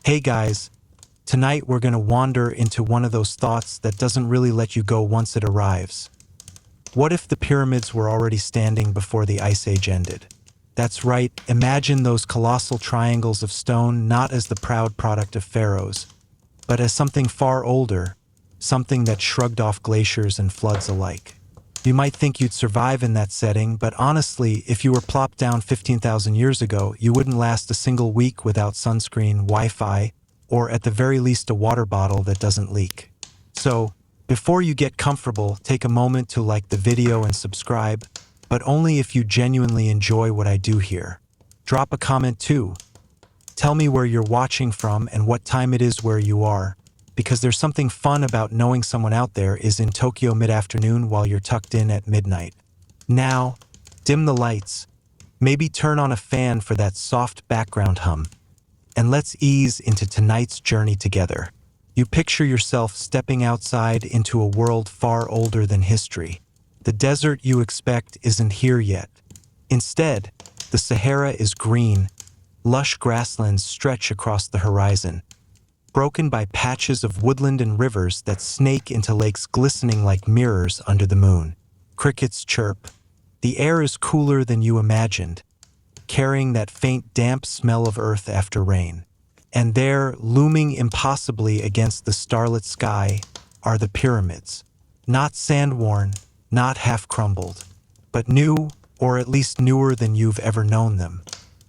Hey guys, tonight we're going to wander into one of those thoughts that doesn't really let you go once it arrives. What if the pyramids were already standing before the Ice Age ended? That's right, imagine those colossal triangles of stone not as the proud product of pharaohs, but as something far older, something that shrugged off glaciers and floods alike. You might think you'd survive in that setting, but honestly, if you were plopped down 15,000 years ago, you wouldn't last a single week without sunscreen, Wi-Fi, or at the very least a water bottle that doesn't leak. So, before you get comfortable, take a moment to like the video and subscribe, but only if you genuinely enjoy what I do here. Drop a comment too. Tell me where you're watching from and what time it is where you are, because there's something fun about knowing someone out there is in Tokyo mid-afternoon while you're tucked in at midnight. Now, dim the lights, maybe turn on a fan for that soft background hum, and let's ease into tonight's journey together. You picture yourself stepping outside into a world far older than history. The desert you expect isn't here yet. Instead, the Sahara is green, lush grasslands stretch across the horizon, broken by patches of woodland and rivers that snake into lakes glistening like mirrors under the moon. Crickets chirp. The air is cooler than you imagined, carrying that faint damp smell of earth after rain. And there, looming impossibly against the starlit sky, are the pyramids. Not sand-worn, not half-crumbled, but new, or at least newer than you've ever known them.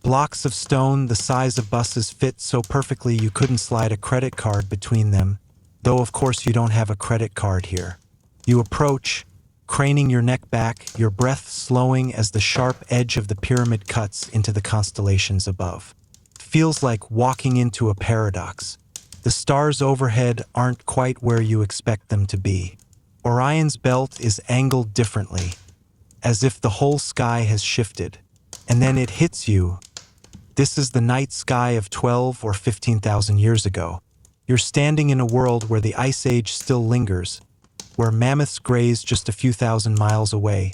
Blocks of stone the size of buses fit so perfectly you couldn't slide a credit card between them, though of course you don't have a credit card here. You approach, craning your neck back, your breath slowing as the sharp edge of the pyramid cuts into the constellations above. Feels like walking into a paradox. The stars overhead aren't quite where you expect them to be. Orion's belt is angled differently, as if the whole sky has shifted. And then it hits you. This is the night sky of 12 or 15,000 years ago. You're standing in a world where the Ice Age still lingers, where mammoths graze just a few thousand miles away,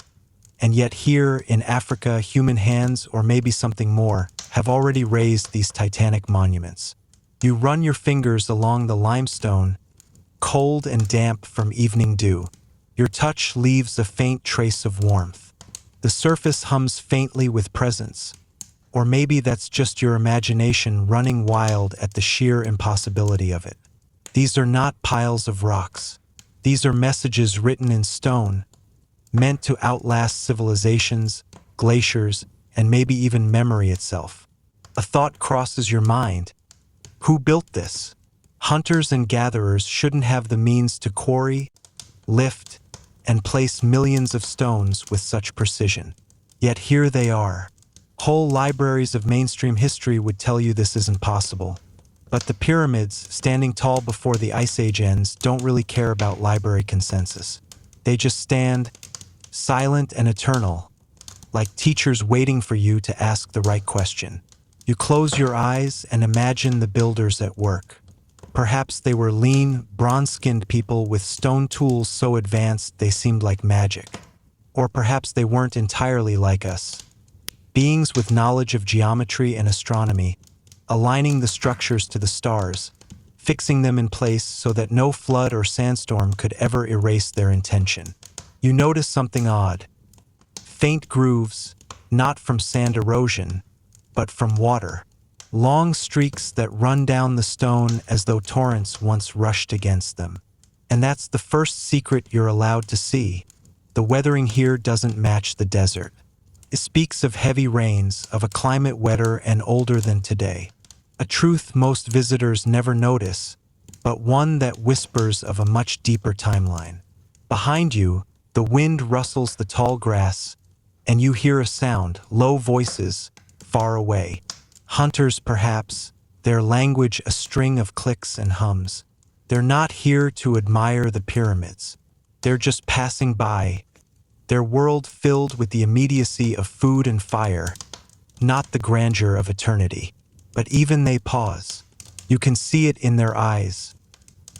and yet here in Africa, human hands, or maybe something more, have already raised these titanic monuments. You run your fingers along the limestone, cold and damp from evening dew. Your touch leaves a faint trace of warmth. The surface hums faintly with presence. Or maybe that's just your imagination running wild at the sheer impossibility of it. These are not piles of rocks. These are messages written in stone, meant to outlast civilizations, glaciers, and maybe even memory itself. A thought crosses your mind. Who built this? Hunters and gatherers shouldn't have the means to quarry, lift, and place millions of stones with such precision. Yet here they are. Whole libraries of mainstream history would tell you this isn't possible. But the pyramids, standing tall before the Ice Age ends, don't really care about library consensus. They just stand, silent and eternal, like teachers waiting for you to ask the right question. You close your eyes and imagine the builders at work. Perhaps they were lean, bronze-skinned people with stone tools so advanced they seemed like magic. Or perhaps they weren't entirely like us. Beings with knowledge of geometry and astronomy, aligning the structures to the stars, fixing them in place so that no flood or sandstorm could ever erase their intention. You notice something odd. Faint grooves, not from sand erosion, but from water. Long streaks that run down the stone as though torrents once rushed against them. And that's the first secret you're allowed to see. The weathering here doesn't match the desert. It speaks of heavy rains, of a climate wetter and older than today. A truth most visitors never notice, but one that whispers of a much deeper timeline. Behind you, the wind rustles the tall grass, and you hear a sound, low voices, far away. Hunters, perhaps, their language a string of clicks and hums. They're not here to admire the pyramids. They're just passing by, their world filled with the immediacy of food and fire, not the grandeur of eternity. But even they pause. You can see it in their eyes.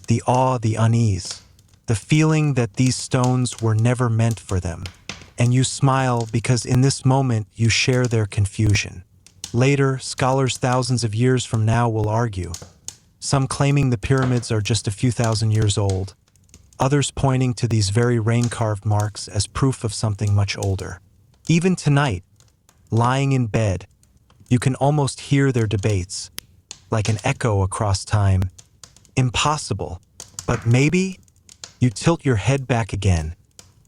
The awe, the unease, the feeling that these stones were never meant for them. And you smile because in this moment you share their confusion. Later, scholars thousands of years from now will argue, some claiming the pyramids are just a few thousand years old, others pointing to these very rain-carved marks as proof of something much older. Even tonight, lying in bed, you can almost hear their debates, like an echo across time. Impossible, but maybe? You tilt your head back again,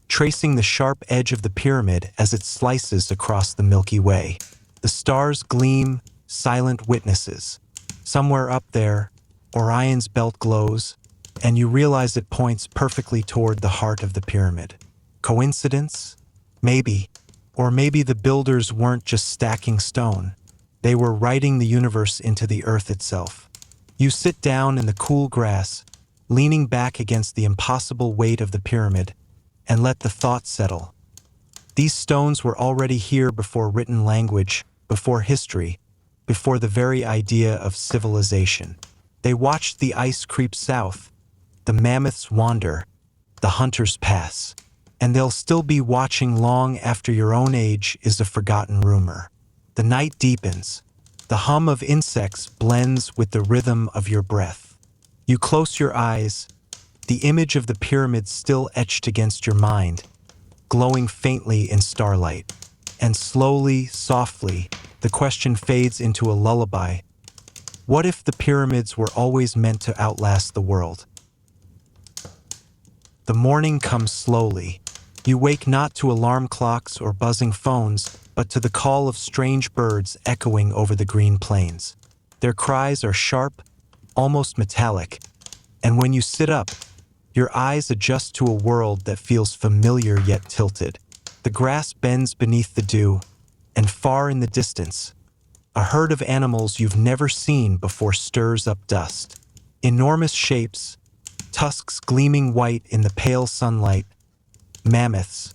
tracing the sharp edge of the pyramid as it slices across the Milky Way. The stars gleam, silent witnesses. Somewhere up there, Orion's belt glows, and you realize it points perfectly toward the heart of the pyramid. Coincidence? Maybe. Or maybe the builders weren't just stacking stone. They were writing the universe into the earth itself. You sit down in the cool grass, leaning back against the impossible weight of the pyramid, and let the thought settle. These stones were already here before written language, before history, before the very idea of civilization. They watched the ice creep south, the mammoths wander, the hunters pass, and they'll still be watching long after your own age is a forgotten rumor. The night deepens. The hum of insects blends with the rhythm of your breath. You close your eyes, the image of the pyramid still etched against your mind, glowing faintly in starlight. And slowly, softly, the question fades into a lullaby. What if the pyramids were always meant to outlast the world? The morning comes slowly. You wake not to alarm clocks or buzzing phones, but to the call of strange birds echoing over the green plains. Their cries are sharp, almost metallic, and when you sit up, your eyes adjust to a world that feels familiar yet tilted. The grass bends beneath the dew, and far in the distance, a herd of animals you've never seen before stirs up dust. Enormous shapes, tusks gleaming white in the pale sunlight, mammoths,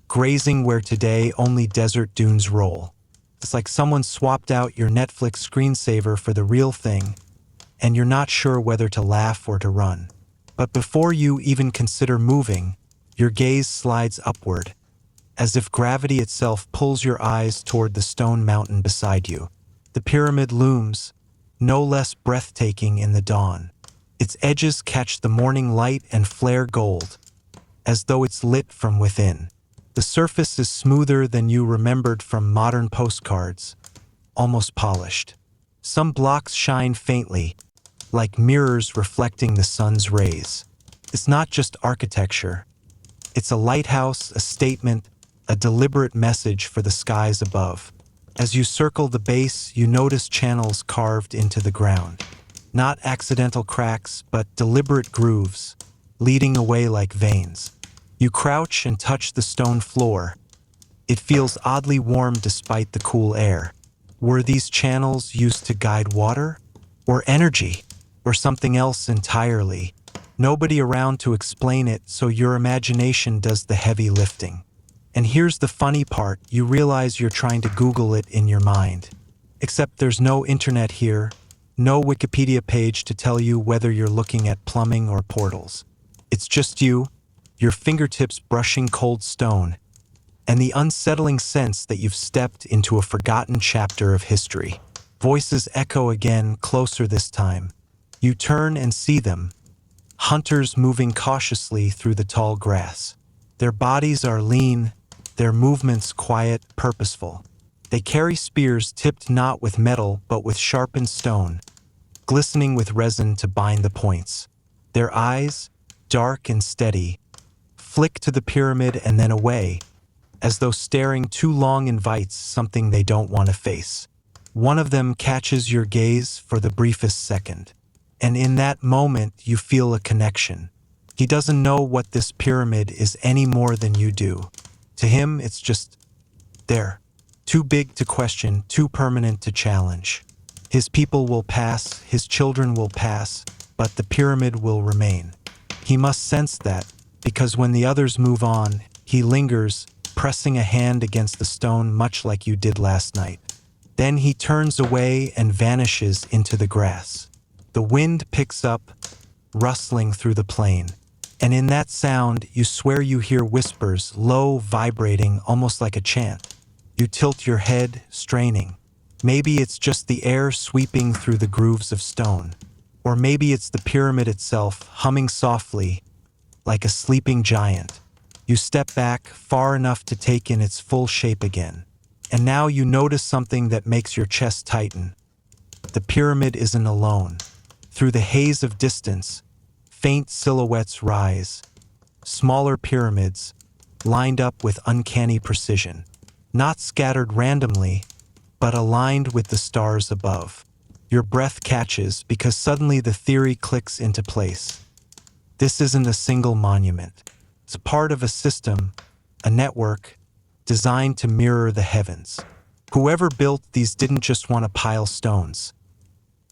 grazing where today only desert dunes roll. It's like someone swapped out your Netflix screensaver for the real thing, and you're not sure whether to laugh or to run. But before you even consider moving, your gaze slides upward, as if gravity itself pulls your eyes toward the stone mountain beside you. The pyramid looms, no less breathtaking in the dawn. Its edges catch the morning light and flare gold, as though it's lit from within. The surface is smoother than you remembered from modern postcards, almost polished. Some blocks shine faintly, like mirrors reflecting the sun's rays. It's not just architecture. It's a lighthouse, a statement, a deliberate message for the skies above. As you circle the base, you notice channels carved into the ground. Not accidental cracks, but deliberate grooves, leading away like veins. You crouch and touch the stone floor. It feels oddly warm despite the cool air. Were these channels used to guide water? Or energy? Or something else entirely? Nobody around to explain it, so your imagination does the heavy lifting. And here's the funny part, you realize you're trying to Google it in your mind. Except there's no internet here, no Wikipedia page to tell you whether you're looking at plumbing or portals. It's just you, your fingertips brushing cold stone, and the unsettling sense that you've stepped into a forgotten chapter of history. Voices echo again, closer this time. You turn and see them, hunters moving cautiously through the tall grass. Their bodies are lean, their movements quiet, purposeful. They carry spears tipped not with metal but with sharpened stone, glistening with resin to bind the points. Their eyes, dark and steady, flick to the pyramid and then away, as though staring too long invites something they don't want to face. One of them catches your gaze for the briefest second, and in that moment you feel a connection. He doesn't know what this pyramid is any more than you do. To him, it's just there. Too big to question, too permanent to challenge. His people will pass, his children will pass, but the pyramid will remain. He must sense that, because when the others move on, he lingers, pressing a hand against the stone much like you did last night. Then he turns away and vanishes into the grass. The wind picks up, rustling through the plain. And in that sound, you swear you hear whispers, low, vibrating, almost like a chant. You tilt your head, straining. Maybe it's just the air sweeping through the grooves of stone. Or maybe it's the pyramid itself, humming softly, like a sleeping giant. You step back far enough to take in its full shape again. And now you notice something that makes your chest tighten. The pyramid isn't alone. Through the haze of distance, faint silhouettes rise. Smaller pyramids, lined up with uncanny precision. Not scattered randomly, but aligned with the stars above. Your breath catches because suddenly the theory clicks into place. This isn't a single monument. It's a part of a system, a network, designed to mirror the heavens. Whoever built these didn't just want to pile stones.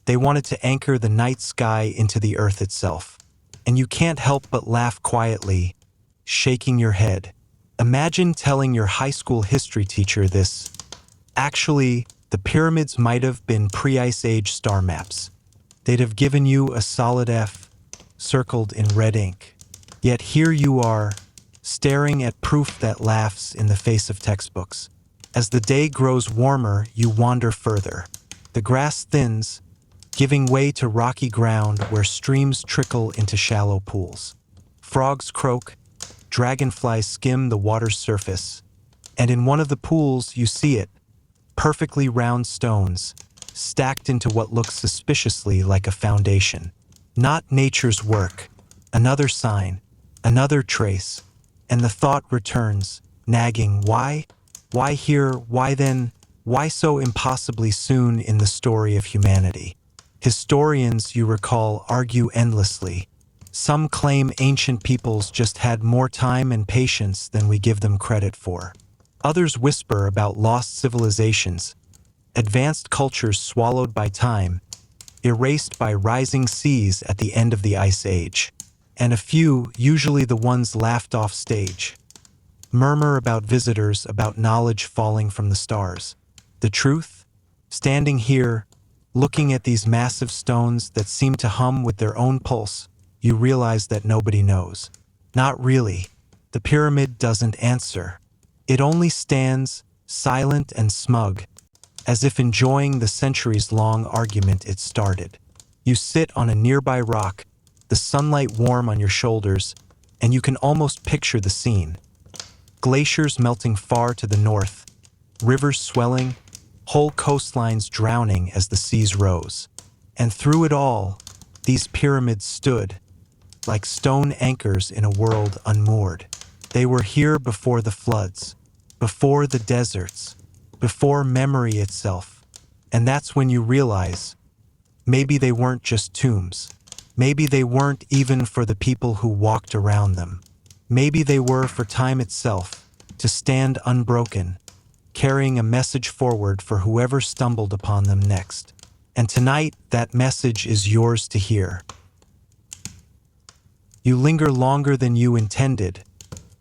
They wanted to anchor the night sky into the earth itself. And you can't help but laugh quietly, shaking your head. Imagine telling your high school history teacher this. Actually, the pyramids might have been pre-Ice Age star maps. They'd have given you a solid F, circled in red ink. Yet here you are, staring at proof that laughs in the face of textbooks. As the day grows warmer, you wander further. The grass thins, giving way to rocky ground where streams trickle into shallow pools. Frogs croak, dragonflies skim the water's surface, and in one of the pools you see it, perfectly round stones, stacked into what looks suspiciously like a foundation. Not nature's work, another sign, another trace, and the thought returns, nagging, why? Why here? Why then? Why so impossibly soon in the story of humanity? Historians, you recall, argue endlessly. Some claim ancient peoples just had more time and patience than we give them credit for. Others whisper about lost civilizations, advanced cultures swallowed by time, erased by rising seas at the end of the Ice Age. And a few, usually the ones laughed off stage, murmur about visitors, about knowledge falling from the stars. The truth? Standing here, looking at these massive stones that seem to hum with their own pulse, you realize that nobody knows. Not really. The pyramid doesn't answer. It only stands, silent and smug, as if enjoying the centuries-long argument it started. You sit on a nearby rock, the sunlight warm on your shoulders, and you can almost picture the scene. Glaciers melting far to the north, rivers swelling, whole coastlines drowning as the seas rose. And through it all, these pyramids stood, like stone anchors in a world unmoored. They were here before the floods, before the deserts, before memory itself. And that's when you realize, maybe they weren't just tombs. Maybe they weren't even for the people who walked around them. Maybe they were for time itself, to stand unbroken, carrying a message forward for whoever stumbled upon them next. And tonight, that message is yours to hear. You linger longer than you intended,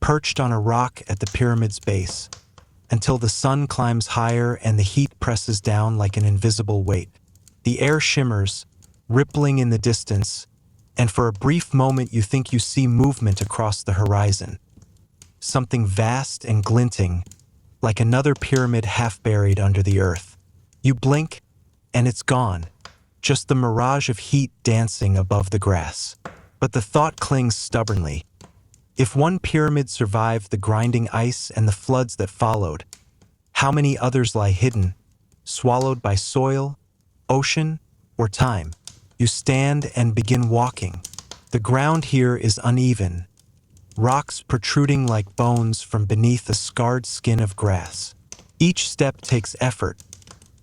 perched on a rock at the pyramid's base, until the sun climbs higher and the heat presses down like an invisible weight. The air shimmers, rippling in the distance, and for a brief moment you think you see movement across the horizon. Something vast and glinting, like another pyramid half buried under the earth. You blink, and it's gone, just the mirage of heat dancing above the grass. But the thought clings stubbornly. If one pyramid survived the grinding ice and the floods that followed, how many others lie hidden, swallowed by soil, ocean, or time? You stand and begin walking. The ground here is uneven, rocks protruding like bones from beneath a scarred skin of grass. Each step takes effort,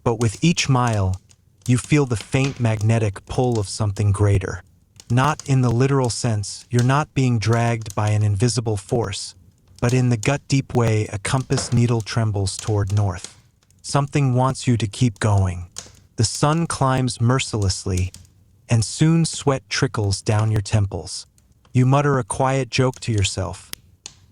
but with each mile, you feel the faint magnetic pull of something greater. Not in the literal sense, you're not being dragged by an invisible force, but in the gut-deep way a compass needle trembles toward north. Something wants you to keep going. The sun climbs mercilessly, and soon sweat trickles down your temples. You mutter a quiet joke to yourself.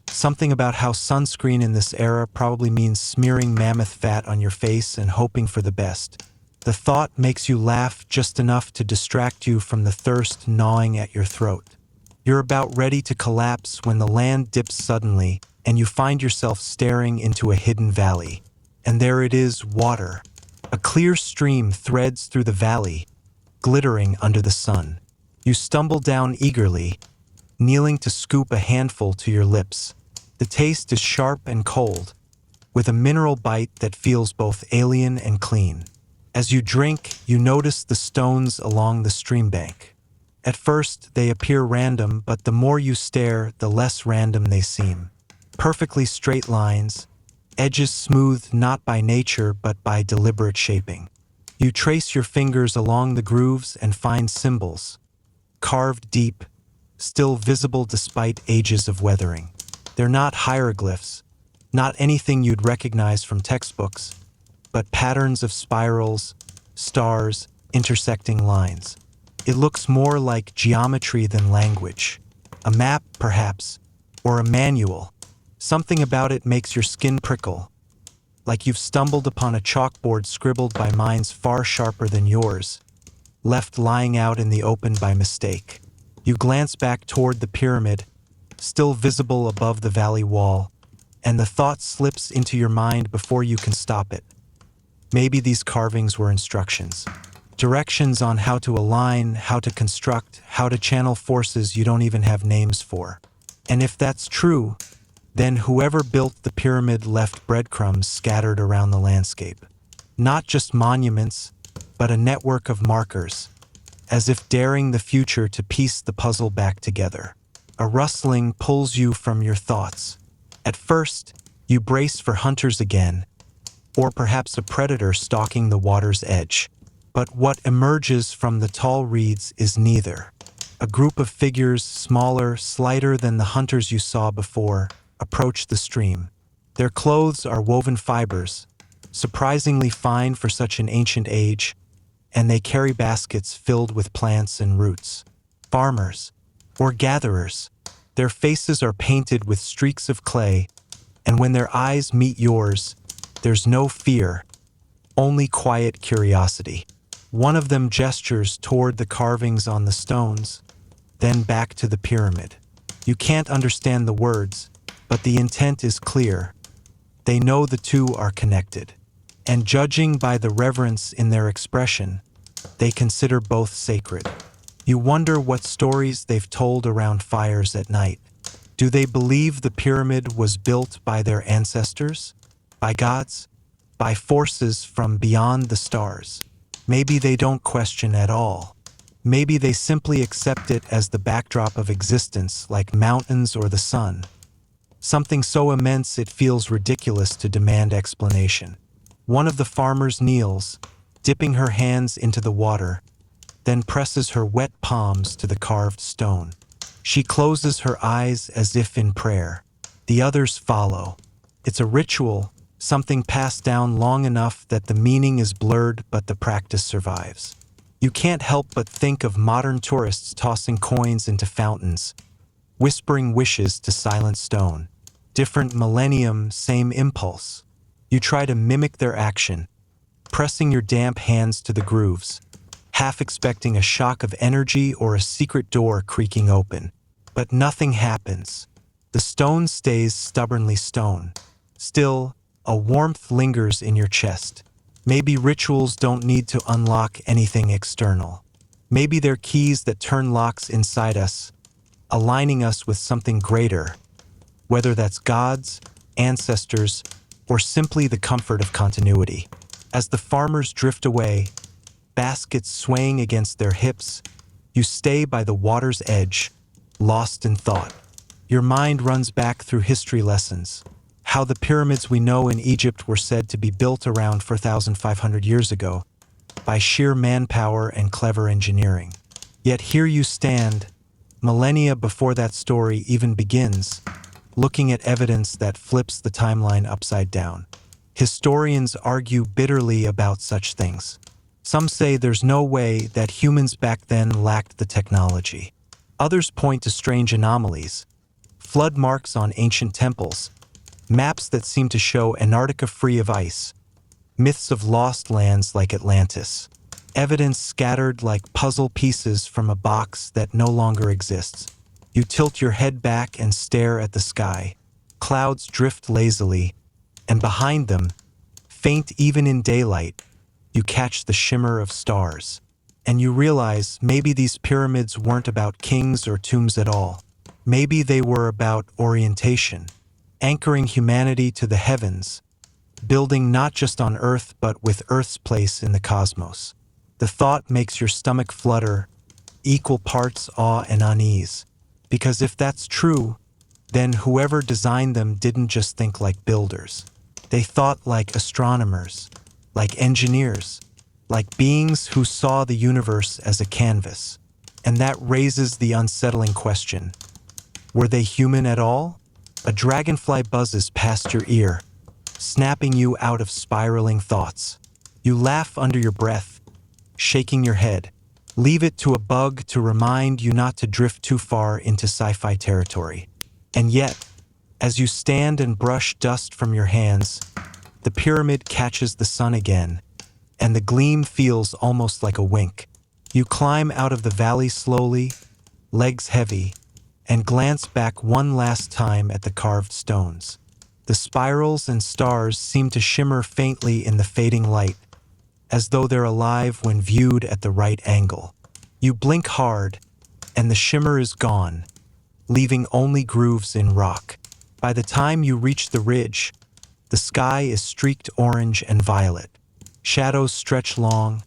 Something about how sunscreen in this era probably means smearing mammoth fat on your face and hoping for the best. The thought makes you laugh just enough to distract you from the thirst gnawing at your throat. You're about ready to collapse when the land dips suddenly, and you find yourself staring into a hidden valley. And there it is, water. A clear stream threads through the valley, glittering under the sun. You stumble down eagerly, kneeling to scoop a handful to your lips. The taste is sharp and cold, with a mineral bite that feels both alien and clean. As you drink, you notice the stones along the stream bank. At first, they appear random, but the more you stare, the less random they seem. Perfectly straight lines, edges smoothed not by nature but by deliberate shaping. You trace your fingers along the grooves and find symbols, carved deep, still visible despite ages of weathering. They're not hieroglyphs, not anything you'd recognize from textbooks, but patterns of spirals, stars, intersecting lines. It looks more like geometry than language. A map, perhaps, or a manual. Something about it makes your skin prickle, like you've stumbled upon a chalkboard scribbled by minds far sharper than yours, left lying out in the open by mistake. You glance back toward the pyramid, still visible above the valley wall, and the thought slips into your mind before you can stop it. Maybe these carvings were instructions. Directions on how to align, how to construct, how to channel forces you don't even have names for. And if that's true, then whoever built the pyramid left breadcrumbs scattered around the landscape. Not just monuments, but a network of markers, as if daring the future to piece the puzzle back together. A rustling pulls you from your thoughts. At first, you brace for hunters again, or perhaps a predator stalking the water's edge. But what emerges from the tall reeds is neither. A group of figures, smaller, slighter than the hunters you saw before, approach the stream. Their clothes are woven fibers, surprisingly fine for such an ancient age, and they carry baskets filled with plants and roots. Farmers, or gatherers. Their faces are painted with streaks of clay, and when their eyes meet yours, there's no fear, only quiet curiosity. One of them gestures toward the carvings on the stones, then back to the pyramid. You can't understand the words, but the intent is clear. They know the two are connected, and judging by the reverence in their expression, they consider both sacred. You wonder what stories they've told around fires at night. Do they believe the pyramid was built by their ancestors? By gods? By forces from beyond the stars? Maybe they don't question at all. Maybe they simply accept it as the backdrop of existence, like mountains or the sun. Something so immense it feels ridiculous to demand explanation. One of the farmers kneels, dipping her hands into the water, then presses her wet palms to the carved stone. She closes her eyes as if in prayer. The others follow. It's a ritual, something passed down long enough that the meaning is blurred but the practice survives. You can't help but think of modern tourists tossing coins into fountains, whispering wishes to silent stone. Different millennium, same impulse. You try to mimic their action, pressing your damp hands to the grooves, half expecting a shock of energy or a secret door creaking open. But nothing happens. The stone stays stubbornly stone. Still, a warmth lingers in your chest. Maybe rituals don't need to unlock anything external. Maybe they're keys that turn locks inside us, aligning us with something greater, whether that's gods, ancestors, or simply the comfort of continuity. As the farmers drift away, baskets swaying against their hips, you stay by the water's edge, lost in thought. Your mind runs back through history lessons, how the pyramids we know in Egypt were said to be built around 4,500 years ago, by sheer manpower and clever engineering. Yet here you stand, millennia before that story even begins, looking at evidence that flips the timeline upside down. Historians argue bitterly about such things. Some say there's no way that humans back then lacked the technology. Others point to strange anomalies, flood marks on ancient temples, maps that seem to show Antarctica free of ice, myths of lost lands like Atlantis, evidence scattered like puzzle pieces from a box that no longer exists. You tilt your head back and stare at the sky. Clouds drift lazily, and behind them, faint even in daylight, you catch the shimmer of stars. and you realize maybe these pyramids weren't about kings or tombs at all. Maybe they were about orientation, anchoring humanity to the heavens, building not just on Earth but with Earth's place in the cosmos. The thought makes your stomach flutter, equal parts awe and unease. Because if that's true, then whoever designed them didn't just think like builders. They thought like astronomers, like engineers, like beings who saw the universe as a canvas. And that raises the unsettling question: were they human at all? A dragonfly buzzes past your ear, snapping you out of spiraling thoughts. You laugh under your breath, shaking your head. Leave it to a bug to remind you not to drift too far into sci-fi territory. And yet, as you stand and brush dust from your hands, the pyramid catches the sun again, and the gleam feels almost like a wink. You climb out of the valley slowly, legs heavy, and glance back one last time at the carved stones. The spirals and stars seem to shimmer faintly in the fading light, as though they're alive when viewed at the right angle. You blink hard, and the shimmer is gone, leaving only grooves in rock. By the time you reach the ridge, the sky is streaked orange and violet. Shadows stretch long,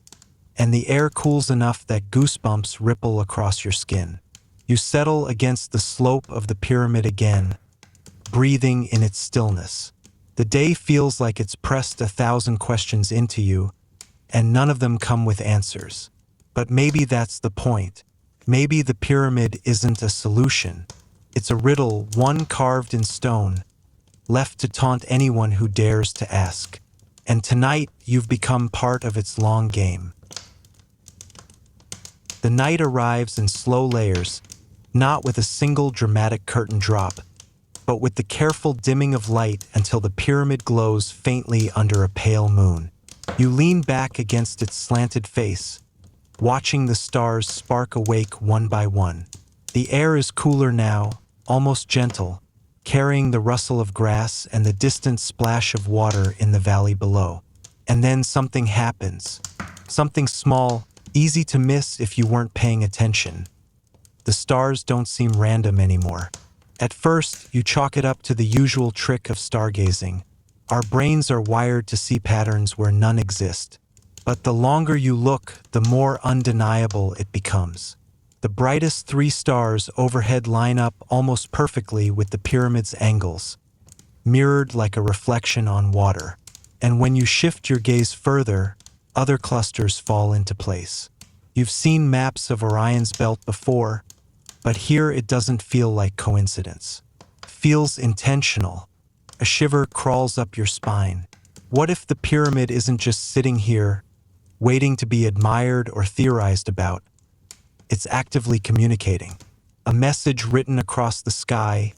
and the air cools enough that goosebumps ripple across your skin. You settle against the slope of the pyramid again, breathing in its stillness. The day feels like it's pressed 1,000 questions into you, and none of them come with answers. But maybe that's the point. Maybe the pyramid isn't a solution. It's a riddle, one carved in stone, left to taunt anyone who dares to ask. And tonight, you've become part of its long game. The night arrives in slow layers, not with a single dramatic curtain drop, but with the careful dimming of light until the pyramid glows faintly under a pale moon. You lean back against its slanted face, watching the stars spark awake one by one. The air is cooler now, almost gentle, carrying the rustle of grass and the distant splash of water in the valley below. And then something happens. Something small, easy to miss if you weren't paying attention. The stars don't seem random anymore. At first, you chalk it up to the usual trick of stargazing. Our brains are wired to see patterns where none exist. But the longer you look, the more undeniable it becomes. The brightest 3 stars overhead line up almost perfectly with the pyramid's angles, mirrored like a reflection on water. And when you shift your gaze further, other clusters fall into place. You've seen maps of Orion's belt before, but here it doesn't feel like coincidence. It feels intentional. A shiver crawls up your spine. What if the pyramid isn't just sitting here, waiting to be admired or theorized about? It's actively communicating. A message written across the sky,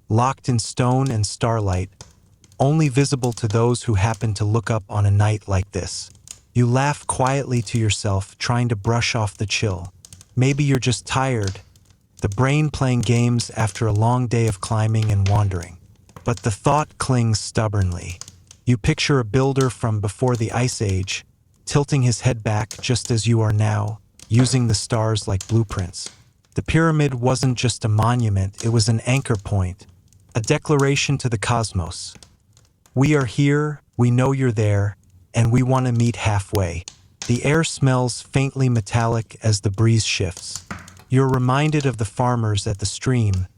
locked in stone and starlight, only visible to those who happen to look up on a night like this. You laugh quietly to yourself, trying to brush off the chill. Maybe you're just tired, the brain playing games after a long day of climbing and wandering. But the thought clings stubbornly. You picture a builder from before the Ice Age, tilting his head back just as you are now, using the stars like blueprints. The pyramid wasn't just a monument, it was an anchor point, a declaration to the cosmos. We are here, we know you're there, and we want to meet halfway. The air smells faintly metallic as the breeze shifts. You're reminded of the farmers at the stream,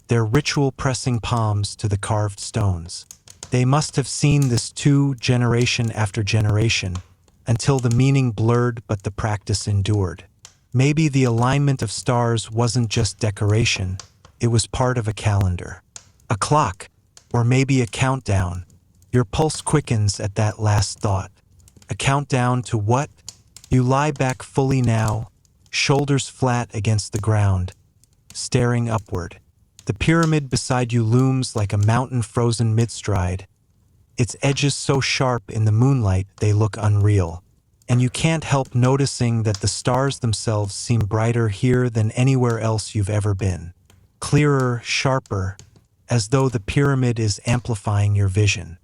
their ritual pressing palms to the carved stones. They must have seen this too, generation after generation, until the meaning blurred but the practice endured. Maybe the alignment of stars wasn't just decoration, it was part of a calendar. A clock, or maybe a countdown. Your pulse quickens at that last thought. A countdown to what? You lie back fully now, shoulders flat against the ground, staring upward. The pyramid beside you looms like a mountain frozen mid-stride, its edges so sharp in the moonlight they look unreal. And you can't help noticing that the stars themselves seem brighter here than anywhere else you've ever been. Clearer, sharper, as though the pyramid is amplifying your vision.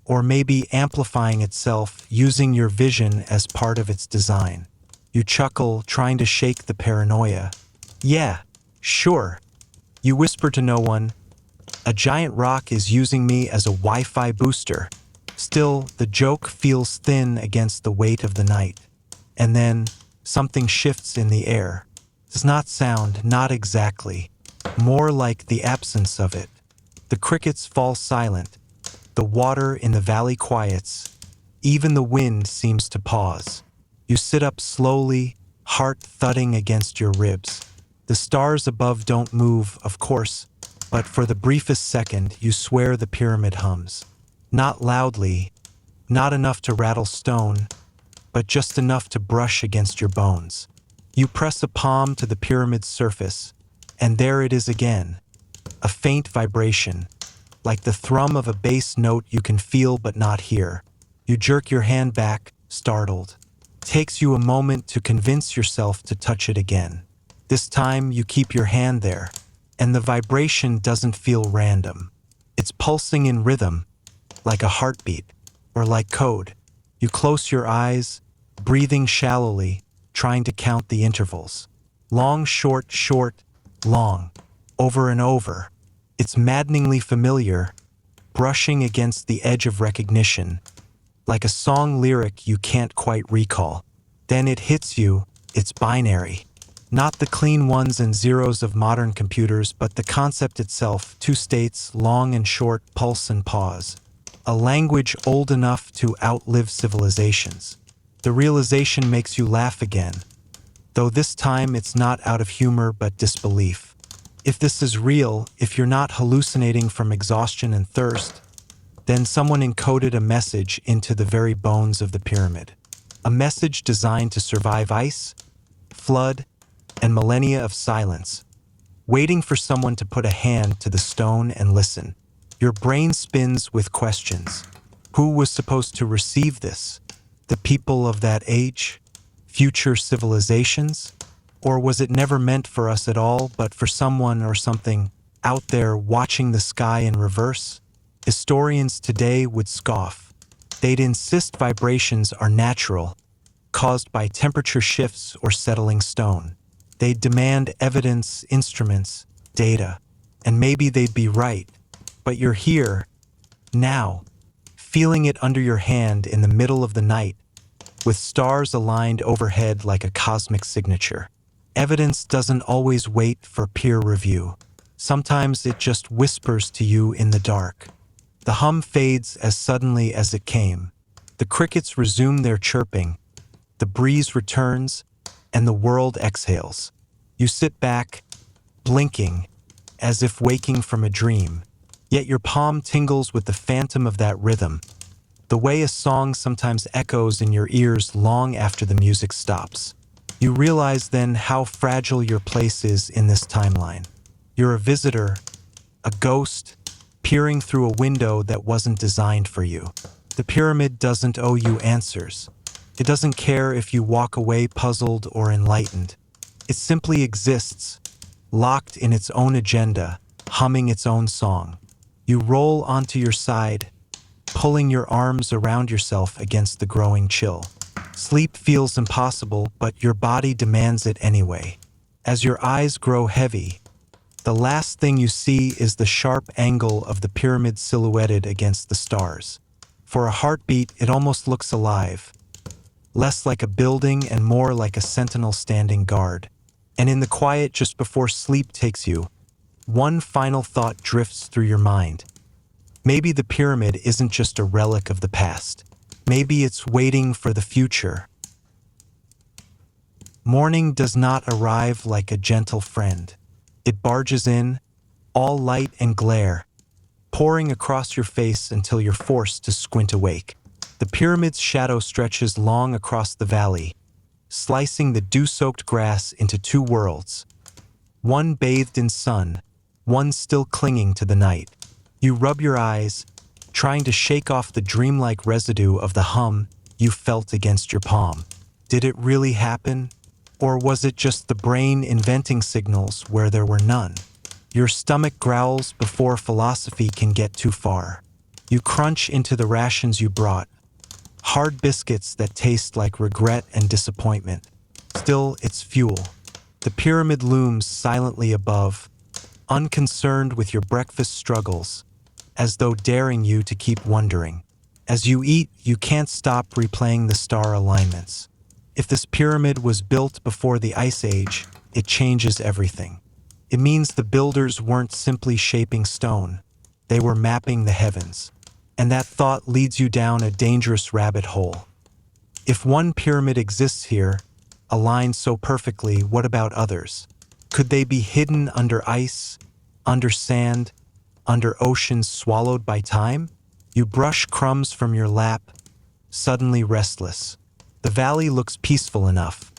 Or maybe amplifying itself, using your vision as part of its design. You chuckle, trying to shake the paranoia. Yeah, sure. You whisper to no one, a giant rock is using me as a Wi-Fi booster. Still, the joke feels thin against the weight of the night. And then, something shifts in the air. Does not sound, not exactly. More like the absence of it. The crickets fall silent. The water in the valley quiets. Even the wind seems to pause. You sit up slowly, heart thudding against your ribs. The stars above don't move, of course, but for the briefest second, you swear the pyramid hums. Not loudly, not enough to rattle stone, but just enough to brush against your bones. You press a palm to the pyramid's surface, and there it is again. A faint vibration, like the thrum of a bass note you can feel but not hear. You jerk your hand back, startled. Takes you a moment to convince yourself to touch it again. This time you keep your hand there, and the vibration doesn't feel random. It's pulsing in rhythm, like a heartbeat, or like code. You close your eyes, breathing shallowly, trying to count the intervals. Long, short, short, long, over and over. It's maddeningly familiar, brushing against the edge of recognition, like a song lyric you can't quite recall. Then it hits you, it's binary. Not the clean ones and zeros of modern computers, but the concept itself, two states, long and short, pulse and pause. A language old enough to outlive civilizations. The realization makes you laugh again, though this time it's not out of humor but disbelief. If this is real, if you're not hallucinating from exhaustion and thirst, then someone encoded a message into the very bones of the pyramid. A message designed to survive ice, flood, and millennia of silence, waiting for someone to put a hand to the stone and listen. Your brain spins with questions. Who was supposed to receive this? The people of that age? Future civilizations? Or was it never meant for us at all, but for someone or something out there watching the sky in reverse? Historians today would scoff. They'd insist vibrations are natural, caused by temperature shifts or settling stone. They'd demand evidence, instruments, data, and maybe they'd be right. But you're here, now, feeling it under your hand in the middle of the night, with stars aligned overhead like a cosmic signature. Evidence doesn't always wait for peer review. Sometimes it just whispers to you in the dark. The hum fades as suddenly as it came. The crickets resume their chirping. The breeze returns, and the world exhales. You sit back, blinking, as if waking from a dream. Yet your palm tingles with the phantom of that rhythm, the way a song sometimes echoes in your ears long after the music stops. You realize then how fragile your place is in this timeline. You're a visitor, a ghost, peering through a window that wasn't designed for you. The pyramid doesn't owe you answers. It doesn't care if you walk away puzzled or enlightened. It simply exists, locked in its own agenda, humming its own song. You roll onto your side, pulling your arms around yourself against the growing chill. Sleep feels impossible, but your body demands it anyway. As your eyes grow heavy, the last thing you see is the sharp angle of the pyramid silhouetted against the stars. For a heartbeat, it almost looks alive, less like a building and more like a sentinel standing guard. And in the quiet just before sleep takes you, one final thought drifts through your mind. Maybe the pyramid isn't just a relic of the past. Maybe it's waiting for the future. Morning does not arrive like a gentle friend. It barges in, all light and glare, pouring across your face until you're forced to squint awake. The pyramid's shadow stretches long across the valley, slicing the dew-soaked grass into two worlds. One bathed in sun, one still clinging to the night. You rub your eyes, trying to shake off the dreamlike residue of the hum you felt against your palm. Did it really happen? Or was it just the brain inventing signals where there were none? Your stomach growls before philosophy can get too far. You crunch into the rations you brought, hard biscuits that taste like regret and disappointment. still it's fuel. The pyramid looms silently above, unconcerned with your breakfast struggles, as though daring you to keep wondering. As you eat, you can't stop replaying the star alignments. If this pyramid was built before the Ice Age, it changes everything. It means the builders weren't simply shaping stone, they were mapping the heavens. And that thought leads you down a dangerous rabbit hole. If one pyramid exists here, aligned so perfectly, what about others? Could they be hidden under ice, under sand, under oceans swallowed by time? You brush crumbs from your lap, suddenly restless. The valley looks peaceful enough.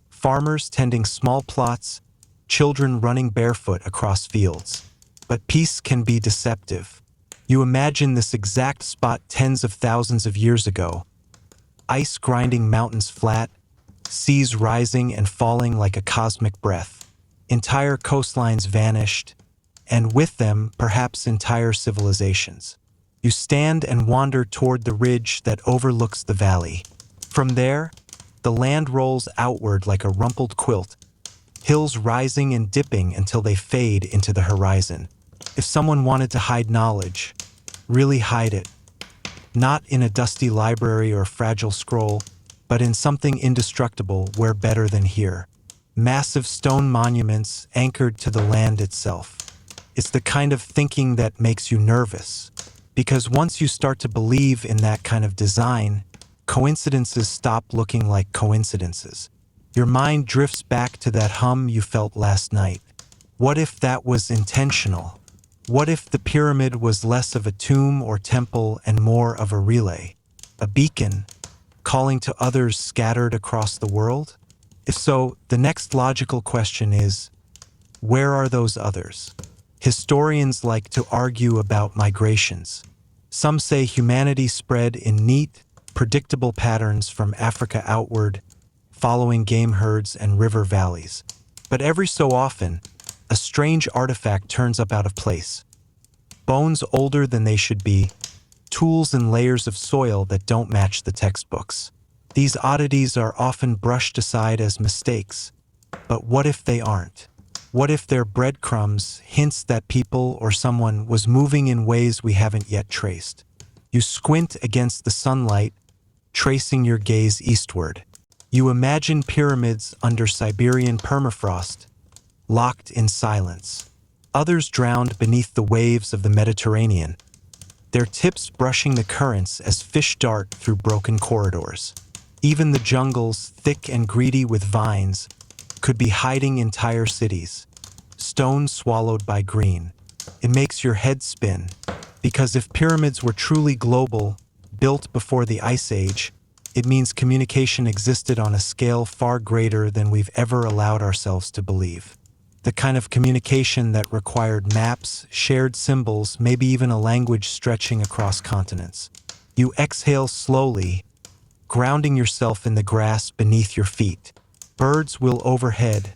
Farmers tending small plots, children running barefoot across fields. But peace can be deceptive. You imagine this exact spot tens of thousands of years ago. Ice grinding mountains flat, seas rising and falling like a cosmic breath. Entire coastlines vanished, and with them, perhaps entire civilizations. You stand and wander toward the ridge that overlooks the valley. From there, the land rolls outward like a rumpled quilt, hills rising and dipping until they fade into the horizon. If someone wanted to hide knowledge, really hide it. Not in a dusty library or fragile scroll, but in something indestructible, where better than here. Massive stone monuments anchored to the land itself. It's the kind of thinking that makes you nervous, because once you start to believe in that kind of design, coincidences stop looking like coincidences. Your mind drifts back to that hum you felt last night. What if that was intentional? What if the pyramid was less of a tomb or temple and more of a relay, a beacon, calling to others scattered across the world? If so, the next logical question is, where are those others? Historians like to argue about migrations. Some say humanity spread in neat, predictable patterns from Africa outward, following game herds and river valleys. But every so often, a strange artifact turns up out of place. Bones older than they should be, tools and layers of soil that don't match the textbooks. These oddities are often brushed aside as mistakes. But what if they aren't? What if they're breadcrumbs, hints that people or someone was moving in ways we haven't yet traced? You squint against the sunlight, tracing your gaze eastward. You imagine pyramids under Siberian permafrost, locked in silence. Others drowned beneath the waves of the Mediterranean, their tips brushing the currents as fish dart through broken corridors. Even the jungles, thick and greedy with vines, could be hiding entire cities, stone swallowed by green. It makes your head spin, because if pyramids were truly global, built before the Ice Age, it means communication existed on a scale far greater than we've ever allowed ourselves to believe. The kind of communication that required maps, shared symbols, maybe even a language stretching across continents. You exhale slowly, grounding yourself in the grass beneath your feet. Birds will overhead,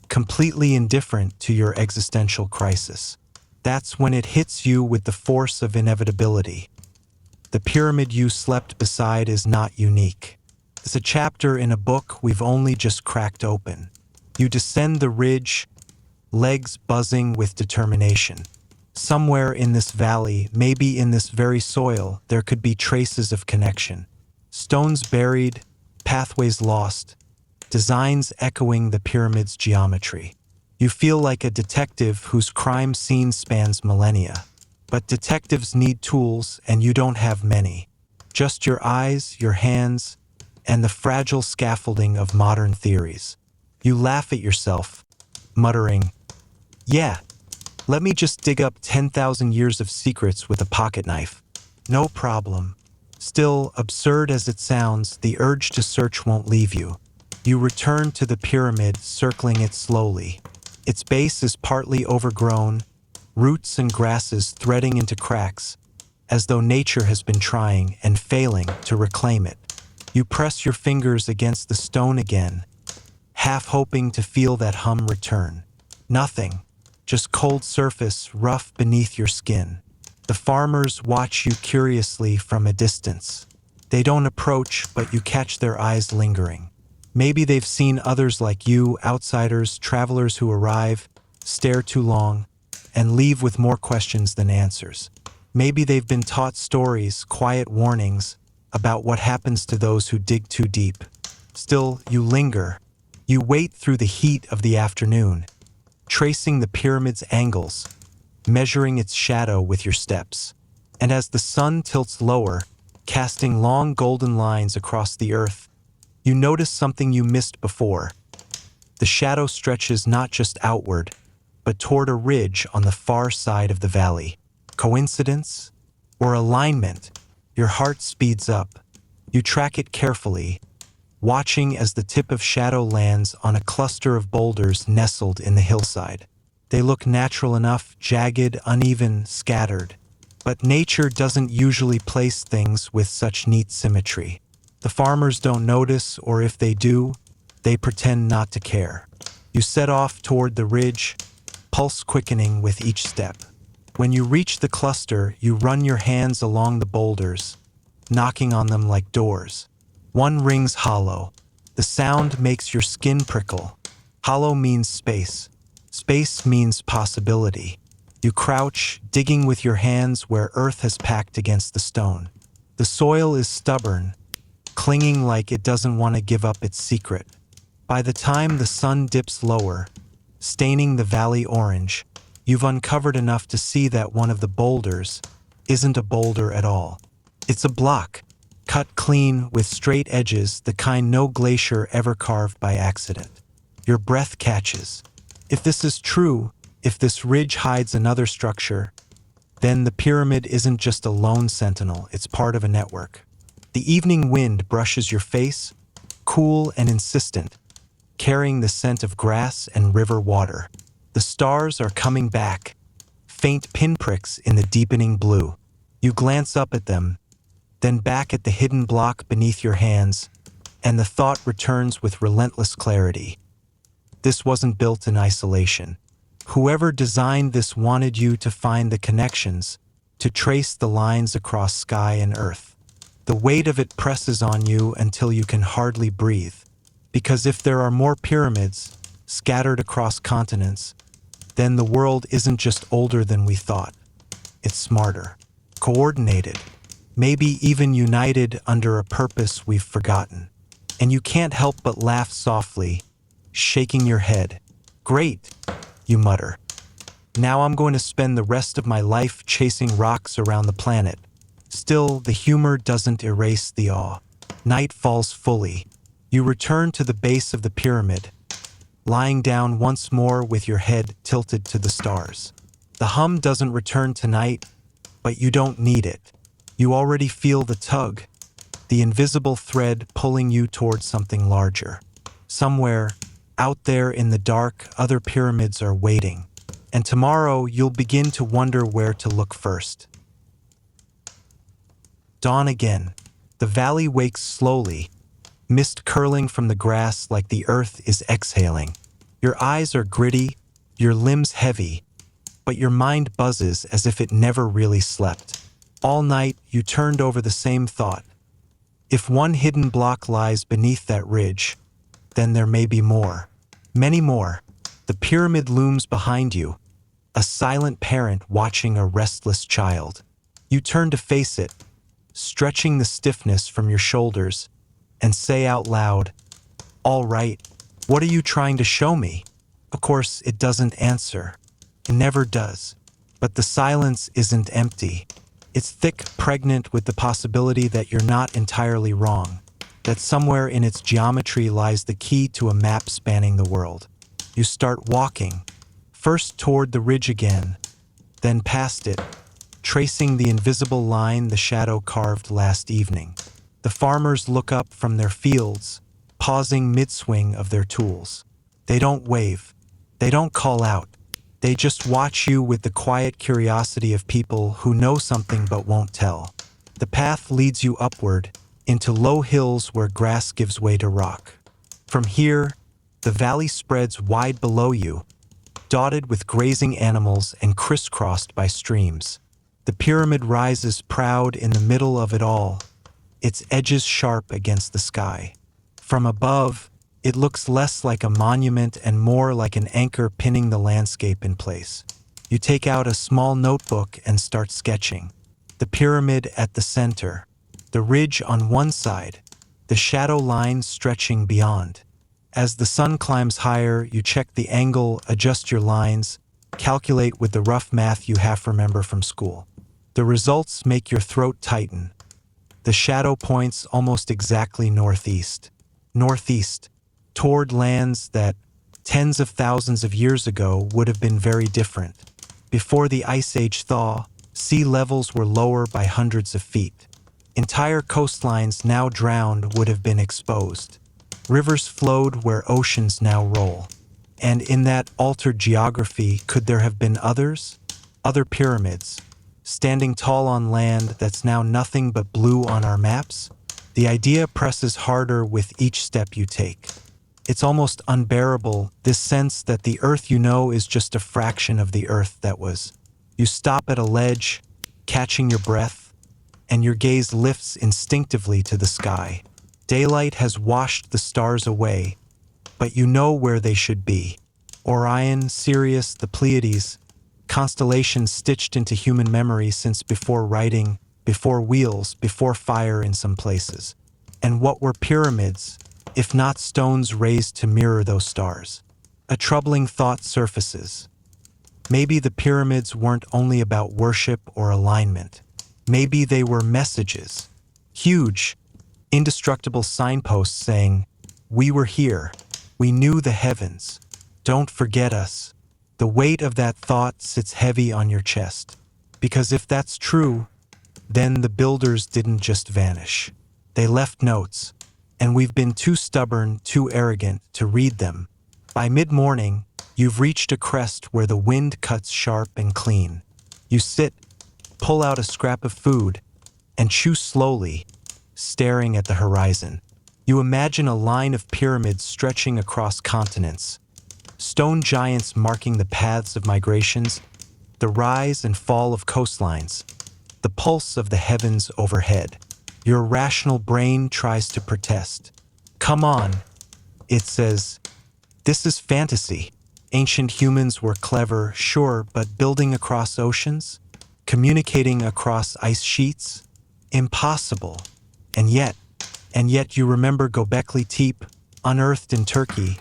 completely indifferent to your existential crisis. That's when it hits you with the force of inevitability. The pyramid you slept beside is not unique. It's a chapter in a book we've only just cracked open. You descend the ridge, legs buzzing with determination. Somewhere in this valley, maybe in this very soil, there could be traces of connection. Stones buried, pathways lost, designs echoing the pyramid's geometry. You feel like a detective whose crime scene spans millennia. But detectives need tools, and you don't have many. Just your eyes, your hands, and the fragile scaffolding of modern theories. You laugh at yourself, muttering, "Yeah, let me just dig up 10,000 years of secrets with a pocket knife. No problem." Still, absurd as it sounds, the urge to search won't leave you. You return to the pyramid, circling it slowly. Its base is partly overgrown, roots and grasses threading into cracks, as though nature has been trying and failing to reclaim it. You press your fingers against the stone again, half hoping to feel that hum return. Nothing, just cold surface rough beneath your skin. The farmers watch you curiously from a distance. They don't approach, but you catch their eyes lingering. Maybe they've seen others like you, outsiders, travelers who arrive, stare too long, and leave with more questions than answers. Maybe they've been taught stories, quiet warnings, about what happens to those who dig too deep. Still, you linger. You wait through the heat of the afternoon, tracing the pyramid's angles, measuring its shadow with your steps. And as the sun tilts lower, casting long golden lines across the earth, you notice something you missed before. The shadow stretches not just outward, but toward a ridge on the far side of the valley. Coincidence? Or alignment? Your heart speeds up. You track it carefully, watching as the tip of shadow lands on a cluster of boulders nestled in the hillside. They look natural enough, jagged, uneven, scattered. But nature doesn't usually place things with such neat symmetry. The farmers don't notice, or if they do, they pretend not to care. You set off toward the ridge, pulse quickening with each step. When you reach the cluster, you run your hands along the boulders, knocking on them like doors. One rings hollow. The sound makes your skin prickle. Hollow means space. Space means possibility. You crouch, digging with your hands where earth has packed against the stone. The soil is stubborn, clinging like it doesn't want to give up its secret. By the time the sun dips lower, staining the valley orange, you've uncovered enough to see that one of the boulders isn't a boulder at all. It's a block, cut clean with straight edges, the kind no glacier ever carved by accident. Your breath catches. If this is true, if this ridge hides another structure, then the pyramid isn't just a lone sentinel, it's part of a network. The evening wind brushes your face, cool and insistent, carrying the scent of grass and river water. The stars are coming back, faint pinpricks in the deepening blue. You glance up at them, then back at the hidden block beneath your hands, and the thought returns with relentless clarity. This wasn't built in isolation. Whoever designed this wanted you to find the connections, to trace the lines across sky and earth. The weight of it presses on you until you can hardly breathe. Because if there are more pyramids, scattered across continents, then the world isn't just older than we thought. It's smarter, coordinated, maybe even united under a purpose we've forgotten. And you can't help but laugh softly, shaking your head. Great, you mutter. Now I'm going to spend the rest of my life chasing rocks around the planet. Still, the humor doesn't erase the awe. Night falls fully. You return to the base of the pyramid, lying down once more with your head tilted to the stars. The hum doesn't return tonight, but you don't need it. You already feel the tug, the invisible thread pulling you towards something larger. Somewhere, out there in the dark, other pyramids are waiting. And tomorrow, you'll begin to wonder where to look first. Dawn again. The valley wakes slowly, mist curling from the grass like the earth is exhaling. Your eyes are gritty, your limbs heavy, but your mind buzzes as if it never really slept. All night, you turned over the same thought. If one hidden block lies beneath that ridge, then there may be more. Many more. The pyramid looms behind you, a silent parent watching a restless child. You turn to face it, stretching the stiffness from your shoulders, and say out loud, "All right, what are you trying to show me?" Of course, it doesn't answer. It never does. But the silence isn't empty. It's thick, pregnant with the possibility that you're not entirely wrong, that somewhere in its geometry lies the key to a map spanning the world. You start walking, first toward the ridge again, then past it, tracing the invisible line the shadow carved last evening. The farmers look up from their fields, pausing mid-swing of their tools. They don't wave. They don't call out. They just watch you with the quiet curiosity of people who know something but won't tell. The path leads you upward, into low hills where grass gives way to rock. From here, the valley spreads wide below you, dotted with grazing animals and crisscrossed by streams. The pyramid rises proud in the middle of it all, its edges sharp against the sky. From above, It looks less like a monument and more like an anchor pinning the landscape in place. You take out a small notebook and start sketching. The pyramid at the center, the ridge on one side, the shadow lines stretching beyond. As the sun climbs higher, you check the angle, adjust your lines, calculate with the rough math you half remember from school. The results make your throat tighten. The shadow points almost exactly northeast. Northeast, toward lands that, tens of thousands of years ago, would have been very different. Before the Ice Age thaw, sea levels were lower by hundreds of feet. Entire coastlines now drowned would have been exposed. Rivers flowed where oceans now roll. And in that altered geography, could there have been others? Other pyramids, standing tall on land that's now nothing but blue on our maps? The idea presses harder with each step you take. It's almost unbearable, this sense that the Earth you know is just a fraction of the Earth that was. You stop at a ledge, catching your breath, and your gaze lifts instinctively to the sky. Daylight has washed the stars away, but you know where they should be. Orion, Sirius, the Pleiades, constellations stitched into human memory since before writing, before wheels, before fire in some places. And what were pyramids, if not stones raised to mirror those stars? A troubling thought surfaces. Maybe the pyramids weren't only about worship or alignment. Maybe they were messages. Huge, indestructible signposts saying, "We were here. We knew the heavens. Don't forget us." The weight of that thought sits heavy on your chest. Because if that's true, then the builders didn't just vanish. They left notes, and we've been too stubborn, too arrogant to read them. By mid-morning, you've reached a crest where the wind cuts sharp and clean. You sit, pull out a scrap of food, and chew slowly, staring at the horizon. You imagine a line of pyramids stretching across continents, stone giants marking the paths of migrations, the rise and fall of coastlines, the pulse of the heavens overhead. Your rational brain tries to protest. "Come on," it says. "This is fantasy. Ancient humans were clever, sure, but building across oceans? Communicating across ice sheets? Impossible." And yet you remember Göbekli Tepe, unearthed in Turkey,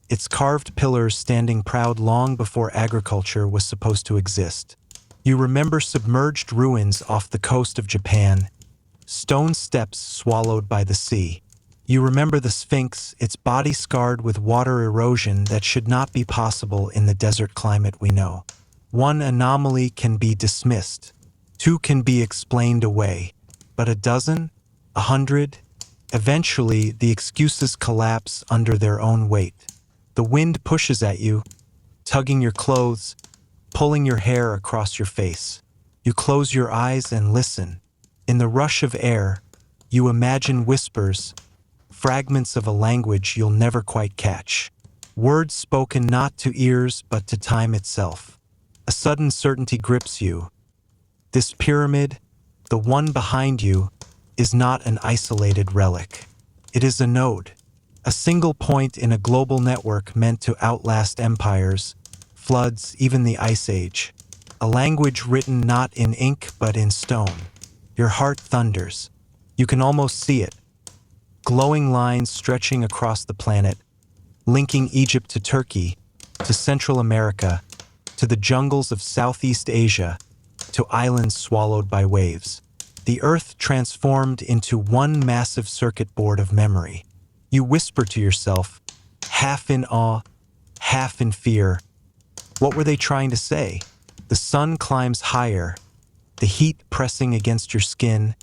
its carved pillars standing proud long before agriculture was supposed to exist. You remember submerged ruins off the coast of Japan, stone steps swallowed by the sea. You remember the Sphinx, its body scarred with water erosion that should not be possible in the desert climate we know. One anomaly can be dismissed, two can be explained away, but a dozen? 100? Eventually, the excuses collapse under their own weight. The wind pushes at you, tugging your clothes, pulling your hair across your face. You close your eyes and listen. In the rush of air, you imagine whispers, fragments of a language you'll never quite catch. Words spoken not to ears but to time itself. A sudden certainty grips you. This pyramid, the one behind you, is not an isolated relic. It is a node, a single point in a global network meant to outlast empires, floods, even the Ice Age. A language written not in ink but in stone. Your heart thunders. You can almost see it. Glowing lines stretching across the planet, linking Egypt to Turkey, to Central America, to the jungles of Southeast Asia, to islands swallowed by waves. The Earth transformed into one massive circuit board of memory. You whisper to yourself, half in awe, half in fear. What were they trying to say? The sun climbs higher, the heat pressing against your skin,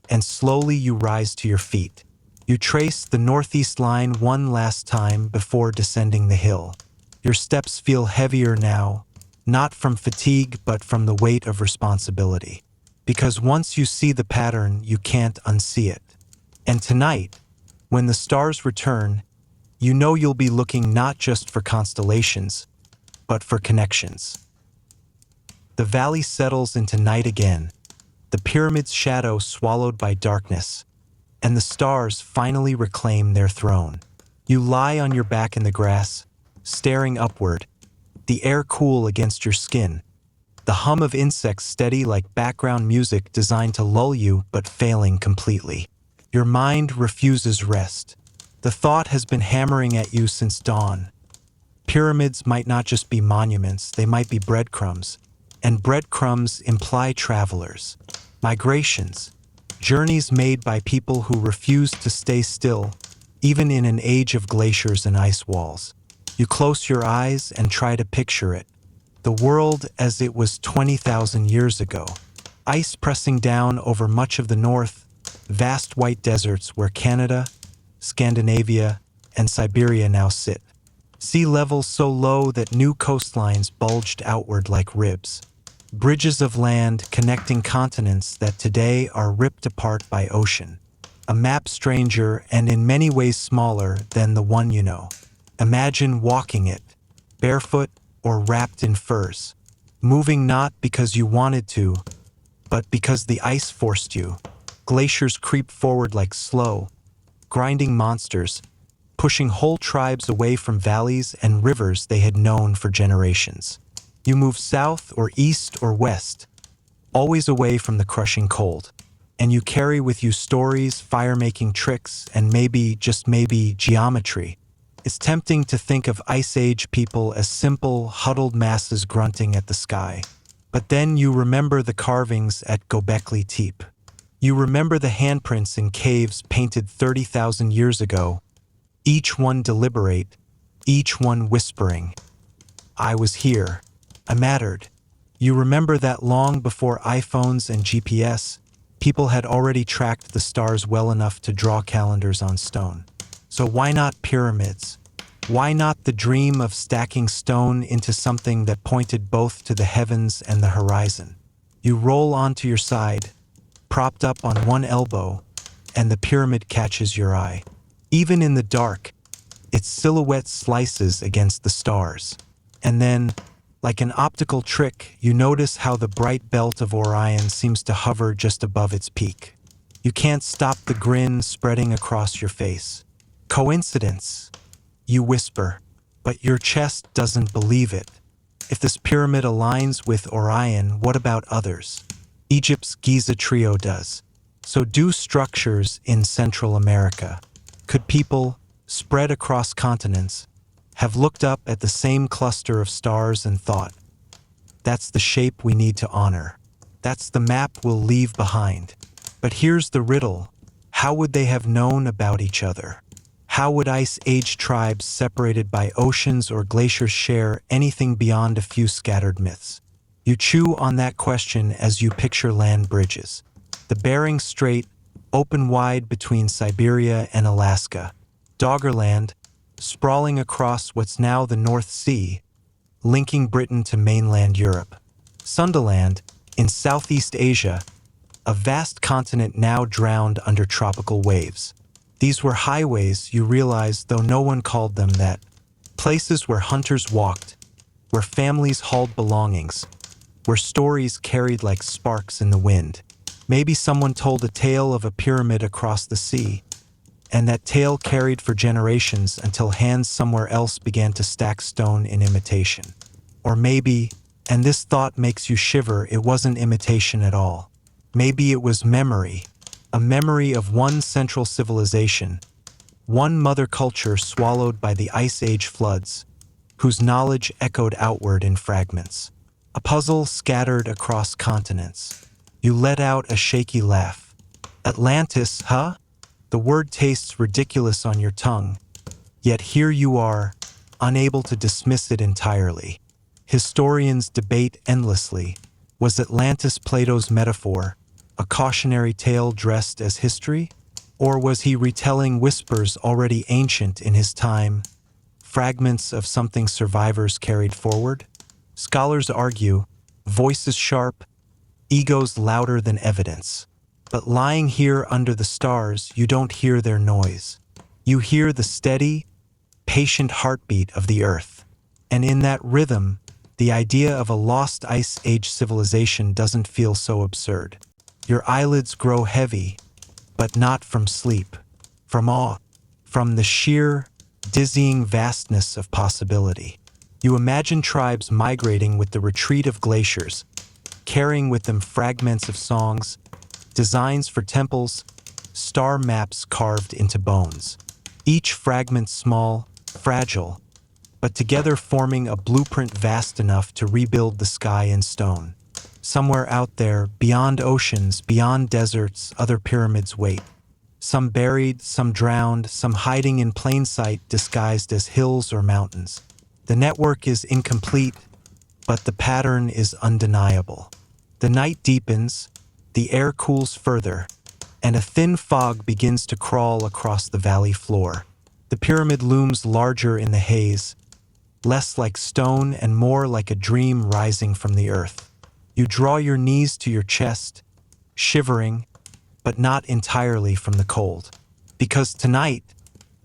and slowly you rise to your feet. You trace the northeast line one last time before descending the hill. Your steps feel heavier now, not from fatigue but from the weight of responsibility. Because once you see the pattern, you can't unsee it. And tonight, when the stars return, you know you'll be looking not just for constellations, but for connections. The valley settles into night again, the pyramid's shadow swallowed by darkness, and the stars finally reclaim their throne. You lie on your back in the grass, staring upward, the air cool against your skin, the hum of insects steady like background music designed to lull you but failing completely. Your mind refuses rest. The thought has been hammering at you since dawn. Pyramids might not just be monuments, they might be breadcrumbs. And breadcrumbs imply travelers, migrations, journeys made by people who refuse to stay still, even in an age of glaciers and ice walls. You close your eyes and try to picture it. The world as it was 20,000 years ago. Ice pressing down over much of the north, vast white deserts where Canada, Scandinavia, and Siberia now sit. Sea levels so low that new coastlines bulged outward like ribs. Bridges of land connecting continents that today are ripped apart by ocean. A map stranger and in many ways smaller than the one you know. Imagine walking it, barefoot or wrapped in furs, moving not because you wanted to, but because the ice forced you. Glaciers creep forward like slow, grinding monsters, pushing whole tribes away from valleys and rivers they had known for generations. You move south or east or west, always away from the crushing cold. And you carry with you stories, fire-making tricks, and maybe, just maybe, geometry. It's tempting to think of Ice Age people as simple, huddled masses grunting at the sky. But then you remember the carvings at Göbekli Tepe. You remember the handprints in caves painted 30,000 years ago, each one deliberate, each one whispering, "I was here. I mattered." You remember that long before iPhones and GPS, people had already tracked the stars well enough to draw calendars on stone. So why not pyramids? Why not the dream of stacking stone into something that pointed both to the heavens and the horizon? You roll onto your side, propped up on one elbow, and the pyramid catches your eye. Even in the dark, its silhouette slices against the stars. And then, like an optical trick, you notice how the bright belt of Orion seems to hover just above its peak. You can't stop the grin spreading across your face. Coincidence, you whisper, but your chest doesn't believe it. If this pyramid aligns with Orion, what about others? Egypt's Giza trio does. So do structures in Central America. Could people, spread across continents, have looked up at the same cluster of stars and thought, "That's the shape we need to honor. That's the map we'll leave behind"? But here's the riddle. How would they have known about each other? How would Ice Age tribes separated by oceans or glaciers share anything beyond a few scattered myths? You chew on that question as you picture land bridges. The Bering Strait, open wide between Siberia and Alaska. Doggerland, sprawling across what's now the North Sea, linking Britain to mainland Europe. Sundaland, in Southeast Asia, a vast continent now drowned under tropical waves. These were highways, you realize, though no one called them that. Places where hunters walked, where families hauled belongings, where stories carried like sparks in the wind. Maybe someone told a tale of a pyramid across the sea, and that tale carried for generations until hands somewhere else began to stack stone in imitation. Or maybe, and this thought makes you shiver, it wasn't imitation at all. Maybe it was memory, a memory of one central civilization, one mother culture swallowed by the Ice Age floods, whose knowledge echoed outward in fragments. A puzzle scattered across continents. You let out a shaky laugh. Atlantis, huh? The word tastes ridiculous on your tongue, yet here you are, unable to dismiss it entirely. Historians debate endlessly. Was Atlantis Plato's metaphor, a cautionary tale dressed as history? Or was he retelling whispers already ancient in his time, fragments of something survivors carried forward? Scholars argue, voices sharp, egos louder than evidence. But lying here under the stars, you don't hear their noise. You hear the steady, patient heartbeat of the earth. And in that rhythm, the idea of a lost Ice Age civilization doesn't feel so absurd. Your eyelids grow heavy, but not from sleep, from awe, from the sheer, dizzying vastness of possibility. You imagine tribes migrating with the retreat of glaciers, carrying with them fragments of songs, designs for temples, star maps carved into bones. Each fragment small, fragile, but together forming a blueprint vast enough to rebuild the sky in stone. Somewhere out there, beyond oceans, beyond deserts, other pyramids wait. Some buried, some drowned, some hiding in plain sight disguised as hills or mountains. The network is incomplete, but the pattern is undeniable. The night deepens, the air cools further, and a thin fog begins to crawl across the valley floor. The pyramid looms larger in the haze, less like stone and more like a dream rising from the earth. You draw your knees to your chest, shivering, but not entirely from the cold. Because tonight,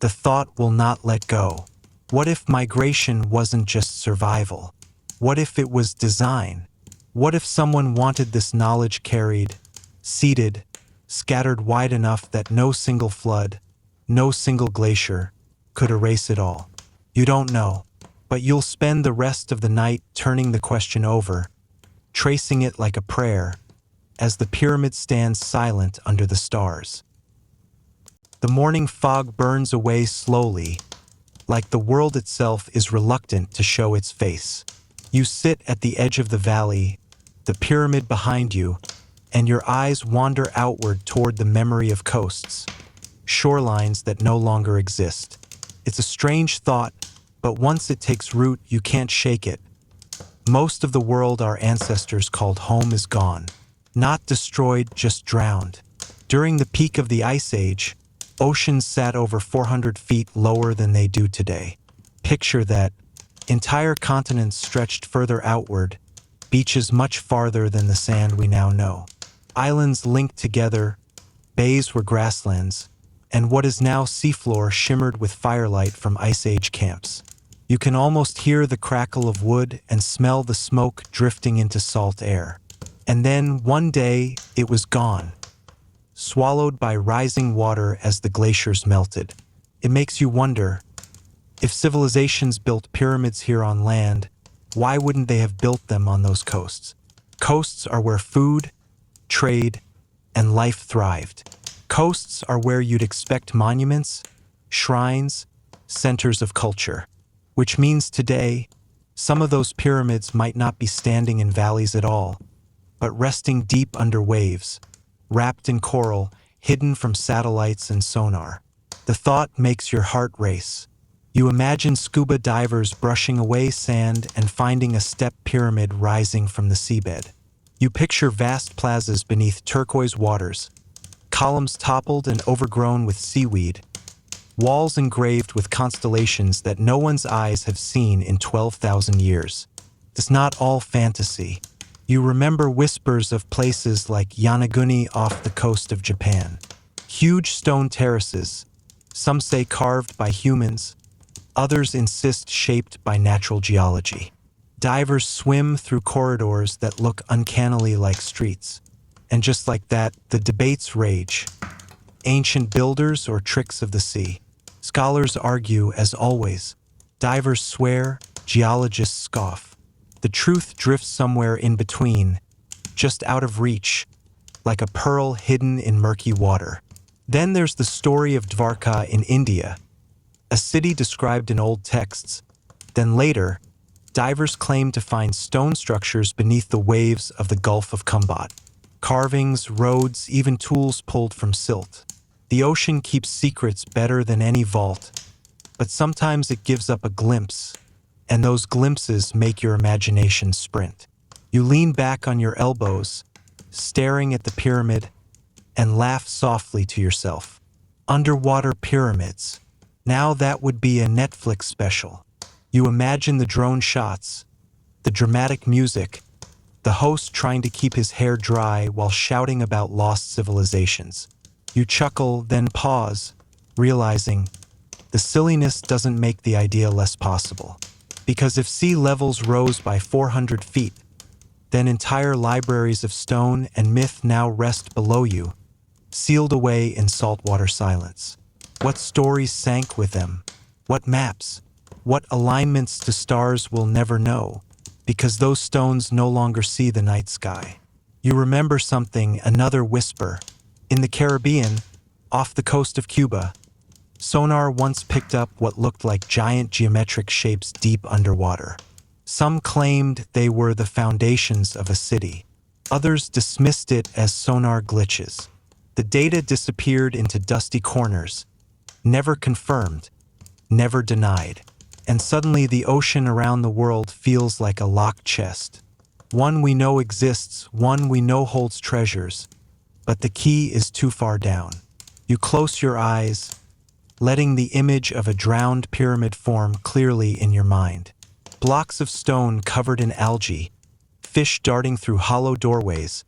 the thought will not let go. What if migration wasn't just survival? What if it was design? What if someone wanted this knowledge carried, seeded, scattered wide enough that no single flood, no single glacier, could erase it all? You don't know, but you'll spend the rest of the night turning the question over, tracing it like a prayer, as the pyramid stands silent under the stars. The morning fog burns away slowly, like the world itself is reluctant to show its face. You sit at the edge of the valley, the pyramid behind you, and your eyes wander outward toward the memory of coasts, shorelines that no longer exist. It's a strange thought, but once it takes root, you can't shake it. Most of the world our ancestors called home is gone. Not destroyed, just drowned. During the peak of the Ice Age, oceans sat over 400 feet lower than they do today. Picture that. Entire continents stretched further outward, beaches much farther than the sand we now know. Islands linked together, bays were grasslands, and what is now seafloor shimmered with firelight from Ice Age camps. You can almost hear the crackle of wood and smell the smoke drifting into salt air. And then, one day, it was gone, swallowed by rising water as the glaciers melted. It makes you wonder, if civilizations built pyramids here on land, why wouldn't they have built them on those coasts? Coasts are where food, trade, and life thrived. Coasts are where you'd expect monuments, shrines, centers of culture. Which means today, some of those pyramids might not be standing in valleys at all, but resting deep under waves, wrapped in coral, hidden from satellites and sonar. The thought makes your heart race. You imagine scuba divers brushing away sand and finding a step pyramid rising from the seabed. You picture vast plazas beneath turquoise waters, columns toppled and overgrown with seaweed, walls engraved with constellations that no one's eyes have seen in 12,000 years. It's not all fantasy. You remember whispers of places like Yanaguni off the coast of Japan. Huge stone terraces, some say carved by humans, others insist shaped by natural geology. Divers swim through corridors that look uncannily like streets. And just like that, the debates rage. Ancient builders or tricks of the sea? Scholars argue, as always. Divers swear, geologists scoff. The truth drifts somewhere in between, just out of reach, like a pearl hidden in murky water. Then there's the story of Dwarka in India, a city described in old texts. Then later, divers claim to find stone structures beneath the waves of the Gulf of Khumbat. Carvings, roads, even tools pulled from silt. The ocean keeps secrets better than any vault, but sometimes it gives up a glimpse, and those glimpses make your imagination sprint. You lean back on your elbows, staring at the pyramid, and laugh softly to yourself. Underwater pyramids. Now that would be a Netflix special. You imagine the drone shots, the dramatic music, the host trying to keep his hair dry while shouting about lost civilizations. You chuckle, then pause, realizing the silliness doesn't make the idea less possible. Because if sea levels rose by 400 feet, then entire libraries of stone and myth now rest below you, sealed away in saltwater silence. What stories sank with them? What maps? What alignments to stars we'll never know, because those stones no longer see the night sky. You remember something, another whisper. In the Caribbean, off the coast of Cuba, sonar once picked up what looked like giant geometric shapes deep underwater. Some claimed they were the foundations of a city. Others dismissed it as sonar glitches. The data disappeared into dusty corners, never confirmed, never denied. And suddenly the ocean around the world feels like a locked chest. One we know exists, one we know holds treasures, but the key is too far down. You close your eyes, letting the image of a drowned pyramid form clearly in your mind. Blocks of stone covered in algae, fish darting through hollow doorways,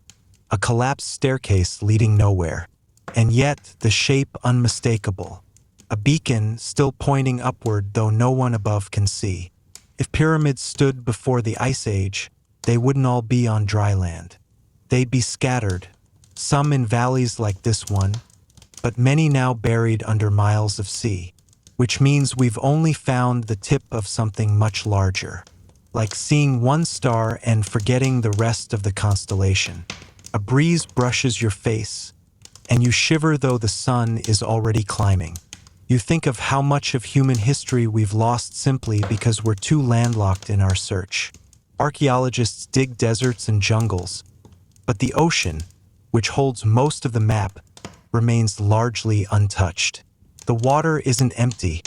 a collapsed staircase leading nowhere. And yet, the shape unmistakable. A beacon still pointing upward though no one above can see. If pyramids stood before the Ice Age, they wouldn't all be on dry land. They'd be scattered, some in valleys like this one, but many now buried under miles of sea. Which means we've only found the tip of something much larger. Like seeing one star and forgetting the rest of the constellation. A breeze brushes your face, and you shiver though the sun is already climbing. You think of how much of human history we've lost simply because we're too landlocked in our search. Archaeologists dig deserts and jungles, but the ocean, which holds most of the map, remains largely untouched. The water isn't empty,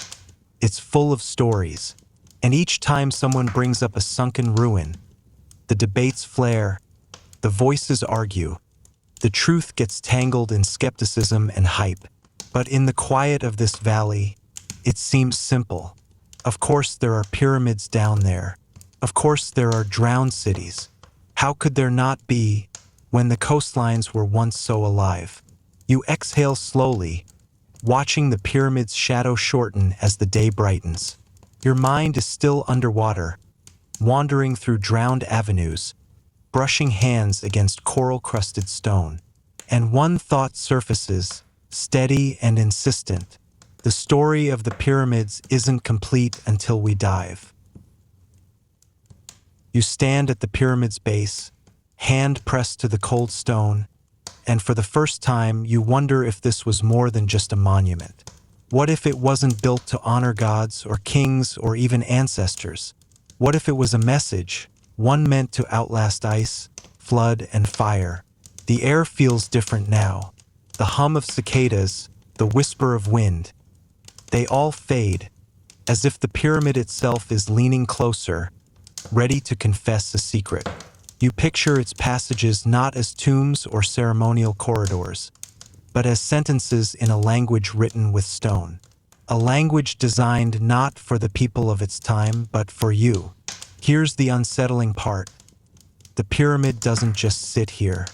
it's full of stories, and each time someone brings up a sunken ruin, the debates flare, the voices argue, the truth gets tangled in skepticism and hype. But in the quiet of this valley, it seems simple. Of course there are pyramids down there. Of course there are drowned cities. How could there not be when the coastlines were once so alive? You exhale slowly, watching the pyramid's shadow shorten as the day brightens. Your mind is still underwater, wandering through drowned avenues, brushing hands against coral-crusted stone. And one thought surfaces, steady and insistent. The story of the pyramids isn't complete until we dive. You stand at the pyramid's base, hand pressed to the cold stone, and for the first time you wonder if this was more than just a monument. What if it wasn't built to honor gods or kings or even ancestors? What if it was a message, one meant to outlast ice, flood, and fire? The air feels different now. The hum of cicadas, the whisper of wind, they all fade, as if the pyramid itself is leaning closer, ready to confess a secret. You picture its passages not as tombs or ceremonial corridors, but as sentences in a language written with stone. A language designed not for the people of its time, but for you. Here's the unsettling part. The pyramid doesn't just sit here.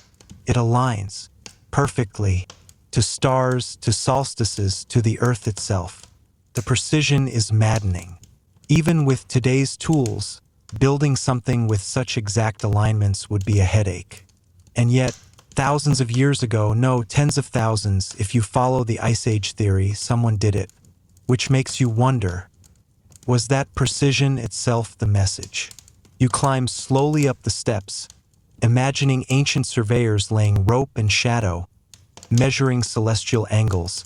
It aligns, perfectly, to stars, to solstices, to the earth itself. The precision is maddening. Even with today's tools, building something with such exact alignments would be a headache. And yet, thousands of years ago, no, tens of thousands, if you follow the Ice Age theory, someone did it. Which makes you wonder, was that precision itself the message? You climb slowly up the steps, imagining ancient surveyors laying rope and shadow, measuring celestial angles,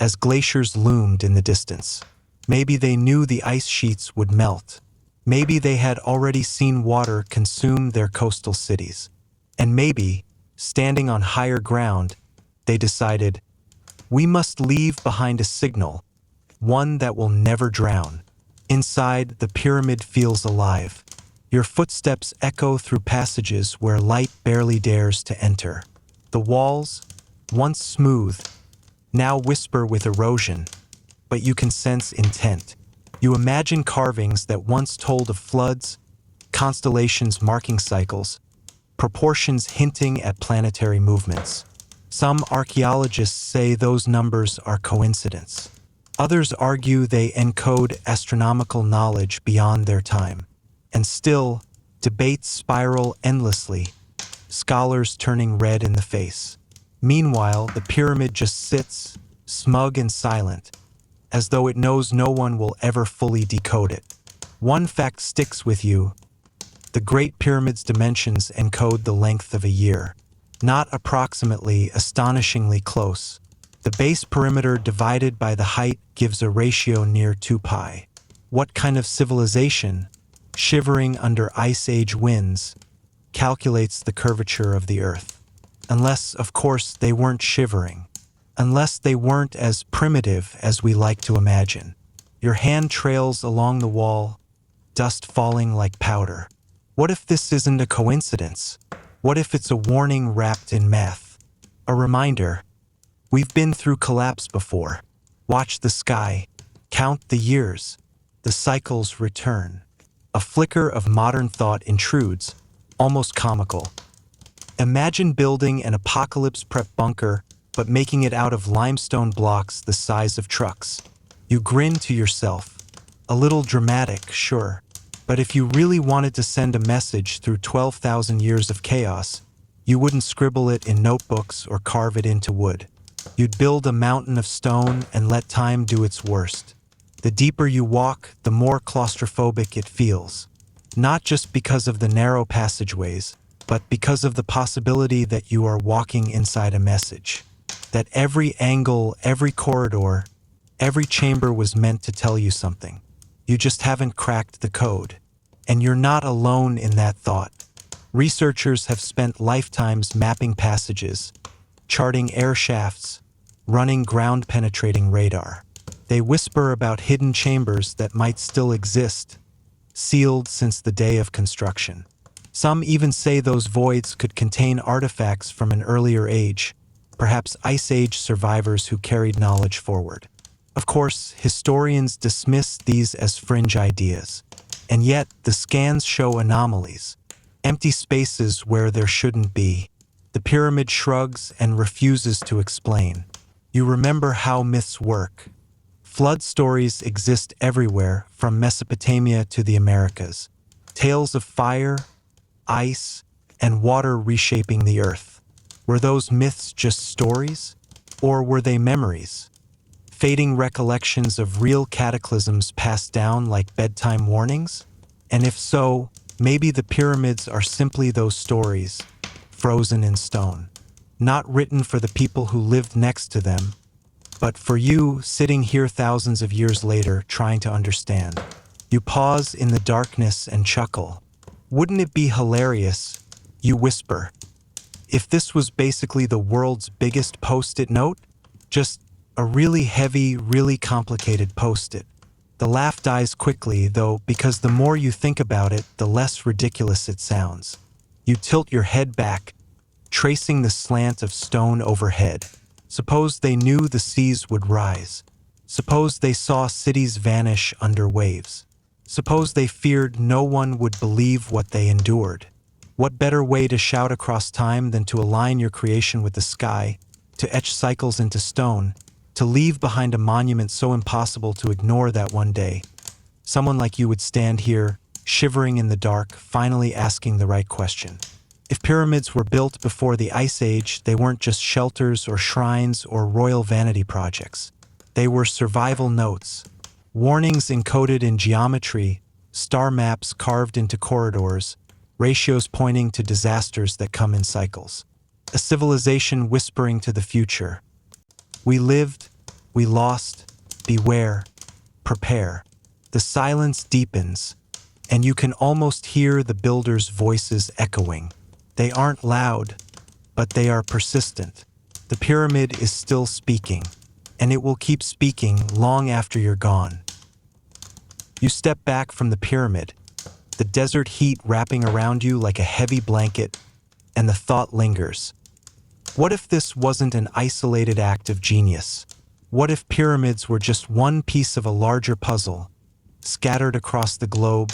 as glaciers loomed in the distance. Maybe they knew the ice sheets would melt. Maybe they had already seen water consume their coastal cities. And maybe, standing on higher ground, they decided, we must leave behind a signal, one that will never drown. Inside, the pyramid feels alive. Your footsteps echo through passages where light barely dares to enter. The walls, once smooth, now whisper with erosion, but you can sense intent. You imagine carvings that once told of floods, constellations marking cycles, proportions hinting at planetary movements. Some archaeologists say those numbers are coincidence. Others argue they encode astronomical knowledge beyond their time. And still, debates spiral endlessly, scholars turning red in the face. Meanwhile, the pyramid just sits, smug and silent, as though it knows no one will ever fully decode it. One fact sticks with you: the Great Pyramid's dimensions encode the length of a year. Not approximately, astonishingly close. The base perimeter divided by the height gives a ratio near 2 pi. What kind of civilization, shivering under Ice Age winds, calculates the curvature of the Earth? Unless, of course, they weren't shivering. Unless they weren't as primitive as we like to imagine. Your hand trails along the wall, dust falling like powder. What if this isn't a coincidence? What if it's a warning wrapped in math? A reminder: we've been through collapse before. Watch the sky. Count the years. The cycles return. A flicker of modern thought intrudes, almost comical. Imagine building an apocalypse-prep bunker, but making it out of limestone blocks the size of trucks. You grin to yourself. A little dramatic, sure. But if you really wanted to send a message through 12,000 years of chaos, you wouldn't scribble it in notebooks or carve it into wood. You'd build a mountain of stone and let time do its worst. The deeper you walk, the more claustrophobic it feels. Not just because of the narrow passageways, but because of the possibility that you are walking inside a message. That every angle, every corridor, every chamber was meant to tell you something. You just haven't cracked the code. And you're not alone in that thought. Researchers have spent lifetimes mapping passages, charting air shafts, running ground-penetrating radar. They whisper about hidden chambers that might still exist, sealed since the day of construction. Some even say those voids could contain artifacts from an earlier age, perhaps Ice Age survivors who carried knowledge forward. Of course, historians dismiss these as fringe ideas, and yet the scans show anomalies, empty spaces where there shouldn't be. The pyramid shrugs and refuses to explain. You remember how myths work. Flood stories exist everywhere, from Mesopotamia to the Americas. Tales of fire, ice, and water reshaping the earth. Were those myths just stories? Or were they memories? Fading recollections of real cataclysms passed down like bedtime warnings? And if so, maybe the pyramids are simply those stories, frozen in stone. Not written for the people who lived next to them, but for you sitting here thousands of years later trying to understand. You pause in the darkness and chuckle. Wouldn't it be hilarious, you whisper, if this was basically the world's biggest post-it note? Just a really heavy, really complicated post-it. The laugh dies quickly, though, because the more you think about it, the less ridiculous it sounds. You tilt your head back, tracing the slant of stone overhead. Suppose they knew the seas would rise. Suppose they saw cities vanish under waves. Suppose they feared no one would believe what they endured. What better way to shout across time than to align your creation with the sky, to etch cycles into stone, to leave behind a monument so impossible to ignore that one day someone like you would stand here, shivering in the dark, finally asking the right question. If pyramids were built before the Ice Age, they weren't just shelters or shrines or royal vanity projects. They were survival notes, warnings encoded in geometry, star maps carved into corridors, ratios pointing to disasters that come in cycles. A civilization whispering to the future. We lived, we lost, beware, prepare. The silence deepens, and you can almost hear the builders' voices echoing. They aren't loud, but they are persistent. The pyramid is still speaking, and it will keep speaking long after you're gone. You step back from the pyramid, the desert heat wrapping around you like a heavy blanket, and the thought lingers. What if this wasn't an isolated act of genius? What if pyramids were just one piece of a larger puzzle, scattered across the globe,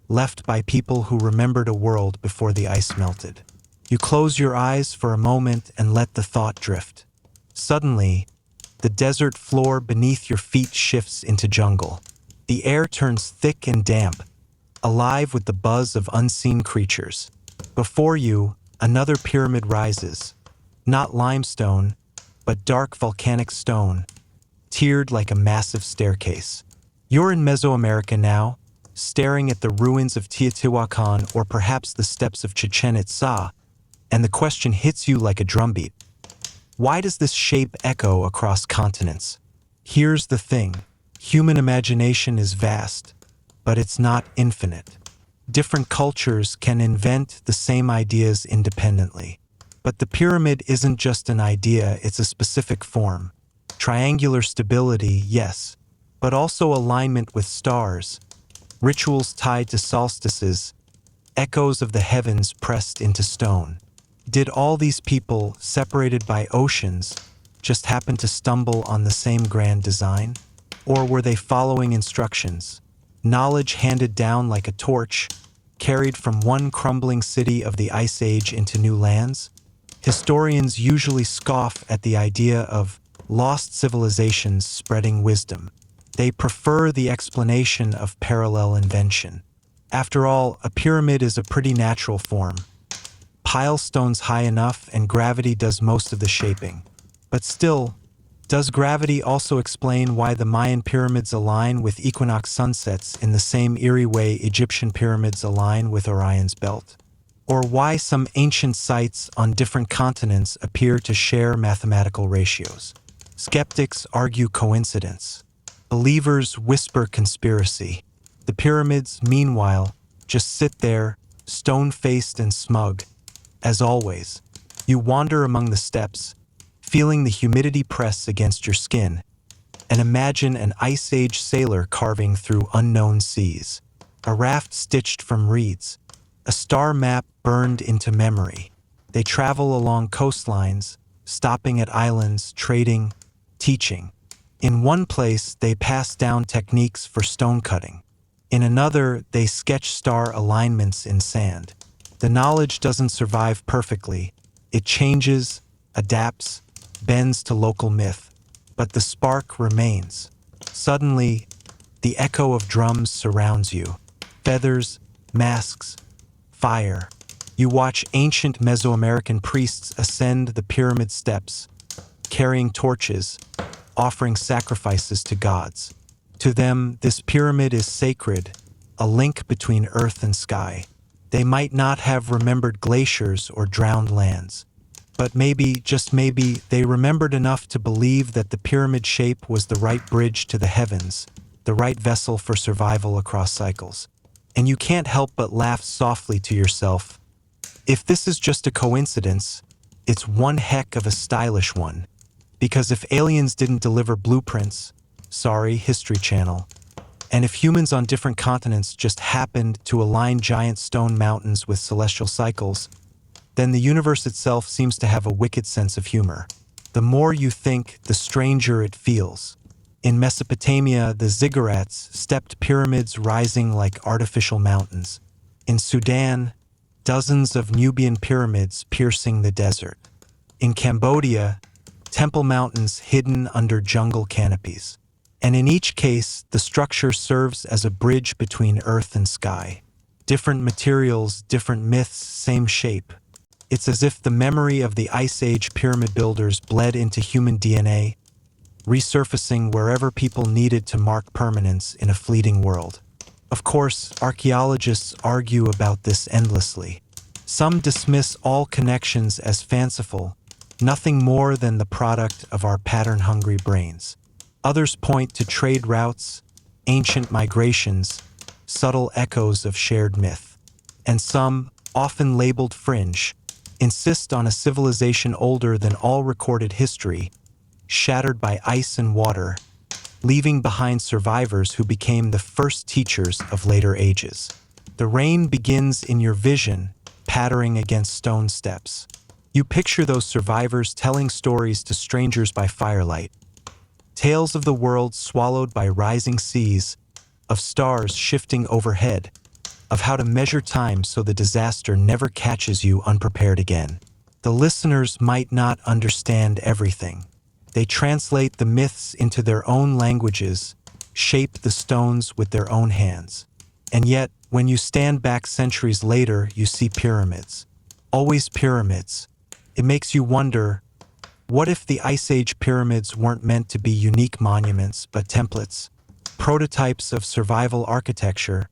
left by people who remembered a world before the ice melted? You close your eyes for a moment and let the thought drift. Suddenly, the desert floor beneath your feet shifts into jungle. The air turns thick and damp, alive with the buzz of unseen creatures. Before you, another pyramid rises. Not limestone, but dark volcanic stone, tiered like a massive staircase. You're in Mesoamerica now, staring at the ruins of Teotihuacan or perhaps the steps of Chichen Itza, and the question hits you like a drumbeat. Why does this shape echo across continents? Here's the thing. Human imagination is vast, but it's not infinite. Different cultures can invent the same ideas independently. But the pyramid isn't just an idea, it's a specific form. Triangular stability, yes, but also alignment with stars, rituals tied to solstices, echoes of the heavens pressed into stone. Did all these people, separated by oceans, just happen to stumble on the same grand design? Or were they following instructions, knowledge handed down like a torch, carried from one crumbling city of the Ice Age into new lands? Historians usually scoff at the idea of lost civilizations spreading wisdom. They prefer the explanation of parallel invention. After all, a pyramid is a pretty natural form. Pile stones high enough and gravity does most of the shaping. But still, does gravity also explain why the Mayan pyramids align with equinox sunsets in the same eerie way Egyptian pyramids align with Orion's belt? Or why some ancient sites on different continents appear to share mathematical ratios? Skeptics argue coincidence. Believers whisper conspiracy. The pyramids, meanwhile, just sit there, stone-faced and smug. As always, you wander among the steps, feeling the humidity press against your skin, and imagine an Ice Age sailor carving through unknown seas, a raft stitched from reeds, a star map burned into memory. They travel along coastlines, stopping at islands, trading, teaching. In one place, they pass down techniques for stone cutting. In another, they sketch star alignments in sand. The knowledge doesn't survive perfectly. It changes, adapts, bends to local myth. But the spark remains. Suddenly, the echo of drums surrounds you. Feathers, masks, fire. You watch ancient Mesoamerican priests ascend the pyramid steps, carrying torches, offering sacrifices to gods. To them, this pyramid is sacred, a link between earth and sky. They might not have remembered glaciers or drowned lands, but maybe, just maybe, they remembered enough to believe that the pyramid shape was the right bridge to the heavens, the right vessel for survival across cycles. And you can't help but laugh softly to yourself. If this is just a coincidence, it's one heck of a stylish one. Because if aliens didn't deliver blueprints, sorry, History Channel, and if humans on different continents just happened to align giant stone mountains with celestial cycles, then the universe itself seems to have a wicked sense of humor. The more you think, the stranger it feels. In Mesopotamia, the ziggurats stepped pyramids rising like artificial mountains. In Sudan, dozens of Nubian pyramids piercing the desert. In Cambodia, temple mountains hidden under jungle canopies. And in each case, the structure serves as a bridge between earth and sky. Different materials, different myths, same shape. It's as if the memory of the Ice Age pyramid builders bled into human DNA, resurfacing wherever people needed to mark permanence in a fleeting world. Of course, archaeologists argue about this endlessly. Some dismiss all connections as fanciful, nothing more than the product of our pattern-hungry brains. Others point to trade routes, ancient migrations, subtle echoes of shared myth. And some, often labeled fringe, insist on a civilization older than all recorded history, shattered by ice and water, leaving behind survivors who became the first teachers of later ages. The rain begins in your vision, pattering against stone steps. You picture those survivors telling stories to strangers by firelight. Tales of the world swallowed by rising seas, of stars shifting overhead, of how to measure time so the disaster never catches you unprepared again. The listeners might not understand everything. They translate the myths into their own languages, shape the stones with their own hands. And yet, when you stand back centuries later, you see pyramids. Always pyramids. It makes you wonder, What if the Ice Age pyramids weren't meant to be unique monuments, but templates, prototypes of survival architecture,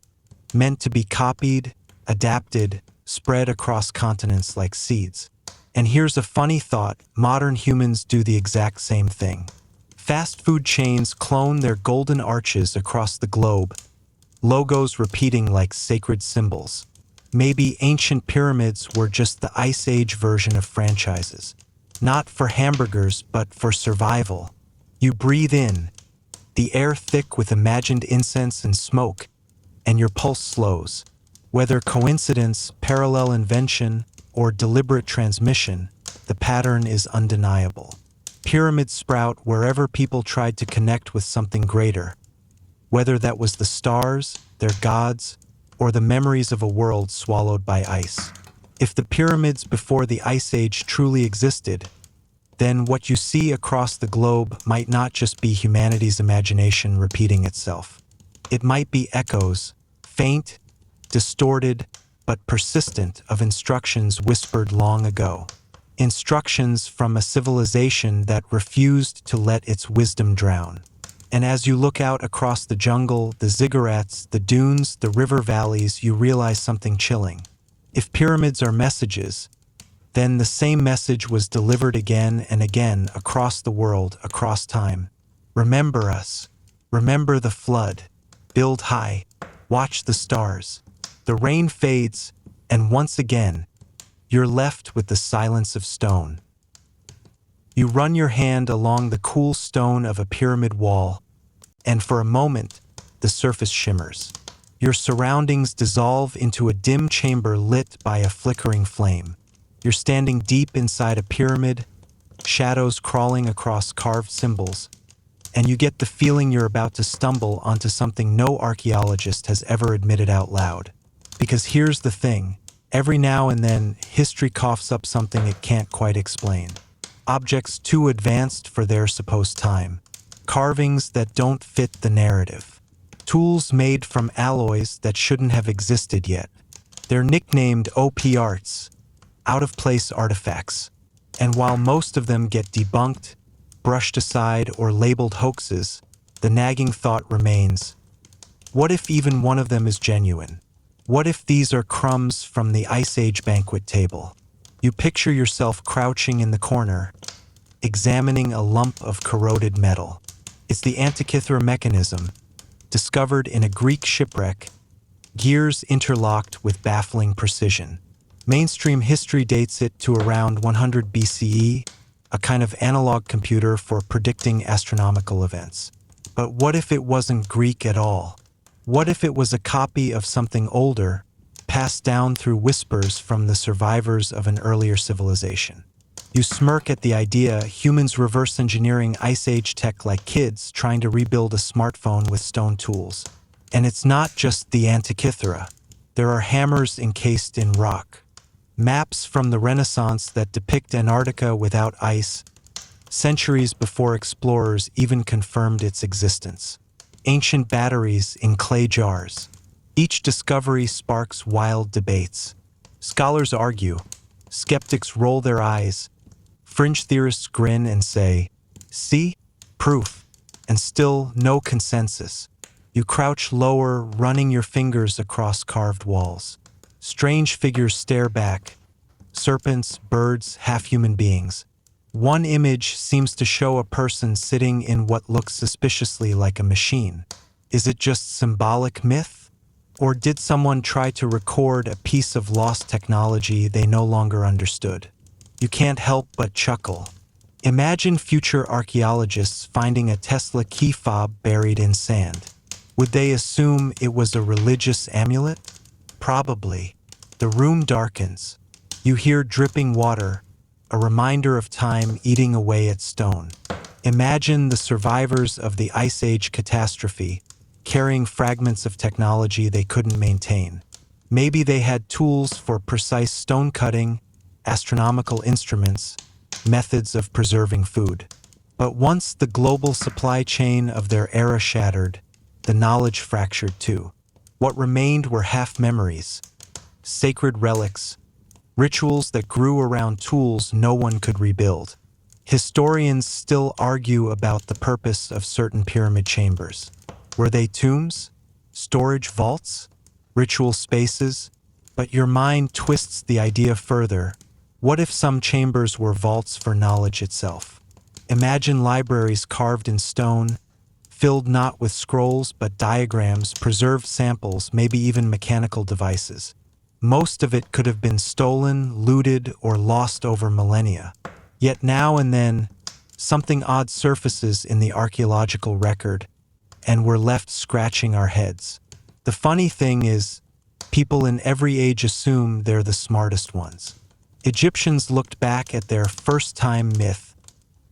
meant to be copied, adapted, spread across continents like seeds? And here's a funny thought: modern humans do the exact same thing. Fast food chains clone their golden arches across the globe, logos repeating like sacred symbols. Maybe ancient pyramids were just the Ice Age version of franchises. Not for hamburgers, but for survival. You breathe in, the air thick with imagined incense and smoke, and your pulse slows. Whether coincidence, parallel invention, or deliberate transmission, the pattern is undeniable. Pyramids sprout wherever people tried to connect with something greater, whether that was the stars, their gods, or the memories of a world swallowed by ice. If the pyramids before the Ice Age truly existed, then what you see across the globe might not just be humanity's imagination repeating itself. It might be echoes, faint, distorted, but persistent, of instructions whispered long ago. Instructions from a civilization that refused to let its wisdom drown. And as you look out across the jungle, the ziggurats, the dunes, the river valleys, you realize something chilling. If pyramids are messages, then the same message was delivered again and again across the world, across time. Remember us. Remember the flood. Build high. Watch the stars. The rain fades, and once again, you're left with the silence of stone. You run your hand along the cool stone of a pyramid wall, and for a moment, the surface shimmers. Your surroundings dissolve into a dim chamber lit by a flickering flame. You're standing deep inside a pyramid, shadows crawling across carved symbols, and you get the feeling you're about to stumble onto something no archaeologist has ever admitted out loud. Because here's the thing, every now and then, history coughs up something it can't quite explain. Objects too advanced for their supposed time. Carvings that don't fit the narrative. Tools made from alloys that shouldn't have existed yet. They're nicknamed OP arts, out-of-place artifacts. And while most of them get debunked, brushed aside, or labeled hoaxes, the nagging thought remains: what if even one of them is genuine? What if these are crumbs from the Ice Age banquet table? You picture yourself crouching in the corner, examining a lump of corroded metal. It's the Antikythera mechanism, discovered in a Greek shipwreck, gears interlocked with baffling precision. Mainstream history dates it to around 100 BCE, a kind of analog computer for predicting astronomical events. But what if it wasn't Greek at all? What if it was a copy of something older, passed down through whispers from the survivors of an earlier civilization? You smirk at the idea, humans reverse engineering Ice Age tech like kids trying to rebuild a smartphone with stone tools. And it's not just the Antikythera. There are hammers encased in rock. Maps from the Renaissance that depict Antarctica without ice, centuries before explorers even confirmed its existence. Ancient batteries in clay jars. Each discovery sparks wild debates. Scholars argue, skeptics roll their eyes, fringe theorists grin and say, "See? Proof." And still no consensus. You crouch lower, running your fingers across carved walls. Strange figures stare back. Serpents, birds, half-human beings. One image seems to show a person sitting in what looks suspiciously like a machine. Is it just symbolic myth? Or did someone try to record a piece of lost technology they no longer understood? You can't help but chuckle. Imagine future archaeologists finding a Tesla key fob buried in sand. Would they assume it was a religious amulet? Probably. The room darkens. You hear dripping water, a reminder of time eating away at stone. Imagine the survivors of the Ice Age catastrophe, carrying fragments of technology they couldn't maintain. Maybe they had tools for precise stone cutting, astronomical instruments, methods of preserving food. But once the global supply chain of their era shattered, the knowledge fractured too. What remained were half-memories, sacred relics, rituals that grew around tools no one could rebuild. Historians still argue about the purpose of certain pyramid chambers. Were they tombs? Storage vaults? Ritual spaces? But your mind twists the idea further. What if some chambers were vaults for knowledge itself? Imagine libraries carved in stone, filled not with scrolls but diagrams, preserved samples, maybe even mechanical devices. Most of it could have been stolen, looted, or lost over millennia. Yet now and then, something odd surfaces in the archaeological record, and we're left scratching our heads. The funny thing is, people in every age assume they're the smartest ones. Egyptians looked back at their first-time myth,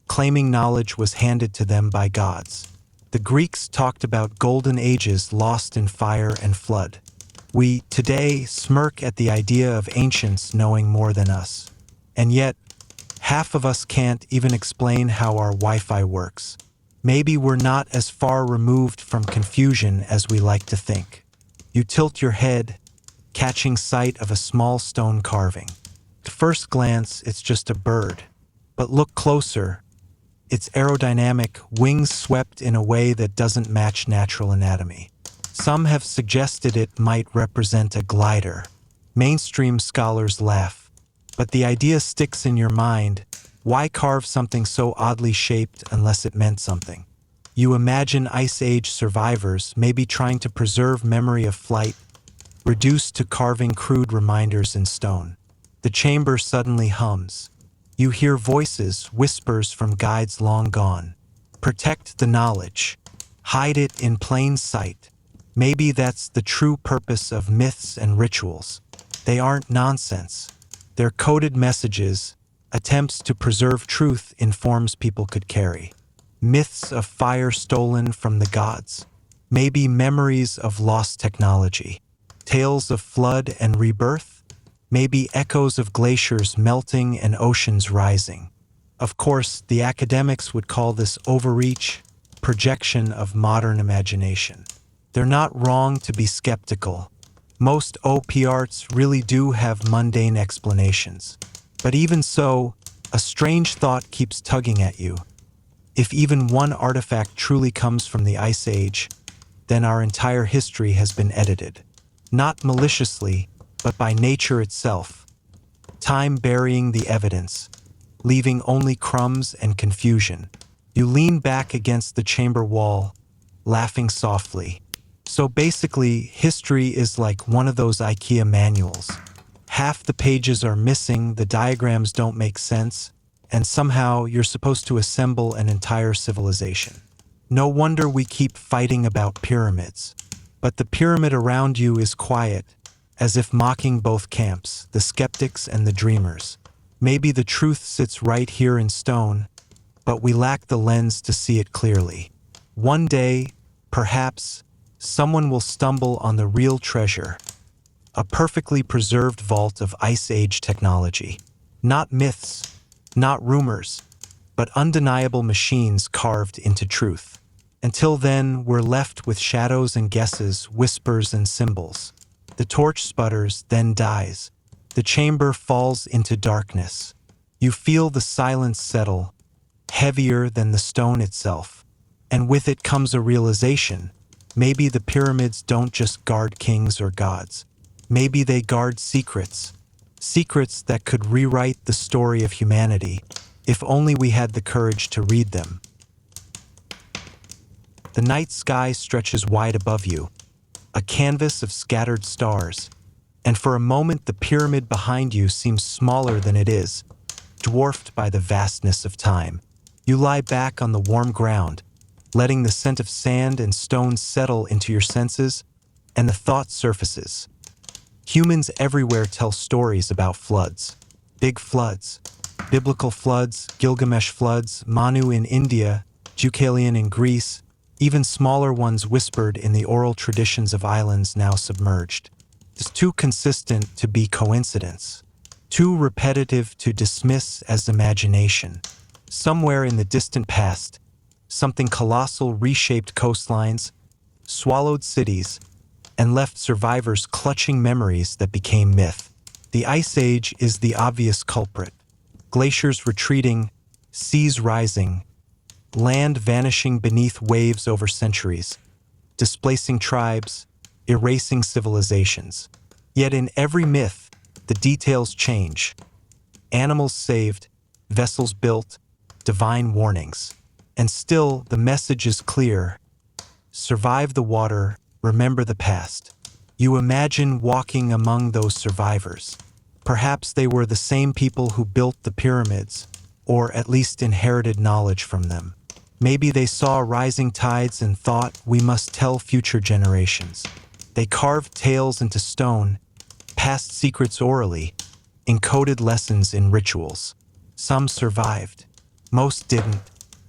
claiming knowledge was handed to them by gods. The Greeks talked about golden ages lost in fire and flood. We, today, smirk at the idea of ancients knowing more than us. And yet, half of us can't even explain how our Wi-Fi works. Maybe we're not as far removed from confusion as we like to think. You tilt your head, catching sight of a small stone carving. At first glance, it's just a bird. But look closer. It's aerodynamic, wings swept in a way that doesn't match natural anatomy. Some have suggested it might represent a glider. Mainstream scholars laugh. But the idea sticks in your mind. Why carve something so oddly shaped unless it meant something? You imagine Ice Age survivors maybe trying to preserve memory of flight, reduced to carving crude reminders in stone. The chamber suddenly hums. You hear voices, whispers from guides long gone. Protect the knowledge. Hide it in plain sight. Maybe that's the true purpose of myths and rituals. They aren't nonsense. They're coded messages, attempts to preserve truth in forms people could carry. Myths of fire stolen from the gods. Maybe memories of lost technology. Tales of flood and rebirth. Maybe echoes of glaciers melting and oceans rising. Of course, the academics would call this overreach, projection of modern imagination. They're not wrong to be skeptical. Most OP arts really do have mundane explanations. But even so, a strange thought keeps tugging at you. If even one artifact truly comes from the Ice Age, then our entire history has been edited. Not maliciously, but by nature itself. Time burying the evidence, leaving only crumbs and confusion. You lean back against the chamber wall, laughing softly. So basically, history is like one of those IKEA manuals. Half the pages are missing, the diagrams don't make sense, and somehow you're supposed to assemble an entire civilization. No wonder we keep fighting about pyramids. But the pyramid around you is quiet, as if mocking both camps, the skeptics and the dreamers. Maybe the truth sits right here in stone, but we lack the lens to see it clearly. One day, perhaps, someone will stumble on the real treasure, a perfectly preserved vault of Ice Age technology. Not myths, not rumors, but undeniable machines carved into truth. Until then, we're left with shadows and guesses, whispers and symbols. The torch sputters, then dies. The chamber falls into darkness. You feel the silence settle, heavier than the stone itself. And with it comes a realization. Maybe the pyramids don't just guard kings or gods. Maybe they guard secrets. Secrets that could rewrite the story of humanity, if only we had the courage to read them. The night sky stretches wide above you, a canvas of scattered stars, and for a moment the pyramid behind you seems smaller than it is, dwarfed by the vastness of time. You lie back on the warm ground, letting the scent of sand and stone settle into your senses, and the thought surfaces. Humans everywhere tell stories about floods. Big floods. Biblical floods, Gilgamesh floods, Manu in India, Deucalion in Greece, even smaller ones whispered in the oral traditions of islands now submerged. It's too consistent to be coincidence, too repetitive to dismiss as imagination. Somewhere in the distant past, something colossal reshaped coastlines, swallowed cities, and left survivors clutching memories that became myth. The Ice Age is the obvious culprit. Glaciers retreating, seas rising, land vanishing beneath waves over centuries, displacing tribes, erasing civilizations. Yet in every myth, the details change. Animals saved, vessels built, divine warnings. And still, the message is clear. Survive the water, remember the past. You imagine walking among those survivors. Perhaps they were the same people who built the pyramids, or at least inherited knowledge from them. Maybe they saw rising tides and thought, we must tell future generations. They carved tales into stone, passed secrets orally, encoded lessons in rituals. Some survived, most didn't,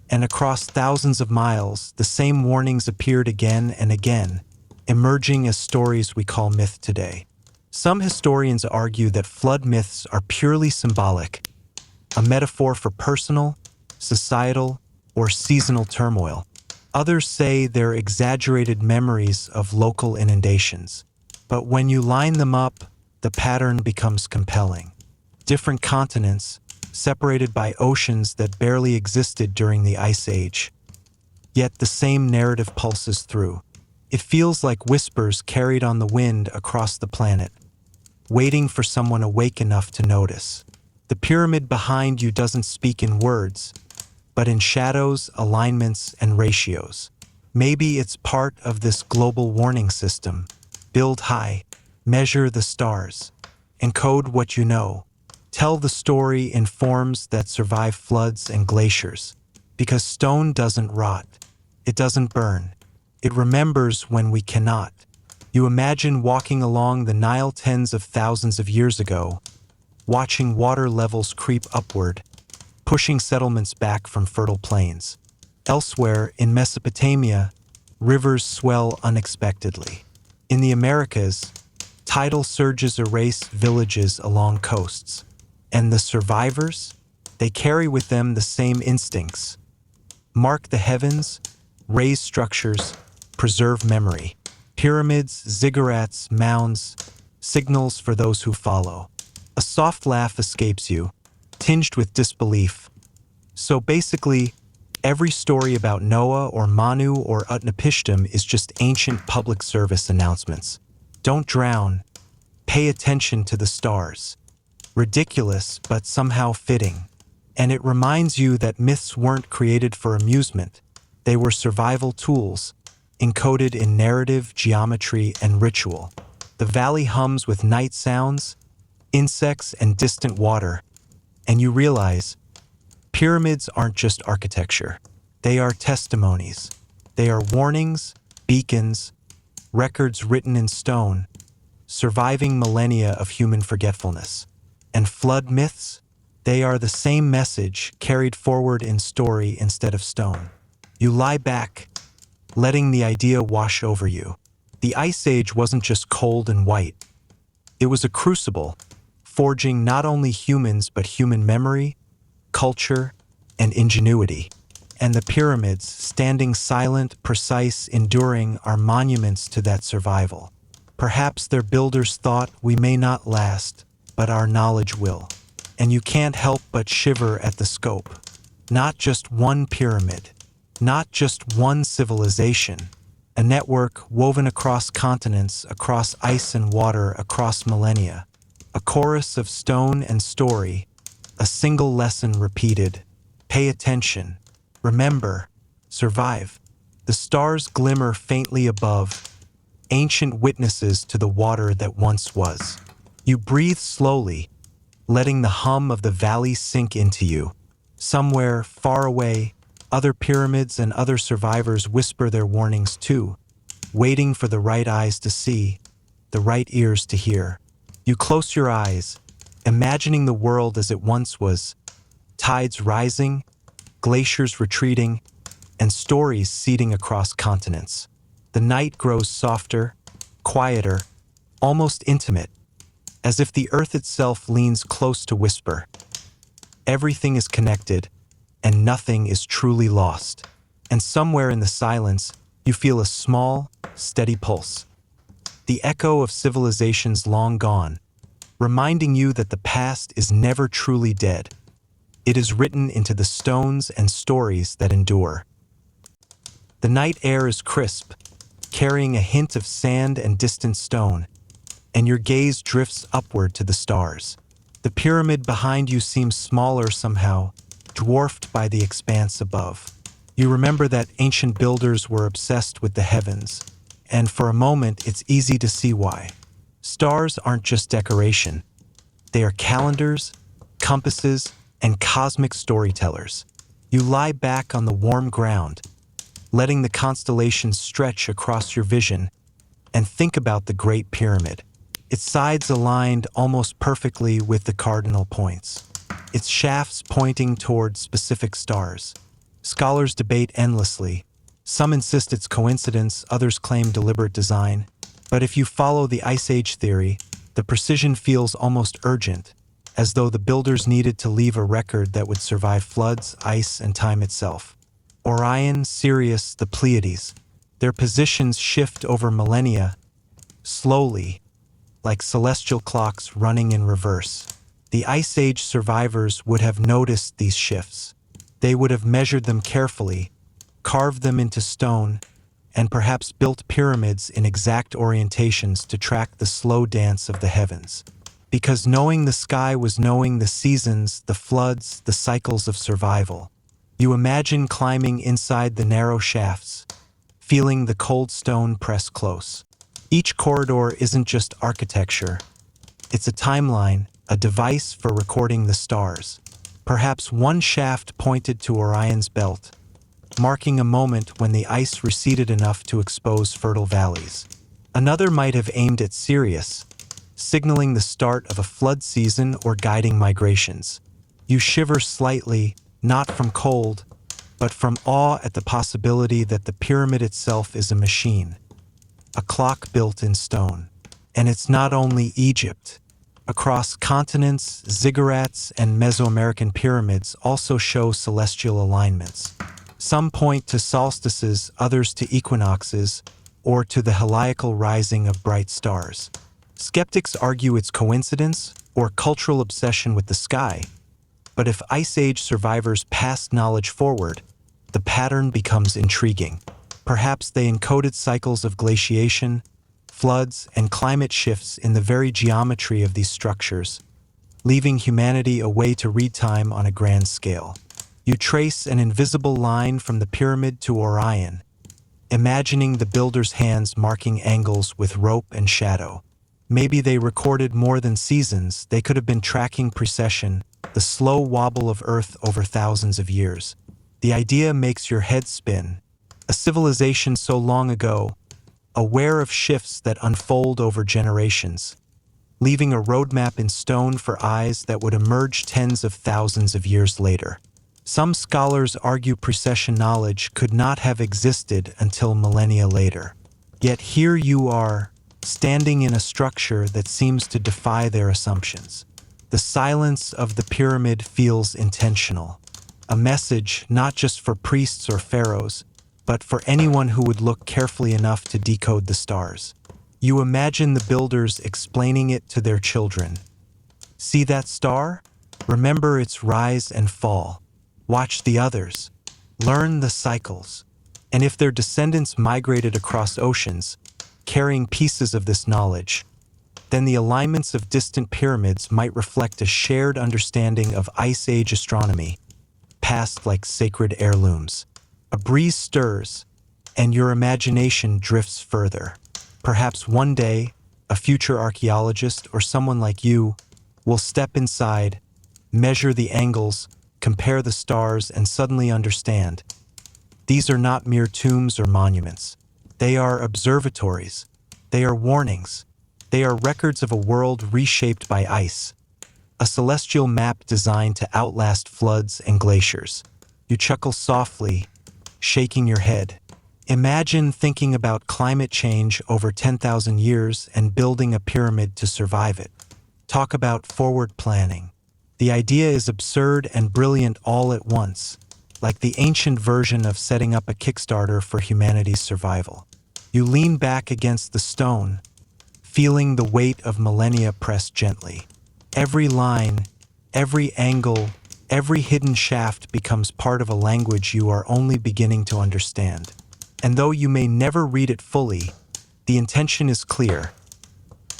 and across thousands of miles, the same warnings appeared again and again, emerging as stories we call myth today. Some historians argue that flood myths are purely symbolic, a metaphor for personal, societal, or seasonal turmoil. Others say they're exaggerated memories of local inundations. But when you line them up, the pattern becomes compelling. Different continents, separated by oceans that barely existed during the Ice Age. Yet the same narrative pulses through. It feels like whispers carried on the wind across the planet, waiting for someone awake enough to notice. The pyramid behind you doesn't speak in words, but in shadows, alignments, and ratios. Maybe it's part of this global warning system. Build high, measure the stars, encode what you know. Tell the story in forms that survive floods and glaciers. Because stone doesn't rot, it doesn't burn. It remembers when we cannot. You imagine walking along the Nile tens of thousands of years ago, watching water levels creep upward, pushing settlements back from fertile plains. Elsewhere, in Mesopotamia, rivers swell unexpectedly. In the Americas, tidal surges erase villages along coasts. And the survivors? They carry with them the same instincts. Mark the heavens, raise structures, preserve memory. Pyramids, ziggurats, mounds, signals for those who follow. A soft laugh escapes you, tinged with disbelief. So basically, every story about Noah or Manu or Utnapishtim is just ancient public service announcements. Don't drown. Pay attention to the stars. Ridiculous, but somehow fitting. And it reminds you that myths weren't created for amusement. They were survival tools, encoded in narrative, geometry, and ritual. The valley hums with night sounds, insects, and distant water. And you realize, pyramids aren't just architecture. They are testimonies. They are warnings, beacons, records written in stone, surviving millennia of human forgetfulness. And flood myths? They are the same message carried forward in story instead of stone. You lie back, letting the idea wash over you. The Ice Age wasn't just cold and white. It was a crucible, forging not only humans but human memory, culture, and ingenuity. And the pyramids, standing silent, precise, enduring, are monuments to that survival. Perhaps their builders thought we may not last, but our knowledge will. And you can't help but shiver at the scope. Not just one pyramid, not just one civilization, a network woven across continents, across ice and water, across millennia. A chorus of stone and story, a single lesson repeated. Pay attention. Remember. Survive. The stars glimmer faintly above, ancient witnesses to the water that once was. You breathe slowly, letting the hum of the valley sink into you. Somewhere, far away, other pyramids and other survivors whisper their warnings too, waiting for the right eyes to see, the right ears to hear. You close your eyes, imagining the world as it once was, tides rising, glaciers retreating, and stories seeding across continents. The night grows softer, quieter, almost intimate, as if the earth itself leans close to whisper. Everything is connected, and nothing is truly lost. And somewhere in the silence, you feel a small, steady pulse. The echo of civilizations long gone, reminding you that the past is never truly dead. It is written into the stones and stories that endure. The night air is crisp, carrying a hint of sand and distant stone, and your gaze drifts upward to the stars. The pyramid behind you seems smaller somehow, dwarfed by the expanse above. You remember that ancient builders were obsessed with the heavens, and for a moment it's easy to see why. Stars aren't just decoration. They are calendars, compasses, and cosmic storytellers. You lie back on the warm ground, letting the constellations stretch across your vision, and think about the Great Pyramid. Its sides aligned almost perfectly with the cardinal points, its shafts pointing toward specific stars. Scholars debate endlessly. Some insist it's coincidence, others claim deliberate design. But if you follow the Ice Age theory, the precision feels almost urgent, as though the builders needed to leave a record that would survive floods, ice, and time itself. Orion, Sirius, the Pleiades. Their positions shift over millennia, slowly, like celestial clocks running in reverse. The Ice Age survivors would have noticed these shifts. They would have measured them carefully, carved them into stone, and perhaps built pyramids in exact orientations to track the slow dance of the heavens. Because knowing the sky was knowing the seasons, the floods, the cycles of survival. You imagine climbing inside the narrow shafts, feeling the cold stone press close. Each corridor isn't just architecture. It's a timeline, a device for recording the stars. Perhaps one shaft pointed to Orion's belt, marking a moment when the ice receded enough to expose fertile valleys. Another might have aimed at Sirius, signaling the start of a flood season or guiding migrations. You shiver slightly, not from cold, but from awe at the possibility that the pyramid itself is a machine, a clock built in stone. And it's not only Egypt. Across continents, ziggurats and Mesoamerican pyramids also show celestial alignments. Some point to solstices, others to equinoxes, or to the heliacal rising of bright stars. Skeptics argue it's coincidence or cultural obsession with the sky, but if Ice Age survivors passed knowledge forward, the pattern becomes intriguing. Perhaps they encoded cycles of glaciation, floods, and climate shifts in the very geometry of these structures, leaving humanity a way to read time on a grand scale. You trace an invisible line from the pyramid to Orion, imagining the builder's hands marking angles with rope and shadow. Maybe they recorded more than seasons. They could have been tracking precession, the slow wobble of Earth over thousands of years. The idea makes your head spin. A civilization so long ago, aware of shifts that unfold over generations, leaving a roadmap in stone for eyes that would emerge tens of thousands of years later. Some scholars argue precession knowledge could not have existed until millennia later. Yet here you are, standing in a structure that seems to defy their assumptions. The silence of the pyramid feels intentional, a message not just for priests or pharaohs, but for anyone who would look carefully enough to decode the stars. You imagine the builders explaining it to their children. See that star? Remember its rise and fall. Watch the others. Learn the cycles. And if their descendants migrated across oceans, carrying pieces of this knowledge, then the alignments of distant pyramids might reflect a shared understanding of Ice Age astronomy, passed like sacred heirlooms. A breeze stirs, and your imagination drifts further. Perhaps one day, a future archaeologist or someone like you will step inside, measure the angles, compare the stars, and suddenly understand. These are not mere tombs or monuments. They are observatories. They are warnings. They are records of a world reshaped by ice. A celestial map designed to outlast floods and glaciers. You chuckle softly, shaking your head. Imagine thinking about climate change over 10,000 years and building a pyramid to survive it. Talk about forward planning. The idea is absurd and brilliant all at once, like the ancient version of setting up a Kickstarter for humanity's survival. You lean back against the stone, feeling the weight of millennia press gently. Every line, every angle, Every hidden shaft becomes part of a language you are only beginning to understand. And though you may never read it fully, the intention is clear.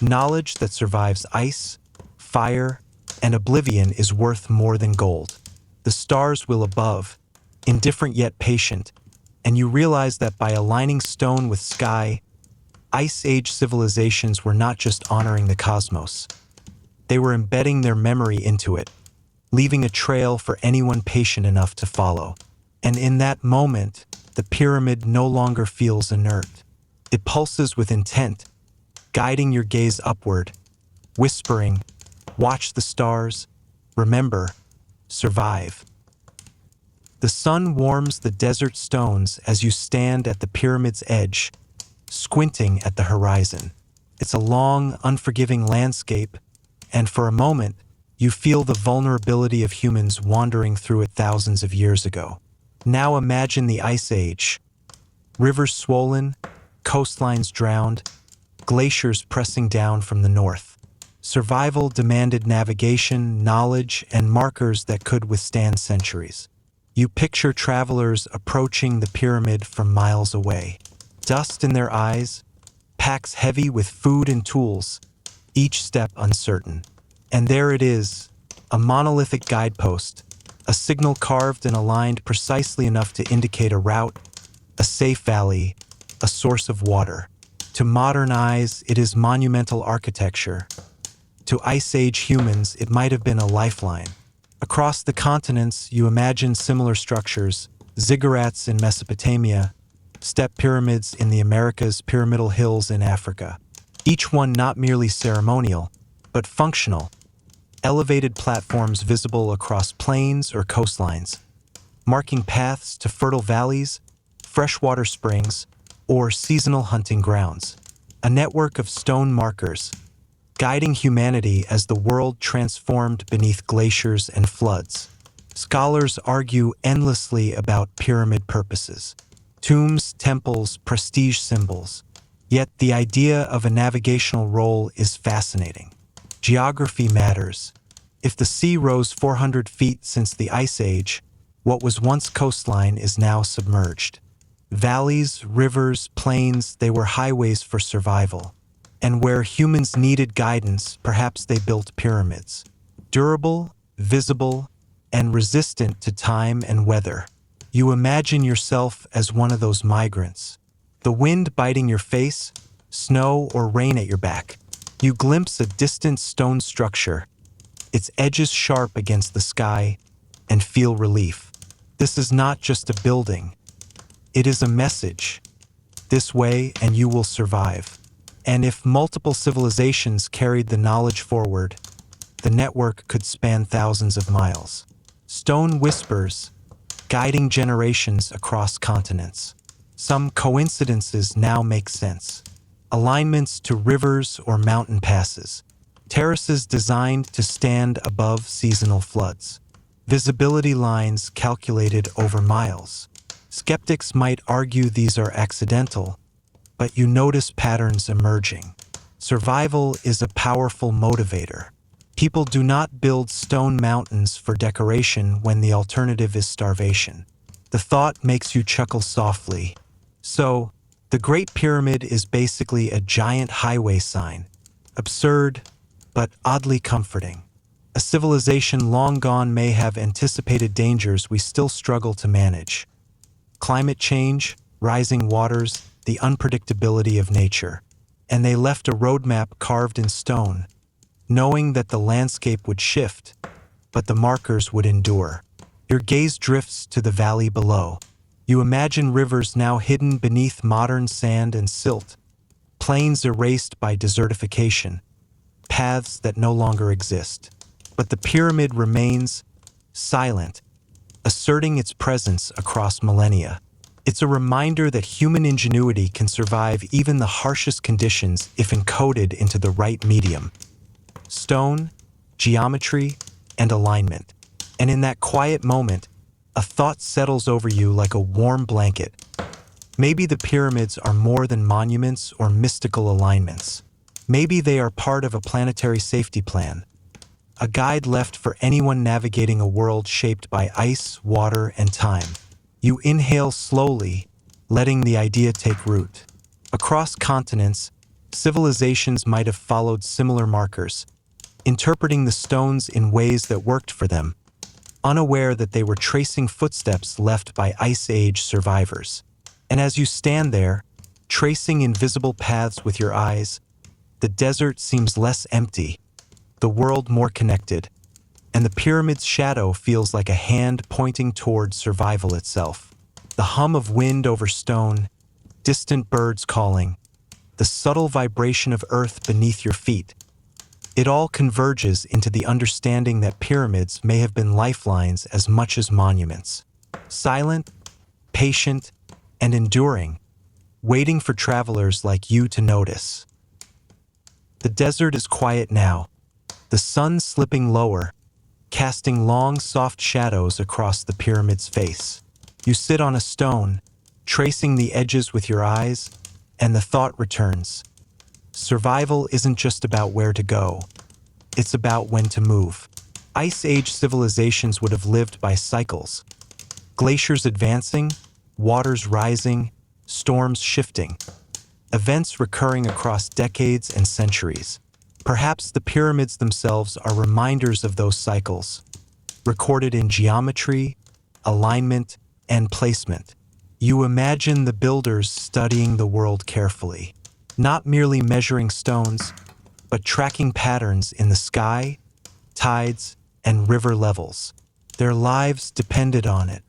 Knowledge that survives ice, fire, and oblivion is worth more than gold. The stars will above, indifferent yet patient, and you realize that by aligning stone with sky, Ice Age civilizations were not just honoring the cosmos. They were embedding their memory into it, leaving a trail for anyone patient enough to follow. And in that moment, the pyramid no longer feels inert. It pulses with intent, guiding your gaze upward, whispering, "Watch the stars, remember, survive." The sun warms the desert stones as you stand at the pyramid's edge, squinting at the horizon. It's a long, unforgiving landscape, and for a moment, you feel the vulnerability of humans wandering through it thousands of years ago. Now imagine the Ice Age. Rivers swollen, coastlines drowned, glaciers pressing down from the north. Survival demanded navigation, knowledge, and markers that could withstand centuries. You picture travelers approaching the pyramid from miles away. Dust in their eyes, packs heavy with food and tools, each step uncertain. And there it is, a monolithic guidepost, a signal carved and aligned precisely enough to indicate a route, a safe valley, a source of water. To modern eyes, it is monumental architecture. To Ice Age humans, it might have been a lifeline. Across the continents, you imagine similar structures: ziggurats in Mesopotamia, step pyramids in the Americas, pyramidal hills in Africa. Each one not merely ceremonial, but functional. Elevated platforms visible across plains or coastlines, marking paths to fertile valleys, freshwater springs, or seasonal hunting grounds. A network of stone markers, guiding humanity as the world transformed beneath glaciers and floods. Scholars argue endlessly about pyramid purposes: tombs, temples, prestige symbols. Yet the idea of a navigational role is fascinating. Geography matters. If the sea rose 400 feet since the Ice Age, what was once coastline is now submerged. Valleys, rivers, plains, they were highways for survival. And where humans needed guidance, perhaps they built pyramids. Durable, visible, and resistant to time and weather. You imagine yourself as one of those migrants. The wind biting your face, snow or rain at your back. You glimpse a distant stone structure, its edges sharp against the sky, and feel relief. This is not just a building. It is a message. This way, and you will survive. And if multiple civilizations carried the knowledge forward, the network could span thousands of miles. Stone whispers, guiding generations across continents. Some coincidences now make sense. Alignments to rivers or mountain passes. Terraces designed to stand above seasonal floods. Visibility lines calculated over miles. Skeptics might argue these are accidental, but you notice patterns emerging. Survival is a powerful motivator. People do not build stone mountains for decoration when the alternative is starvation. The thought makes you chuckle softly. So, the Great Pyramid is basically a giant highway sign. Absurd, but oddly comforting. A civilization long gone may have anticipated dangers we still struggle to manage. Climate change, rising waters, the unpredictability of nature. And they left a roadmap carved in stone, knowing that the landscape would shift, but the markers would endure. Your gaze drifts to the valley below. You imagine rivers now hidden beneath modern sand and silt, plains erased by desertification, paths that no longer exist. But the pyramid remains silent, asserting its presence across millennia. It's a reminder that human ingenuity can survive even the harshest conditions if encoded into the right medium. Stone, geometry, and alignment. And in that quiet moment, a thought settles over you like a warm blanket. Maybe the pyramids are more than monuments or mystical alignments. Maybe they are part of a planetary safety plan. a guide left for anyone navigating a world shaped by ice, water, and time. You inhale slowly, letting the idea take root. Across continents, civilizations might have followed similar markers, interpreting the stones in ways that worked for them, unaware that they were tracing footsteps left by Ice Age survivors. And as you stand there, tracing invisible paths with your eyes, the desert seems less empty, the world more connected, and the pyramid's shadow feels like a hand pointing toward survival itself. The hum of wind over stone, distant birds calling, the subtle vibration of earth beneath your feet, it all converges into the understanding that pyramids may have been lifelines as much as monuments. Silent, patient, and enduring, waiting for travelers like you to notice. The desert is quiet now, the sun slipping lower, casting long, soft shadows across the pyramid's face. You sit on a stone, tracing the edges with your eyes, and the thought returns. Survival isn't just about where to go, it's about when to move. Ice Age civilizations would have lived by cycles. Glaciers advancing, waters rising, storms shifting. Events recurring across decades and centuries. Perhaps the pyramids themselves are reminders of those cycles, recorded in geometry, alignment, and placement. You imagine the builders studying the world carefully, not merely measuring stones, but tracking patterns in the sky, tides, and river levels. Their lives depended on it.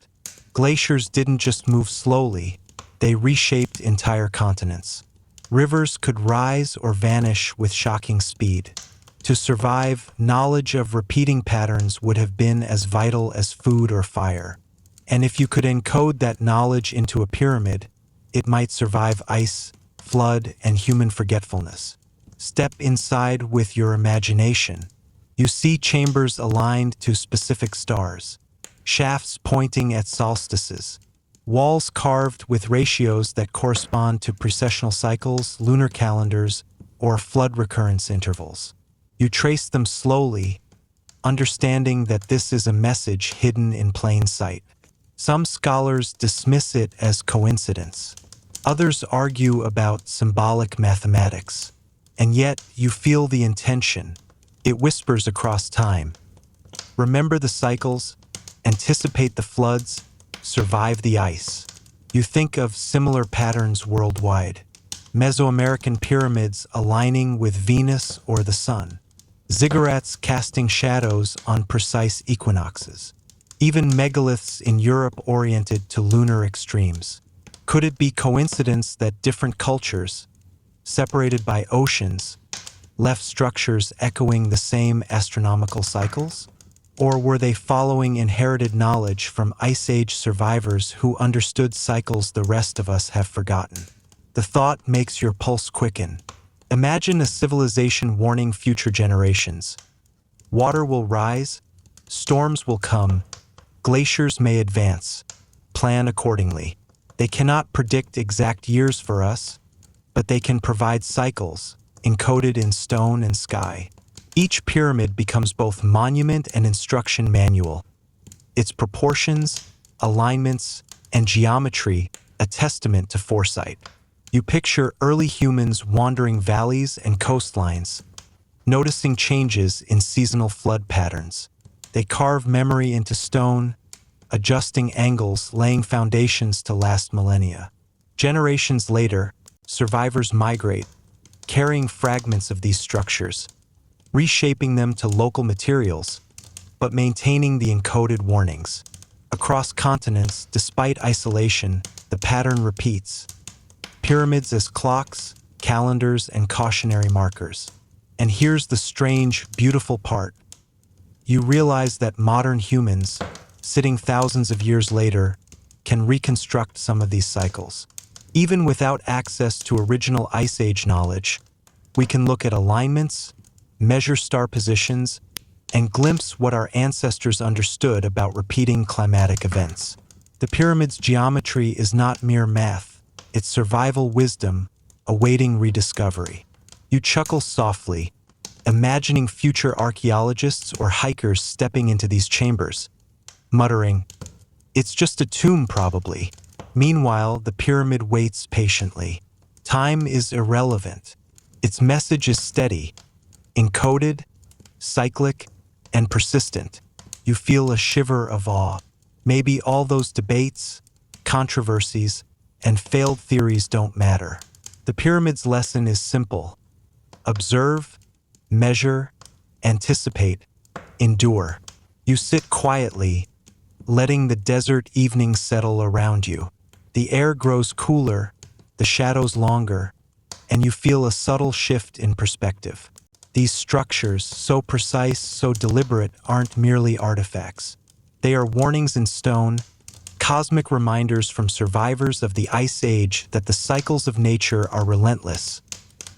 Glaciers didn't just move slowly, they reshaped entire continents. Rivers could rise or vanish with shocking speed. To survive, knowledge of repeating patterns would have been as vital as food or fire. And if you could encode that knowledge into a pyramid, it might survive ice, flood, and human forgetfulness. Step inside with your imagination. You see chambers aligned to specific stars, shafts pointing at solstices, walls carved with ratios that correspond to precessional cycles, lunar calendars, or flood recurrence intervals. You trace them slowly, understanding that this is a message hidden in plain sight. Some scholars dismiss it as coincidence. Others argue about symbolic mathematics. And yet, you feel the intention. It whispers across time. Remember the cycles, anticipate the floods, survive the ice. You think of similar patterns worldwide. Mesoamerican pyramids aligning with Venus or the sun. Ziggurats casting shadows on precise equinoxes. Even megaliths in Europe oriented to lunar extremes. Could it be coincidence that different cultures, separated by oceans, left structures echoing the same astronomical cycles? Or were they following inherited knowledge from Ice Age survivors who understood cycles the rest of us have forgotten? The thought makes your pulse quicken. Imagine a civilization warning future generations. Water will rise, storms will come, glaciers may advance. Plan accordingly. They cannot predict exact years for us, but they can provide cycles, encoded in stone and sky. Each pyramid becomes both monument and instruction manual. Its proportions, alignments, and geometry a testament to foresight. You picture early humans wandering valleys and coastlines, noticing changes in seasonal flood patterns. They carve memory into stone, adjusting angles, laying foundations to last millennia. Generations later, survivors migrate, carrying fragments of these structures, reshaping them to local materials, but maintaining the encoded warnings. Across continents, despite isolation, the pattern repeats. Pyramids as clocks, calendars, and cautionary markers. And here's the strange, beautiful part. You realize that modern humans, sitting thousands of years later, can reconstruct some of these cycles. Even without access to original Ice Age knowledge, we can look at alignments, measure star positions, and glimpse what our ancestors understood about repeating climatic events. The pyramid's geometry is not mere math, it's survival wisdom awaiting rediscovery. You chuckle softly, imagining future archaeologists or hikers stepping into these chambers, muttering, "It's just a tomb, probably." Meanwhile, the pyramid waits patiently. Time is irrelevant. Its message is steady, encoded, cyclic, and persistent. You feel a shiver of awe. Maybe all those debates, controversies, and failed theories don't matter. The pyramid's lesson is simple. Observe, measure, anticipate, endure. You sit quietly, letting the desert evening settle around you. The air grows cooler, the shadows longer, and you feel a subtle shift in perspective. These structures, so precise, so deliberate, aren't merely artifacts. They are warnings in stone, cosmic reminders from survivors of the Ice Age that the cycles of nature are relentless,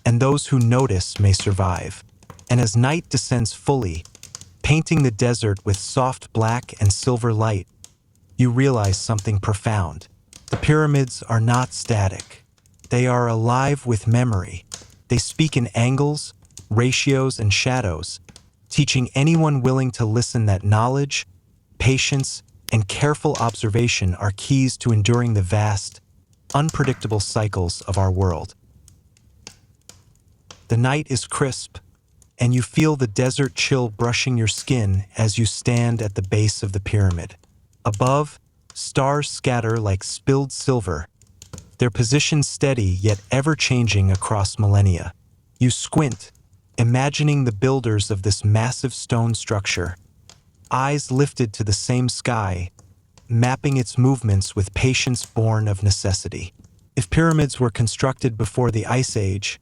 and those who notice may survive. And as night descends fully, painting the desert with soft black and silver light, you realize something profound. The pyramids are not static. They are alive with memory. They speak in angles, ratios, and shadows, teaching anyone willing to listen that knowledge, patience, and careful observation are keys to enduring the vast, unpredictable cycles of our world. The night is crisp, and you feel the desert chill brushing your skin as you stand at the base of the pyramid. Above, stars scatter like spilled silver, their positions steady yet ever-changing across millennia. You squint, imagining the builders of this massive stone structure, eyes lifted to the same sky, mapping its movements with patience born of necessity. If pyramids were constructed before the Ice Age,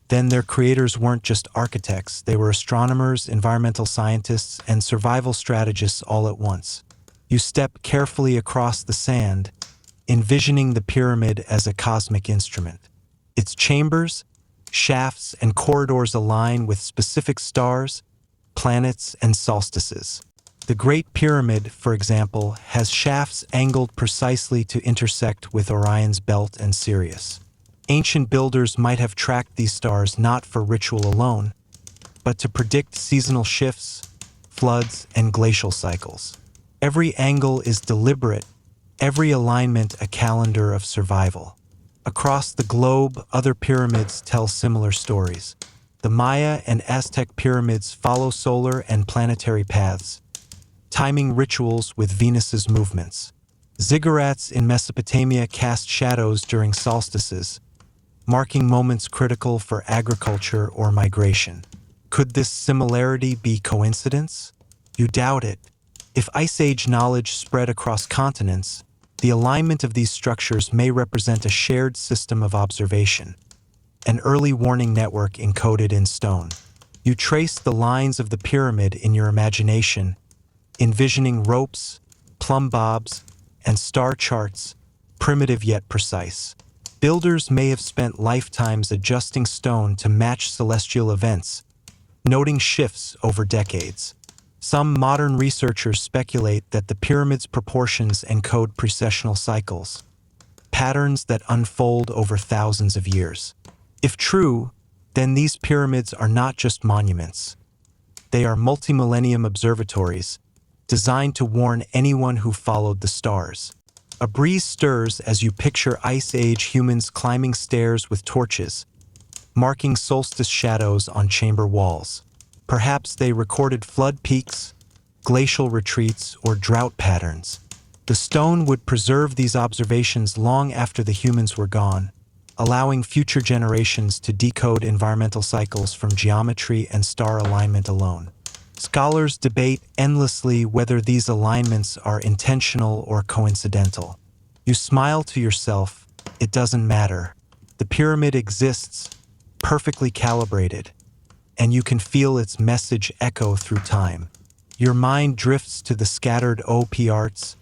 then their creators weren't just architects, they were astronomers, environmental scientists, and survival strategists all at once. You step carefully across the sand, envisioning the pyramid as a cosmic instrument. Its chambers, shafts, and corridors align with specific stars, planets, and solstices. The Great Pyramid, for example, has shafts angled precisely to intersect with Orion's belt and Sirius. Ancient builders might have tracked these stars not for ritual alone, but to predict seasonal shifts, floods, and glacial cycles. Every angle is deliberate, every alignment a calendar of survival. Across the globe, other pyramids tell similar stories. The Maya and Aztec pyramids follow solar and planetary paths, timing rituals with Venus's movements. Ziggurats in Mesopotamia cast shadows during solstices, marking moments critical for agriculture or migration. Could this similarity be coincidence? You doubt it. If Ice Age knowledge spread across continents, the alignment of these structures may represent a shared system of observation, an early warning network encoded in stone. You trace the lines of the pyramid in your imagination, envisioning ropes, plumb bobs, and star charts, primitive yet precise. Builders may have spent lifetimes adjusting stone to match celestial events, noting shifts over decades. Some modern researchers speculate that the pyramid's proportions encode precessional cycles, patterns that unfold over thousands of years. If true, then these pyramids are not just monuments. They are multi-millennium observatories, designed to warn anyone who followed the stars. A breeze stirs as you picture Ice Age humans climbing stairs with torches, marking solstice shadows on chamber walls. Perhaps they recorded flood peaks, glacial retreats, or drought patterns. The stone would preserve these observations long after the humans were gone, allowing future generations to decode environmental cycles from geometry and star alignment alone. Scholars debate endlessly whether these alignments are intentional or coincidental. You smile to yourself, it doesn't matter. The pyramid exists, perfectly calibrated, and you can feel its message echo through time. Your mind drifts to the scattered OP arts,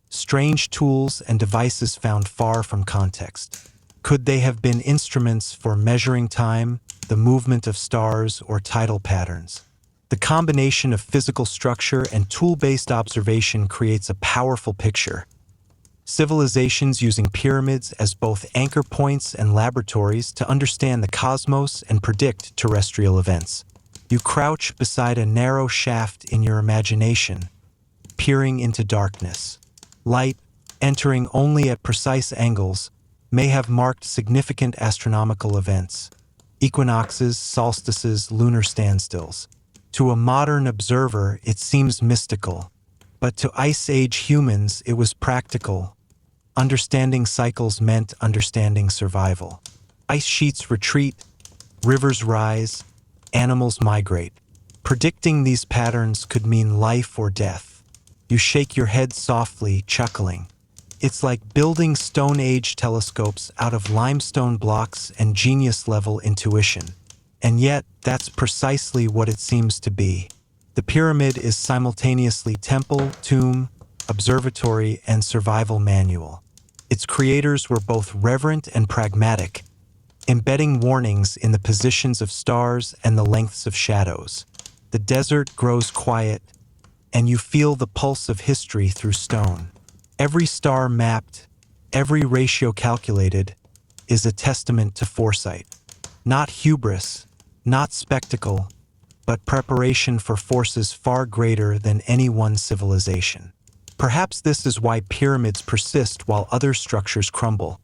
strange tools and devices found far from context. Could they have been instruments for measuring time, the movement of stars, or tidal patterns? The combination of physical structure and tool-based observation creates a powerful picture. Civilizations using pyramids as both anchor points and laboratories to understand the cosmos and predict terrestrial events. You crouch beside a narrow shaft in your imagination, peering into darkness. Light, entering only at precise angles, may have marked significant astronomical events: equinoxes, solstices, lunar standstills. To a modern observer, it seems mystical, but to Ice Age humans, it was practical. Understanding cycles meant understanding survival. Ice sheets retreat, rivers rise, animals migrate. Predicting these patterns could mean life or death. You shake your head softly, chuckling. It's like building Stone Age telescopes out of limestone blocks and genius-level intuition. And yet, that's precisely what it seems to be. The pyramid is simultaneously temple, tomb, observatory, and survival manual. Its creators were both reverent and pragmatic, embedding warnings in the positions of stars and the lengths of shadows. The desert grows quiet, and you feel the pulse of history through stone. Every star mapped, every ratio calculated, is a testament to foresight. Not hubris, not spectacle, but preparation for forces far greater than any one civilization. Perhaps this is why pyramids persist while other structures crumble.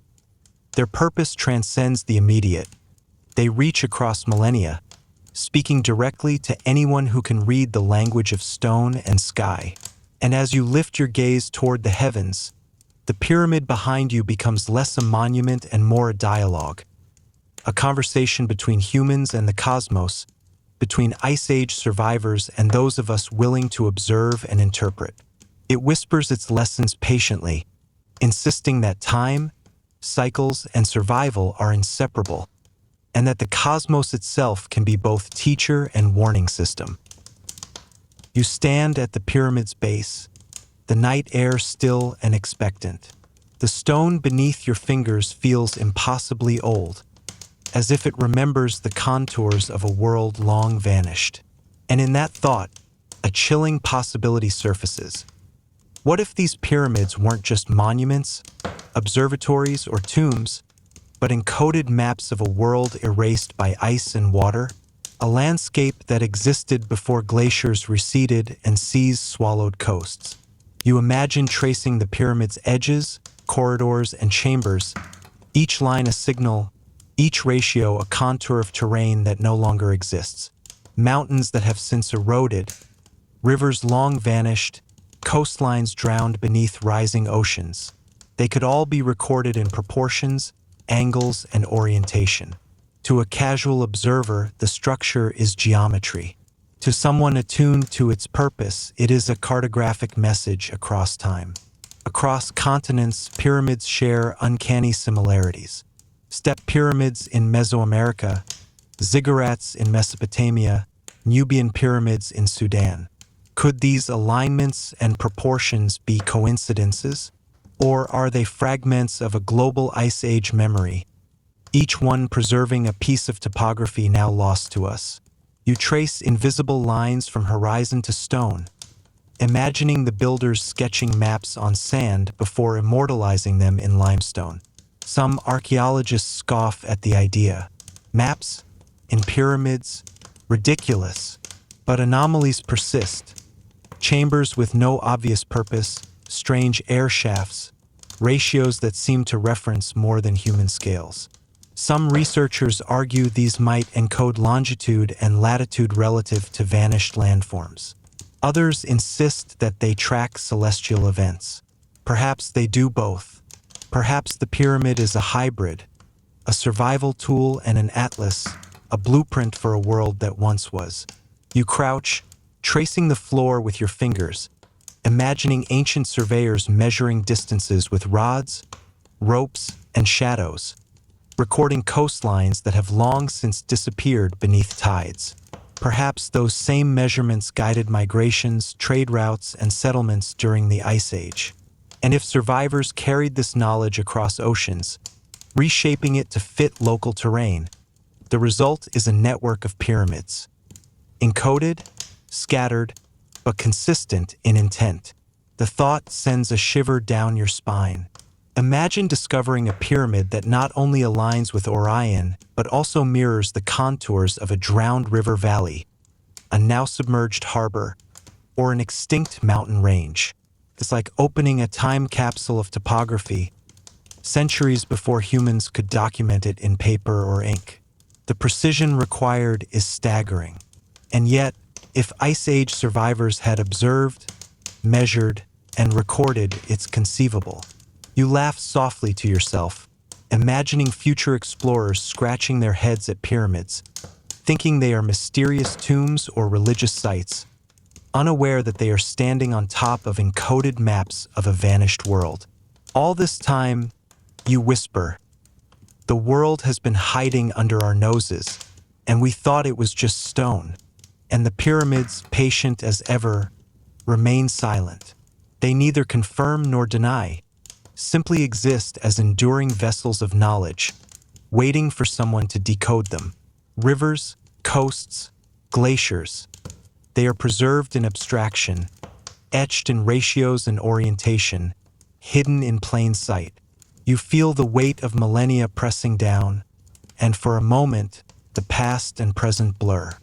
Their purpose transcends the immediate. They reach across millennia, speaking directly to anyone who can read the language of stone and sky. And as you lift your gaze toward the heavens, the pyramid behind you becomes less a monument and more a dialogue, a conversation between humans and the cosmos, between Ice Age survivors and those of us willing to observe and interpret. It whispers its lessons patiently, insisting that time, cycles, and survival are inseparable, and that the cosmos itself can be both teacher and warning system. You stand at the pyramid's base, the night air still and expectant. The stone beneath your fingers feels impossibly old, as if it remembers the contours of a world long vanished. And in that thought, a chilling possibility surfaces. What if these pyramids weren't just monuments, observatories, or tombs, but encoded maps of a world erased by ice and water? A landscape that existed before glaciers receded and seas swallowed coasts. You imagine tracing the pyramid's edges, corridors, and chambers, each line a signal, each ratio a contour of terrain that no longer exists. Mountains that have since eroded, rivers long vanished, coastlines drowned beneath rising oceans. They could all be recorded in proportions, angles, and orientation. To a casual observer, the structure is geometry. To someone attuned to its purpose, it is a cartographic message across time. Across continents, pyramids share uncanny similarities. Step pyramids in Mesoamerica, ziggurats in Mesopotamia, Nubian pyramids in Sudan. Could these alignments and proportions be coincidences? Or are they fragments of a global Ice Age memory, each one preserving a piece of topography now lost to us? You trace invisible lines from horizon to stone, imagining the builders sketching maps on sand before immortalizing them in limestone. Some archaeologists scoff at the idea. Maps? In pyramids? Ridiculous. But anomalies persist. Chambers with no obvious purpose, strange air shafts, ratios that seem to reference more than human scales. Some researchers argue these might encode longitude and latitude relative to vanished landforms. Others insist that they track celestial events. Perhaps they do both. Perhaps the pyramid is a hybrid, a survival tool and an atlas, a blueprint for a world that once was. You crouch, tracing the floor with your fingers, imagining ancient surveyors measuring distances with rods, ropes, and shadows, recording coastlines that have long since disappeared beneath tides. Perhaps those same measurements guided migrations, trade routes, and settlements during the Ice Age. And if survivors carried this knowledge across oceans, reshaping it to fit local terrain, the result is a network of pyramids. Encoded, scattered, but consistent in intent. The thought sends a shiver down your spine. Imagine discovering a pyramid that not only aligns with Orion, but also mirrors the contours of a drowned river valley, a now-submerged harbor, or an extinct mountain range. It's like opening a time capsule of topography, centuries before humans could document it in paper or ink. The precision required is staggering. And yet, if Ice Age survivors had observed, measured, and recorded, it's conceivable. You laugh softly to yourself, imagining future explorers scratching their heads at pyramids, thinking they are mysterious tombs or religious sites, unaware that they are standing on top of encoded maps of a vanished world. All this time, you whisper, "The world has been hiding under our noses, and we thought it was just stone." And the pyramids, patient as ever, remain silent. They neither confirm nor deny, simply exist as enduring vessels of knowledge, waiting for someone to decode them. Rivers, coasts, glaciers, they are preserved in abstraction, etched in ratios and orientation, hidden in plain sight. You feel the weight of millennia pressing down, and for a moment, the past and present blur.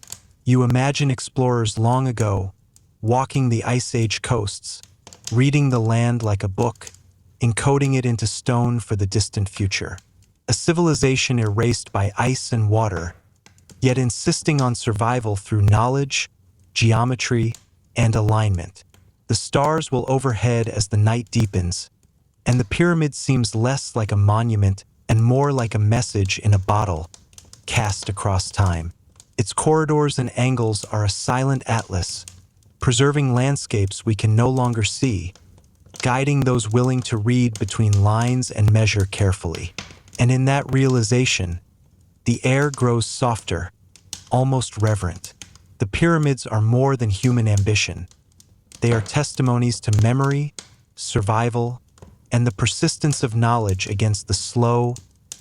You imagine explorers long ago, walking the Ice Age coasts, reading the land like a book, encoding it into stone for the distant future. A civilization erased by ice and water, yet insisting on survival through knowledge, geometry, and alignment. The stars will overhead as the night deepens, and the pyramid seems less like a monument and more like a message in a bottle, cast across time. Its corridors and angles are a silent atlas, preserving landscapes we can no longer see, guiding those willing to read between lines and measure carefully. And in that realization, the air grows softer, almost reverent. The pyramids are more than human ambition. They are testimonies to memory, survival, and the persistence of knowledge against the slow,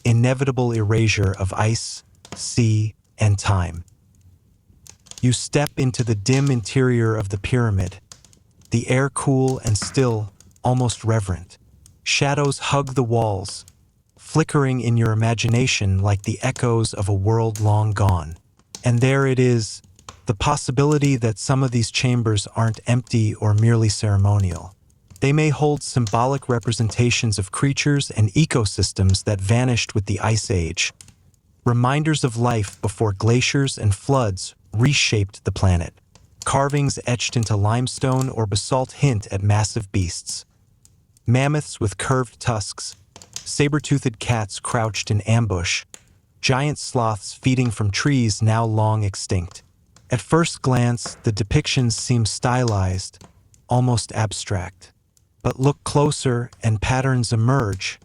inevitable erasure of ice, sea, and time. You step into the dim interior of the pyramid, the air cool and still, almost reverent. Shadows hug the walls, flickering in your imagination like the echoes of a world long gone. And there it is, the possibility that some of these chambers aren't empty or merely ceremonial. They may hold symbolic representations of creatures and ecosystems that vanished with the Ice Age, reminders of life before glaciers and floods reshaped the planet. Carvings etched into limestone or basalt hint at massive beasts. Mammoths with curved tusks, saber-toothed cats crouched in ambush, giant sloths feeding from trees now long extinct. At first glance, the depictions seem stylized, almost abstract. But look closer and patterns emerge,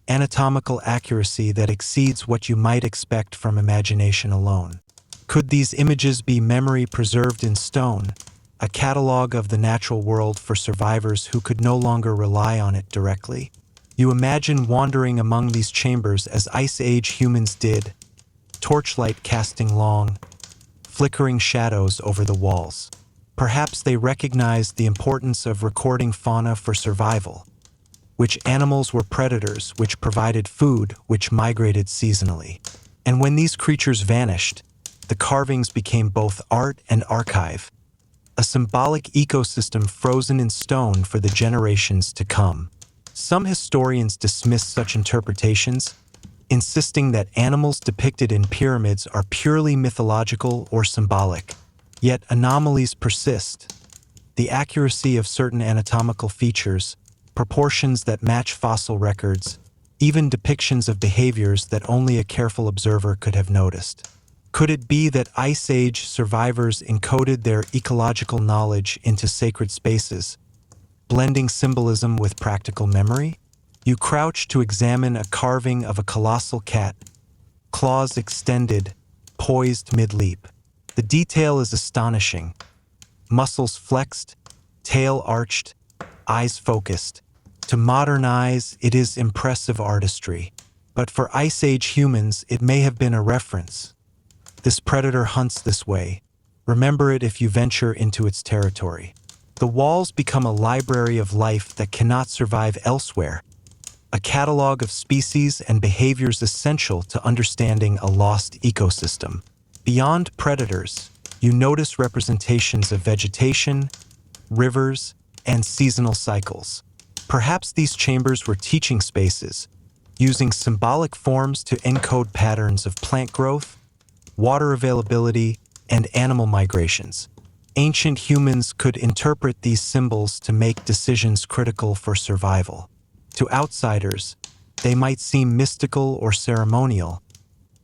anatomical accuracy that exceeds what you might expect from imagination alone. Could these images be memory preserved in stone, a catalog of the natural world for survivors who could no longer rely on it directly? You imagine wandering among these chambers as Ice Age humans did, torchlight casting long, flickering shadows over the walls. Perhaps they recognized the importance of recording fauna for survival. Which animals were predators, which provided food, which migrated seasonally. And when these creatures vanished, the carvings became both art and archive, a symbolic ecosystem frozen in stone for the generations to come. Some historians dismiss such interpretations, insisting that animals depicted in pyramids are purely mythological or symbolic. Yet anomalies persist. The accuracy of certain anatomical features, proportions that match fossil records, even depictions of behaviors that only a careful observer could have noticed. Could it be that Ice Age survivors encoded their ecological knowledge into sacred spaces, blending symbolism with practical memory? You crouch to examine a carving of a colossal cat, claws extended, poised mid-leap. The detail is astonishing. Muscles flexed, tail arched, eyes focused. To modern eyes, it is impressive artistry. But for Ice Age humans, it may have been a reference. This predator hunts this way. Remember it if you venture into its territory. The walls become a library of life that cannot survive elsewhere, a catalog of species and behaviors essential to understanding a lost ecosystem. Beyond predators, You notice representations of vegetation, rivers, and seasonal cycles. Perhaps these chambers were teaching spaces, using symbolic forms to encode patterns of plant growth, water availability, and animal migrations. Ancient humans could interpret these symbols to make decisions critical for survival. To outsiders, they might seem mystical or ceremonial,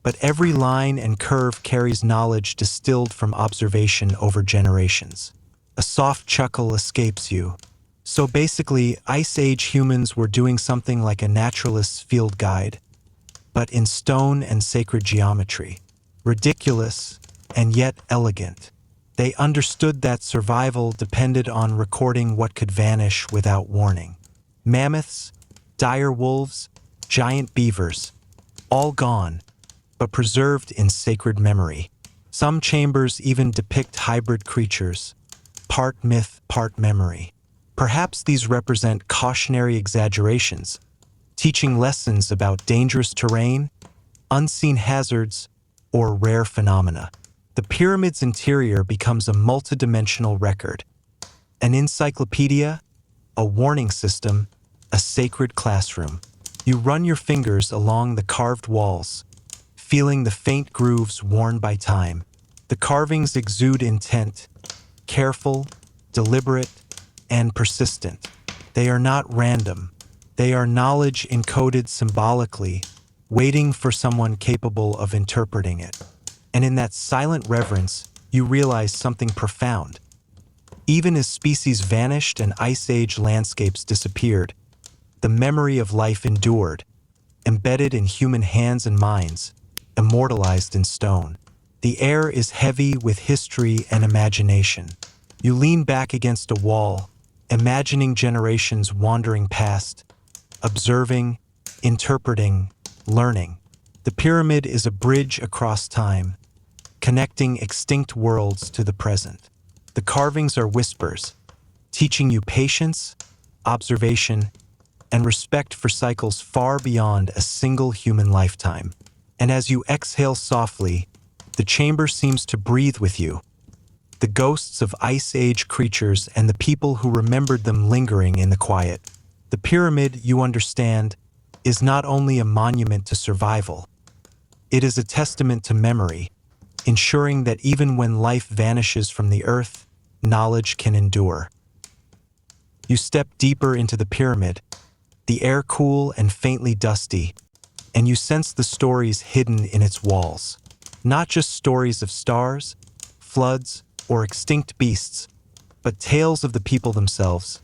but every line and curve carries knowledge distilled from observation over generations. A soft chuckle escapes you. So basically, Ice Age humans were doing something like a naturalist's field guide, but in stone and sacred geometry. Ridiculous, and yet elegant. They understood that survival depended on recording what could vanish without warning. Mammoths, dire wolves, giant beavers, all gone, but preserved in sacred memory. Some chambers even depict hybrid creatures, part myth, part memory. Perhaps these represent cautionary exaggerations, teaching lessons about dangerous terrain, unseen hazards, or rare phenomena. The pyramid's interior becomes a multidimensional record, an encyclopedia, a warning system, a sacred classroom. You run your fingers along the carved walls, feeling the faint grooves worn by time. The carvings exude intent, careful, deliberate, and persistent. They are not random. They are knowledge encoded symbolically, waiting for someone capable of interpreting it. And in that silent reverence, you realize something profound. Even as species vanished and Ice Age landscapes disappeared, the memory of life endured, embedded in human hands and minds, immortalized in stone. The air is heavy with history and imagination. You lean back against a wall, imagining generations wandering past, observing, interpreting, learning. The pyramid is a bridge across time, connecting extinct worlds to the present. The carvings are whispers, teaching you patience, observation, and respect for cycles far beyond a single human lifetime. And as you exhale softly, the chamber seems to breathe with you, the ghosts of Ice Age creatures and the people who remembered them lingering in the quiet. The pyramid, you understand, is not only a monument to survival, it is a testament to memory, ensuring that even when life vanishes from the earth, knowledge can endure. You step deeper into the pyramid, the air cool and faintly dusty, and you sense the stories hidden in its walls. Not just stories of stars, floods, or extinct beasts, but tales of the people themselves.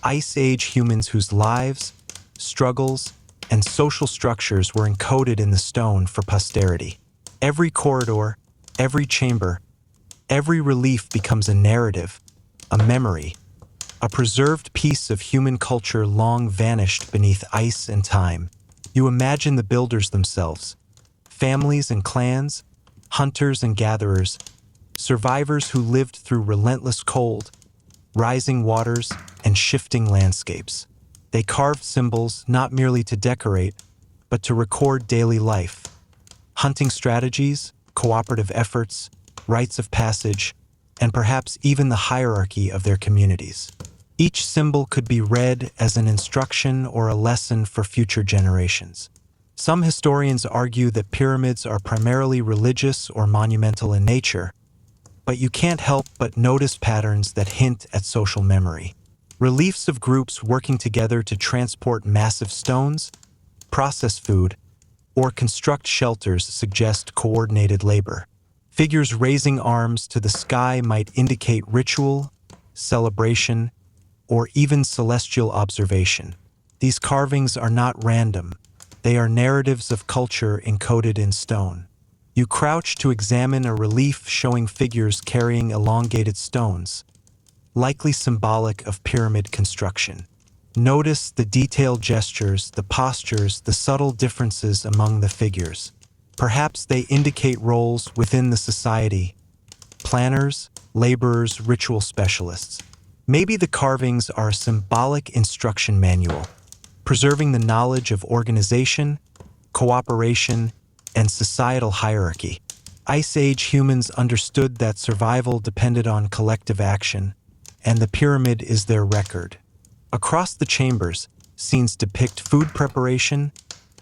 Ice Age humans whose lives, struggles, and social structures were encoded in the stone for posterity. Every corridor, every chamber, every relief becomes a narrative, a memory, a preserved piece of human culture long vanished beneath ice and time. You imagine the builders themselves, families and clans, hunters and gatherers, survivors who lived through relentless cold, rising waters, and shifting landscapes. They carved symbols not merely to decorate, but to record daily life, hunting strategies, cooperative efforts, rites of passage, and perhaps even the hierarchy of their communities. Each symbol could be read as an instruction or a lesson for future generations. Some historians argue that pyramids are primarily religious or monumental in nature, but you can't help but notice patterns that hint at social memory. Reliefs of groups working together to transport massive stones, process food, or construct shelters suggest coordinated labor. Figures raising arms to the sky might indicate ritual, celebration, or even celestial observation. These carvings are not random. They are narratives of culture encoded in stone. You crouch to examine a relief showing figures carrying elongated stones, likely symbolic of pyramid construction. Notice the detailed gestures, the postures, the subtle differences among the figures. Perhaps they indicate roles within the society: planners, laborers, ritual specialists. Maybe the carvings are a symbolic instruction manual, preserving the knowledge of organization, cooperation, and societal hierarchy. Ice Age humans understood that survival depended on collective action, and the pyramid is their record. Across the chambers, scenes depict food preparation,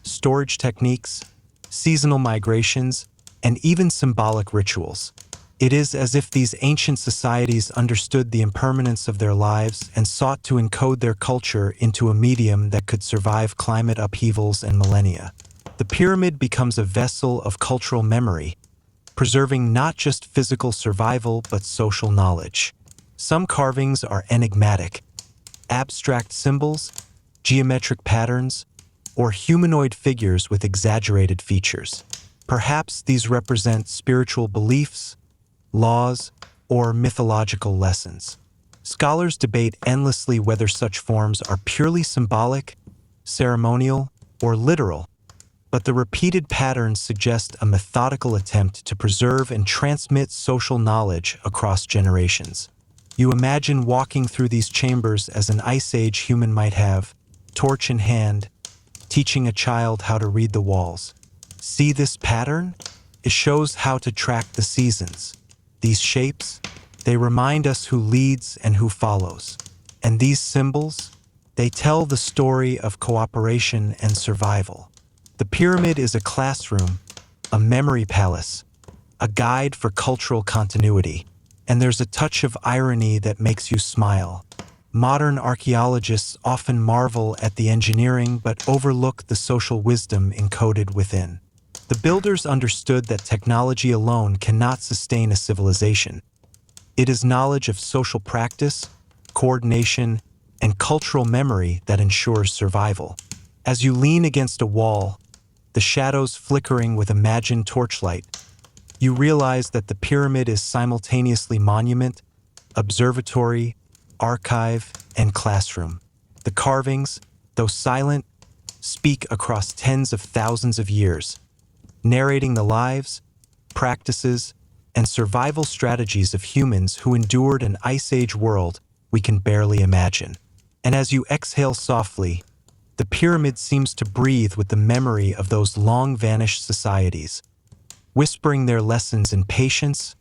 storage techniques, seasonal migrations, and even symbolic rituals. It is as if these ancient societies understood the impermanence of their lives and sought to encode their culture into a medium that could survive climate upheavals and millennia. The pyramid becomes a vessel of cultural memory, preserving not just physical survival but social knowledge. Some carvings are enigmatic, abstract symbols, geometric patterns, or humanoid figures with exaggerated features. Perhaps these represent spiritual beliefs, laws, or mythological lessons. Scholars debate endlessly whether such forms are purely symbolic, ceremonial, or literal, but the repeated patterns suggest a methodical attempt to preserve and transmit social knowledge across generations. You imagine walking through these chambers as an Ice Age human might have, torch in hand, teaching a child how to read the walls. See this pattern? It shows how to track the seasons. These shapes, they remind us who leads and who follows. And these symbols, they tell the story of cooperation and survival. The pyramid is a classroom, a memory palace, a guide for cultural continuity, and there's a touch of irony that makes you smile. Modern archaeologists often marvel at the engineering but overlook the social wisdom encoded within. The builders understood that technology alone cannot sustain a civilization. It is knowledge of social practice, coordination, and cultural memory that ensures survival. As you lean against a wall, the shadows flickering with imagined torchlight, you realize that the pyramid is simultaneously monument, observatory, archive, and classroom. The carvings, though silent, speak across tens of thousands of years, narrating the lives, practices, and survival strategies of humans who endured an Ice Age world we can barely imagine. And as you exhale softly, the pyramid seems to breathe with the memory of those long-vanished societies, whispering their lessons in patience,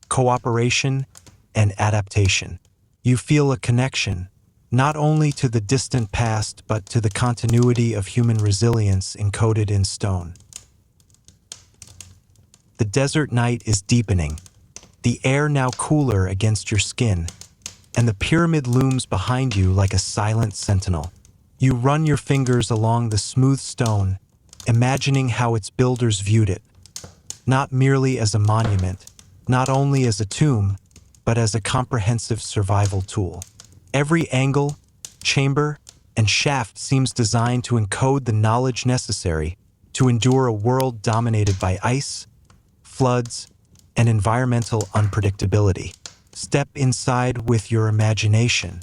cooperation, and adaptation. You feel a connection, not only to the distant past but to the continuity of human resilience encoded in stone. The desert night is deepening, the air now cooler against your skin, and the pyramid looms behind you like a silent sentinel. You run your fingers along the smooth stone, imagining how its builders viewed it, not merely as a monument, not only as a tomb, but as a comprehensive survival tool. Every angle, chamber, and shaft seems designed to encode the knowledge necessary to endure a world dominated by ice, floods, and environmental unpredictability. Step inside with your imagination.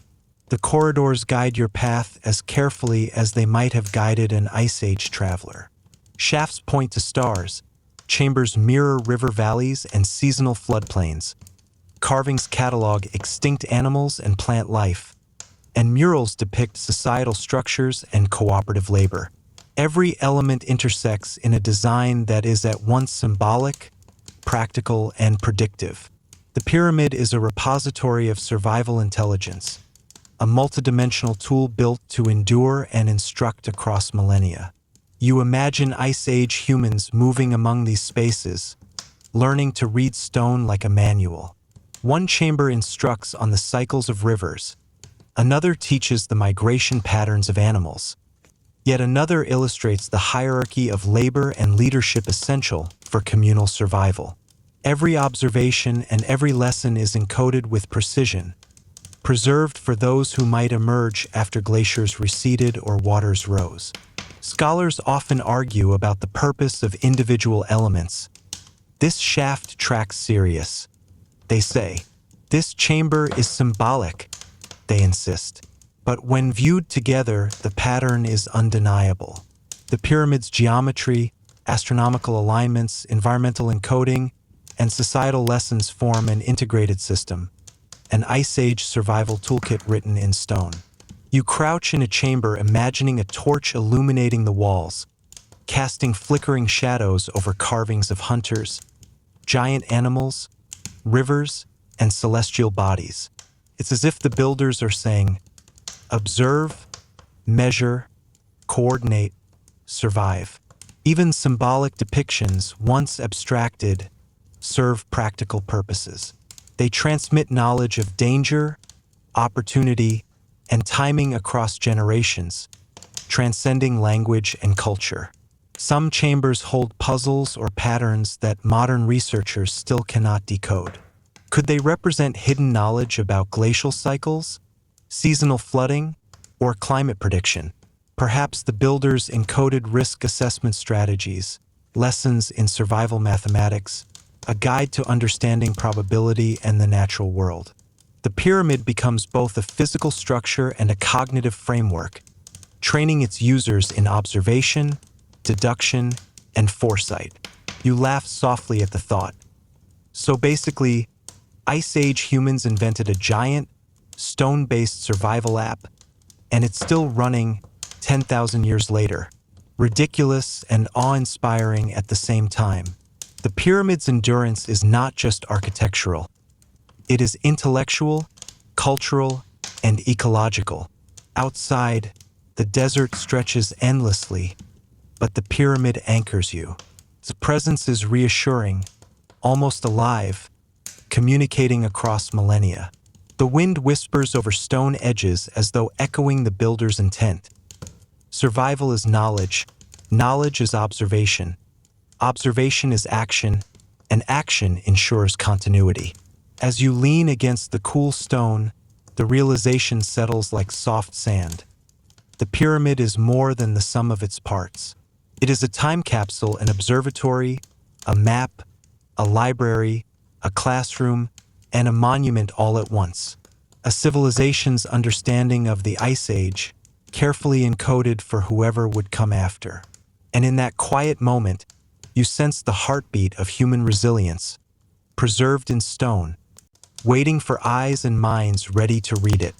The corridors guide your path as carefully as they might have guided an Ice Age traveler. Shafts point to stars, chambers mirror river valleys and seasonal floodplains, carvings catalog extinct animals and plant life, and murals depict societal structures and cooperative labor. Every element intersects in a design that is at once symbolic, practical, and predictive. The pyramid is a repository of survival intelligence, a multidimensional tool built to endure and instruct across millennia. You imagine Ice Age humans moving among these spaces, learning to read stone like a manual. One chamber instructs on the cycles of rivers, another teaches the migration patterns of animals, yet another illustrates the hierarchy of labor and leadership essential for communal survival. Every observation and every lesson is encoded with precision, preserved for those who might emerge after glaciers receded or waters rose. Scholars often argue about the purpose of individual elements. This shaft tracks Sirius, they say. This chamber is symbolic, they insist. But when viewed together, the pattern is undeniable. The pyramid's geometry, astronomical alignments, environmental encoding, and societal lessons form an integrated system, an Ice Age survival toolkit written in stone. You crouch in a chamber imagining a torch illuminating the walls, casting flickering shadows over carvings of hunters, giant animals, rivers, and celestial bodies. It's as if the builders are saying, observe, measure, coordinate, survive. Even symbolic depictions, once abstracted, serve practical purposes. They transmit knowledge of danger, opportunity, and timing across generations, transcending language and culture. Some chambers hold puzzles or patterns that modern researchers still cannot decode. Could they represent hidden knowledge about glacial cycles, seasonal flooding, or climate prediction? Perhaps the builders encoded risk assessment strategies, lessons in survival mathematics, a guide to understanding probability and the natural world. The pyramid becomes both a physical structure and a cognitive framework, training its users in observation, deduction, and foresight. You laugh softly at the thought. So basically, Ice Age humans invented a giant, stone-based survival app, and it's still running 10,000 years later. Ridiculous and awe-inspiring at the same time. The pyramid's endurance is not just architectural. It is intellectual, cultural, and ecological. Outside, the desert stretches endlessly, but the pyramid anchors you. Its presence is reassuring, almost alive, communicating across millennia. The wind whispers over stone edges as though echoing the builder's intent. Survival is knowledge. Knowledge is observation. Observation is action, and action ensures continuity. As you lean against the cool stone, the realization settles like soft sand. The pyramid is more than the sum of its parts. It is a time capsule, an observatory, a map, a library, a classroom, and a monument all at once. A civilization's understanding of the Ice Age, carefully encoded for whoever would come after. And in that quiet moment, you sense the heartbeat of human resilience, preserved in stone, waiting for eyes and minds ready to read it.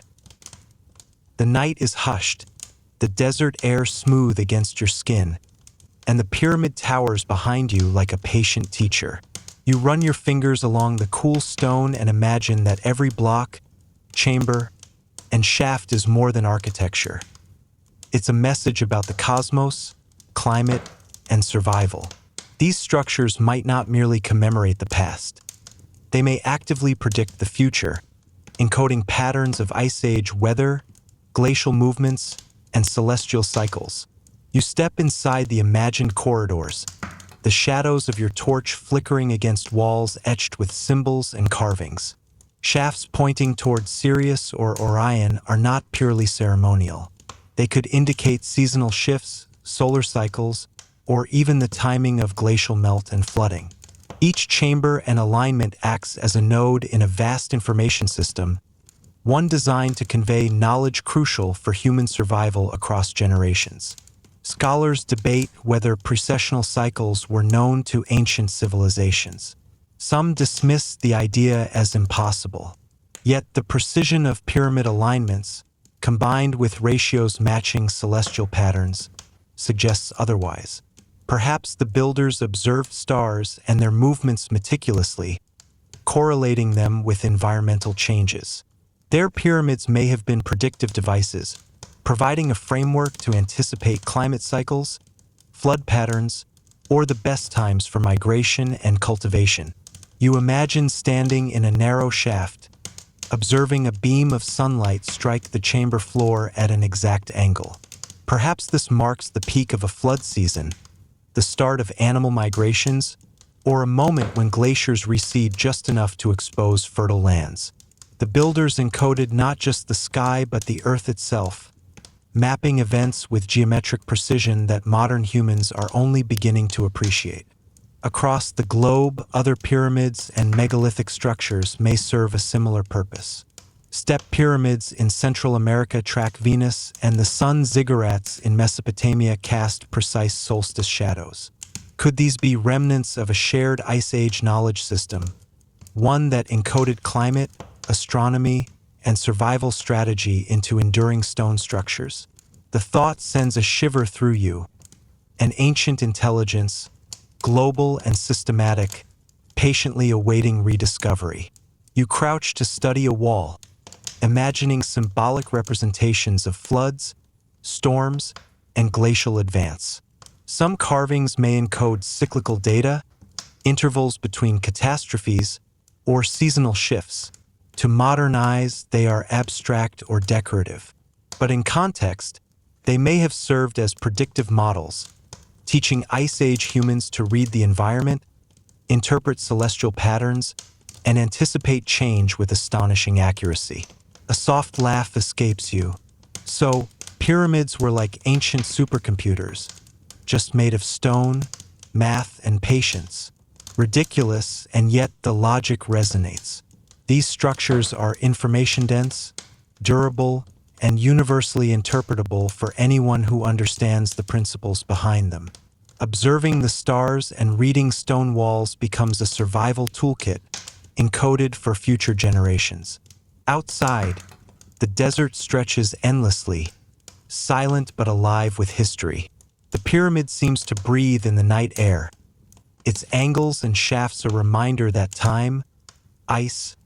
The night is hushed, the desert air smooth against your skin, and the pyramid towers behind you like a patient teacher. You run your fingers along the cool stone and imagine that every block, chamber, and shaft is more than architecture. It's a message about the cosmos, climate, and survival. These structures might not merely commemorate the past. They may actively predict the future, encoding patterns of Ice Age weather, glacial movements, and celestial cycles. You step inside the imagined corridors, the shadows of your torch flickering against walls etched with symbols and carvings. Shafts pointing toward Sirius or Orion are not purely ceremonial. They could indicate seasonal shifts, solar cycles, or even the timing of glacial melt and flooding. Each chamber and alignment acts as a node in a vast information system, one designed to convey knowledge crucial for human survival across generations. Scholars debate whether precessional cycles were known to ancient civilizations. Some dismiss the idea as impossible. Yet the precision of pyramid alignments, combined with ratios matching celestial patterns, suggests otherwise. Perhaps the builders observed stars and their movements meticulously, correlating them with environmental changes. Their pyramids may have been predictive devices, providing a framework to anticipate climate cycles, flood patterns, or the best times for migration and cultivation. You imagine standing in a narrow shaft, observing a beam of sunlight strike the chamber floor at an exact angle. Perhaps this marks the peak of a flood season, the start of animal migrations, or a moment when glaciers recede just enough to expose fertile lands. The builders encoded not just the sky but the earth itself, mapping events with geometric precision that modern humans are only beginning to appreciate. Across the globe, other pyramids and megalithic structures may serve a similar purpose. Step pyramids in Central America track Venus, and the sun ziggurats in Mesopotamia cast precise solstice shadows. Could these be remnants of a shared Ice Age knowledge system, one that encoded climate, astronomy, and survival strategy into enduring stone structures? The thought sends a shiver through you. An ancient intelligence, global and systematic, patiently awaiting rediscovery. You crouch to study a wall, imagining symbolic representations of floods, storms, and glacial advance. Some carvings may encode cyclical data, intervals between catastrophes, or seasonal shifts. To modern eyes, they are abstract or decorative. But in context, they may have served as predictive models, teaching Ice Age humans to read the environment, interpret celestial patterns, and anticipate change with astonishing accuracy. A soft laugh escapes you. So, pyramids were like ancient supercomputers, just made of stone, math, and patience. Ridiculous, and yet the logic resonates. These structures are information-dense, durable, and universally interpretable for anyone who understands the principles behind them. Observing the stars and reading stone walls becomes a survival toolkit, encoded for future generations. Outside, the desert stretches endlessly, silent but alive with history. The pyramid seems to breathe in the night air, its angles and shafts a reminder that time, ice,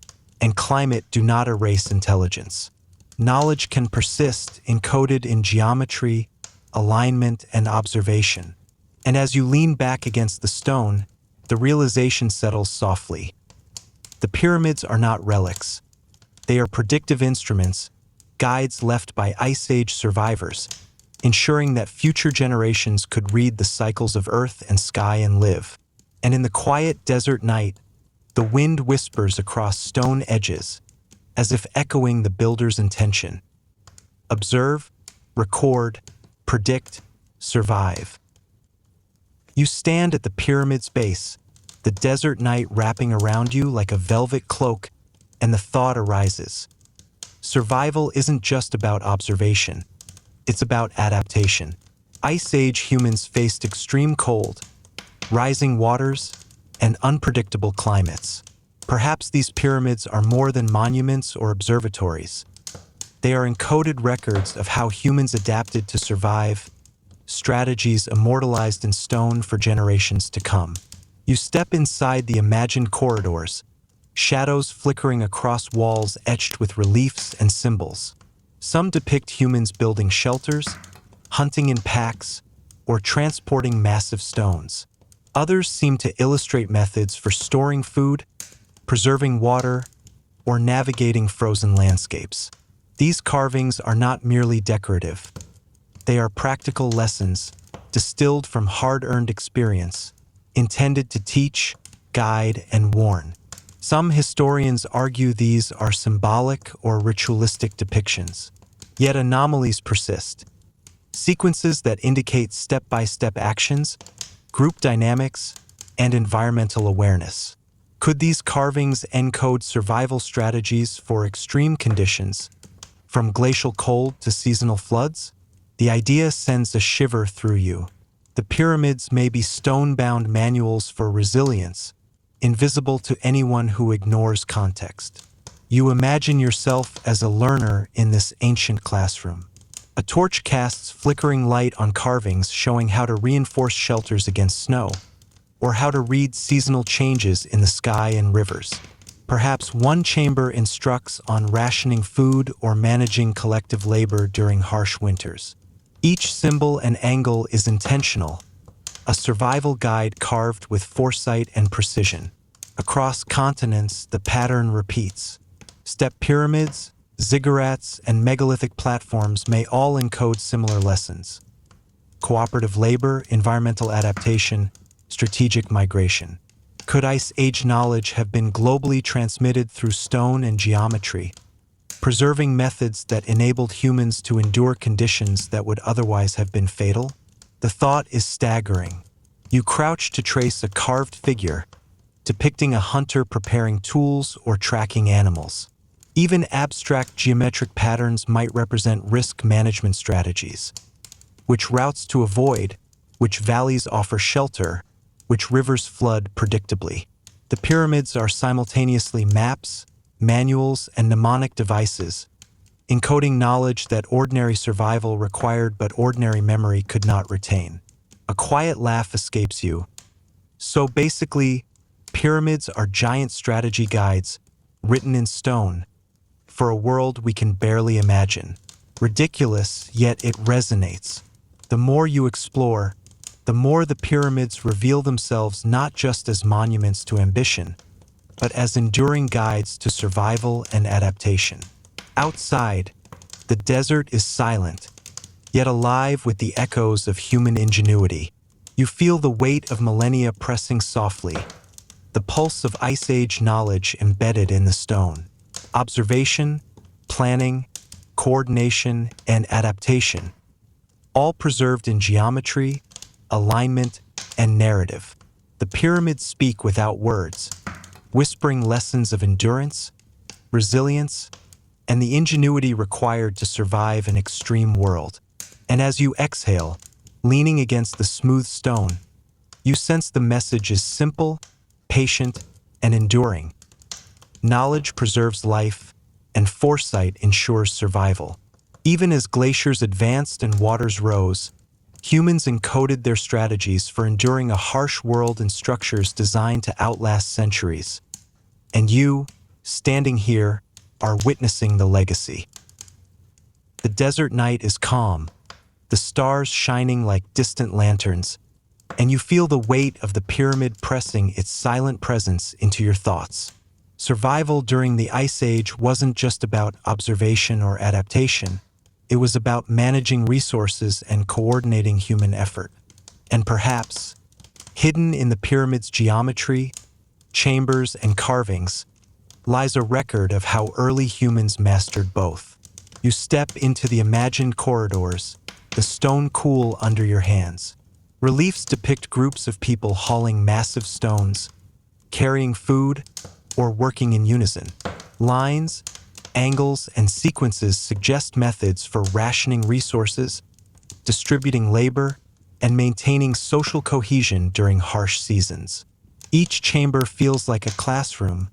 and climate do not erase intelligence. Knowledge can persist, encoded in geometry, alignment, and observation. And as you lean back against the stone, the realization settles softly. The pyramids are not relics. They are predictive instruments, guides left by Ice Age survivors, ensuring that future generations could read the cycles of earth and sky and live. And in the quiet desert night, the wind whispers across stone edges, as if echoing the builder's intention. Observe, record, predict, survive. You stand at the pyramid's base, the desert night wrapping around you like a velvet cloak, and the thought arises. Survival isn't just about observation. It's about adaptation. Ice Age humans faced extreme cold, rising waters, and unpredictable climates. Perhaps these pyramids are more than monuments or observatories. They are encoded records of how humans adapted to survive, strategies immortalized in stone for generations to come. You step inside the imagined corridors, shadows flickering across walls etched with reliefs and symbols. Some depict humans building shelters, hunting in packs, or transporting massive stones. Others seem to illustrate methods for storing food, preserving water, or navigating frozen landscapes. These carvings are not merely decorative. They are practical lessons, distilled from hard-earned experience, intended to teach, guide, and warn. Some historians argue these are symbolic or ritualistic depictions. Yet anomalies persist. Sequences that indicate step-by-step actions, group dynamics, and environmental awareness. Could these carvings encode survival strategies for extreme conditions, from glacial cold to seasonal floods? The idea sends a shiver through you. The pyramids may be stone-bound manuals for resilience, invisible to anyone who ignores context. You imagine yourself as a learner in this ancient classroom. A torch casts flickering light on carvings showing how to reinforce shelters against snow, or how to read seasonal changes in the sky and rivers. Perhaps one chamber instructs on rationing food or managing collective labor during harsh winters. Each symbol and angle is intentional, a survival guide carved with foresight and precision. Across continents, the pattern repeats. Step pyramids, ziggurats, and megalithic platforms may all encode similar lessons. Cooperative labor, environmental adaptation, strategic migration. Could Ice Age knowledge have been globally transmitted through stone and geometry, preserving methods that enabled humans to endure conditions that would otherwise have been fatal? The thought is staggering. You crouch to trace a carved figure, depicting a hunter preparing tools or tracking animals. Even abstract geometric patterns might represent risk management strategies. Which routes to avoid, which valleys offer shelter, which rivers flood predictably. The pyramids are simultaneously maps, manuals, and mnemonic devices, encoding knowledge that ordinary survival required but ordinary memory could not retain. A quiet laugh escapes you. So basically, pyramids are giant strategy guides written in stone for a world we can barely imagine. Ridiculous, yet it resonates. The more you explore, the more the pyramids reveal themselves not just as monuments to ambition, but as enduring guides to survival and adaptation. Outside, the desert is silent, yet alive with the echoes of human ingenuity. You feel the weight of millennia pressing softly, the pulse of Ice Age knowledge embedded in the stone. Observation, planning, coordination, and adaptation, all preserved in geometry, alignment, and narrative. The pyramids speak without words, whispering lessons of endurance, resilience, and the ingenuity required to survive an extreme world. And as you exhale, leaning against the smooth stone, you sense the message is simple, patient, and enduring. Knowledge preserves life, and foresight ensures survival. Even as glaciers advanced and waters rose, humans encoded their strategies for enduring a harsh world in structures designed to outlast centuries. And you, standing here, are witnessing the legacy. The desert night is calm, the stars shining like distant lanterns, and you feel the weight of the pyramid pressing its silent presence into your thoughts. Survival during the Ice Age wasn't just about observation or adaptation. It was about managing resources and coordinating human effort. And perhaps, hidden in the pyramid's geometry, chambers, and carvings, lies a record of how early humans mastered both. You step into the imagined corridors, the stone cool under your hands. Reliefs depict groups of people hauling massive stones, carrying food, or working in unison. Lines, angles, and sequences suggest methods for rationing resources, distributing labor, and maintaining social cohesion during harsh seasons. Each chamber feels like a classroom,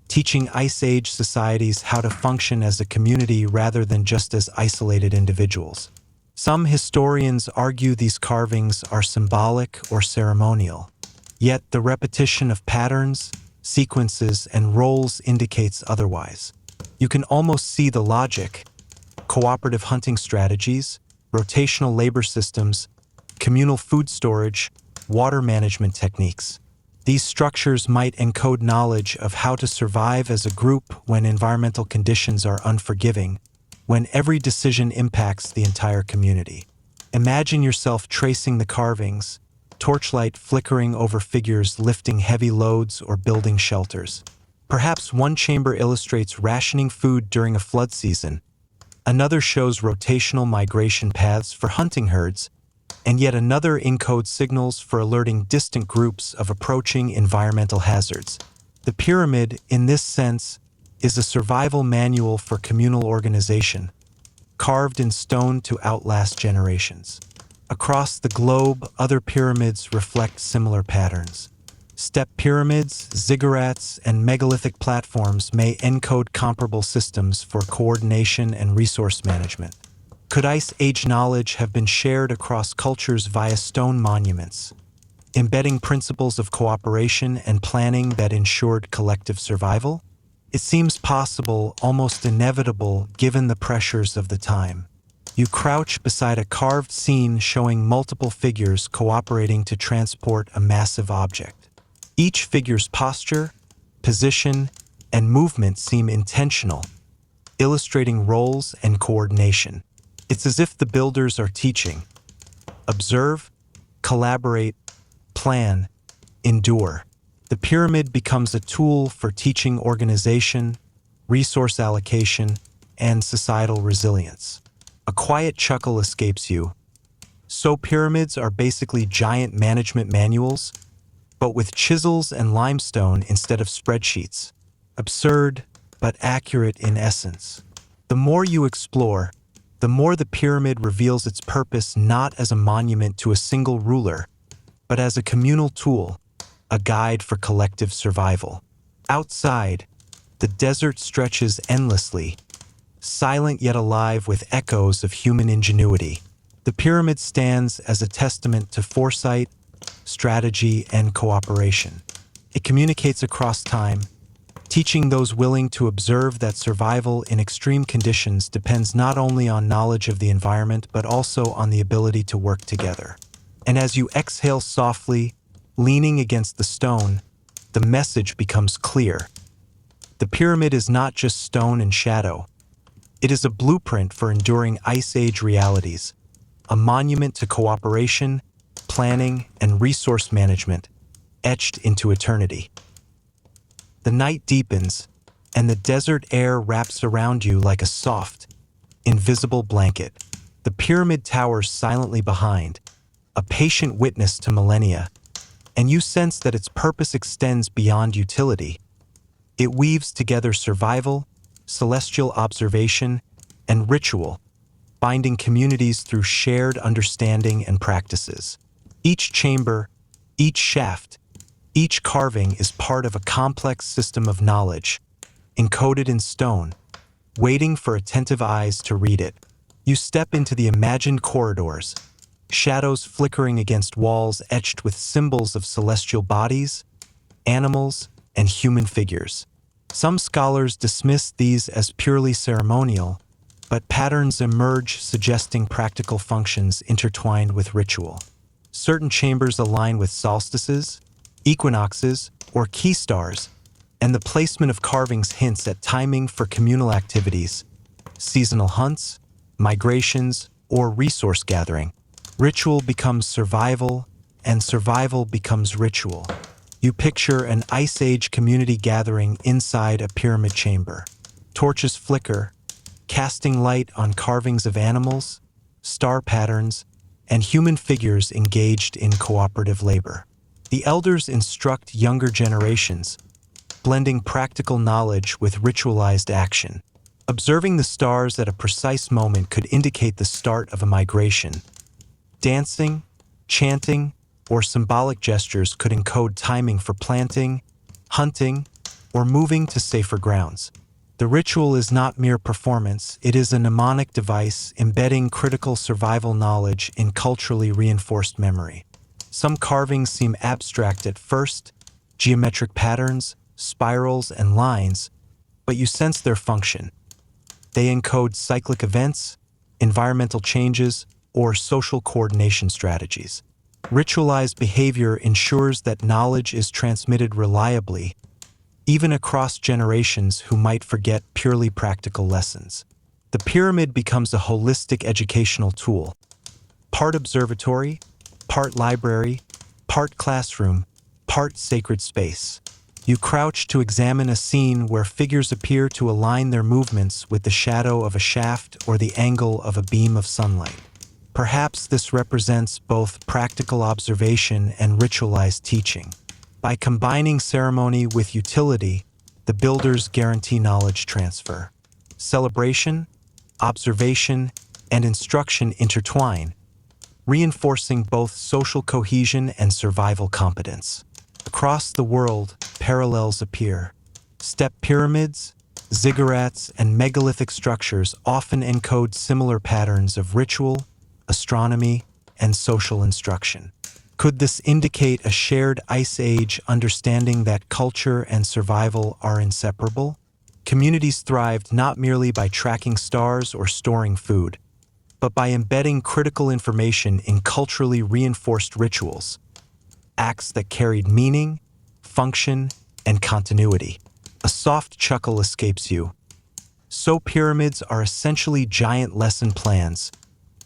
teaching Ice Age societies how to function as a community rather than just as isolated individuals. Some historians argue these carvings are symbolic or ceremonial, yet the repetition of patterns, sequences, and roles indicates otherwise. You can almost see the logic: cooperative hunting strategies, rotational labor systems, communal food storage, water management techniques. These structures might encode knowledge of how to survive as a group when environmental conditions are unforgiving, when every decision impacts the entire community. Imagine yourself tracing the carvings, torchlight flickering over figures lifting heavy loads or building shelters. Perhaps one chamber illustrates rationing food during a flood season, another shows rotational migration paths for hunting herds, and yet another encodes signals for alerting distant groups of approaching environmental hazards. The pyramid, in this sense, is a survival manual for communal organization, carved in stone to outlast generations. Across the globe, other pyramids reflect similar patterns. Step pyramids, ziggurats, and megalithic platforms may encode comparable systems for coordination and resource management. Could Ice Age knowledge have been shared across cultures via stone monuments, embedding principles of cooperation and planning that ensured collective survival? It seems possible, almost inevitable, given the pressures of the time. You crouch beside a carved scene showing multiple figures cooperating to transport a massive object. Each figure's posture, position, and movement seem intentional, illustrating roles and coordination. It's as if the builders are teaching: observe, collaborate, plan, endure. The pyramid becomes a tool for teaching organization, resource allocation, and societal resilience. A quiet chuckle escapes you. So pyramids are basically giant management manuals, but with chisels and limestone instead of spreadsheets. Absurd, but accurate in essence. The more you explore, the more the pyramid reveals its purpose not as a monument to a single ruler, but as a communal tool, a guide for collective survival. Outside, the desert stretches endlessly, silent yet alive with echoes of human ingenuity. The pyramid stands as a testament to foresight, strategy, and cooperation. It communicates across time, teaching those willing to observe that survival in extreme conditions depends not only on knowledge of the environment but also on the ability to work together. And as you exhale softly, leaning against the stone, the message becomes clear. The pyramid is not just stone and shadow. It is a blueprint for enduring Ice Age realities, a monument to cooperation, planning, and resource management, etched into eternity. The night deepens, and the desert air wraps around you like a soft, invisible blanket. The pyramid towers silently behind, a patient witness to millennia, and you sense that its purpose extends beyond utility. It weaves together survival, celestial observation, and ritual, binding communities through shared understanding and practices. Each chamber, each shaft, each carving is part of a complex system of knowledge, encoded in stone, waiting for attentive eyes to read it. You step into the imagined corridors, shadows flickering against walls etched with symbols of celestial bodies, animals, and human figures. Some scholars dismiss these as purely ceremonial, but patterns emerge suggesting practical functions intertwined with ritual. Certain chambers align with solstices, equinoxes, or key stars, and the placement of carvings hints at timing for communal activities, seasonal hunts, migrations, or resource gathering. Ritual becomes survival, and survival becomes ritual. You picture an Ice Age community gathering inside a pyramid chamber. Torches flicker, casting light on carvings of animals, star patterns, and human figures engaged in cooperative labor. The elders instruct younger generations, blending practical knowledge with ritualized action. Observing the stars at a precise moment could indicate the start of a migration. Dancing, chanting, or symbolic gestures could encode timing for planting, hunting, or moving to safer grounds. The ritual is not mere performance, it is a mnemonic device embedding critical survival knowledge in culturally reinforced memory. Some carvings seem abstract at first, geometric patterns, spirals, and lines, but you sense their function. They encode cyclic events, environmental changes, or social coordination strategies. Ritualized behavior ensures that knowledge is transmitted reliably, even across generations who might forget purely practical lessons. The pyramid becomes a holistic educational tool, part observatory, part library, part classroom, part sacred space. You crouch to examine a scene where figures appear to align their movements with the shadow of a shaft or the angle of a beam of sunlight. Perhaps this represents both practical observation and ritualized teaching. By combining ceremony with utility, the builders guarantee knowledge transfer. Celebration, observation, and instruction intertwine, reinforcing both social cohesion and survival competence. Across the world, parallels appear. Step pyramids, ziggurats, and megalithic structures often encode similar patterns of ritual, astronomy, and social instruction. Could this indicate a shared Ice Age understanding that culture and survival are inseparable? Communities thrived not merely by tracking stars or storing food, but by embedding critical information in culturally reinforced rituals, acts that carried meaning, function, and continuity. A soft chuckle escapes you. So pyramids are essentially giant lesson plans,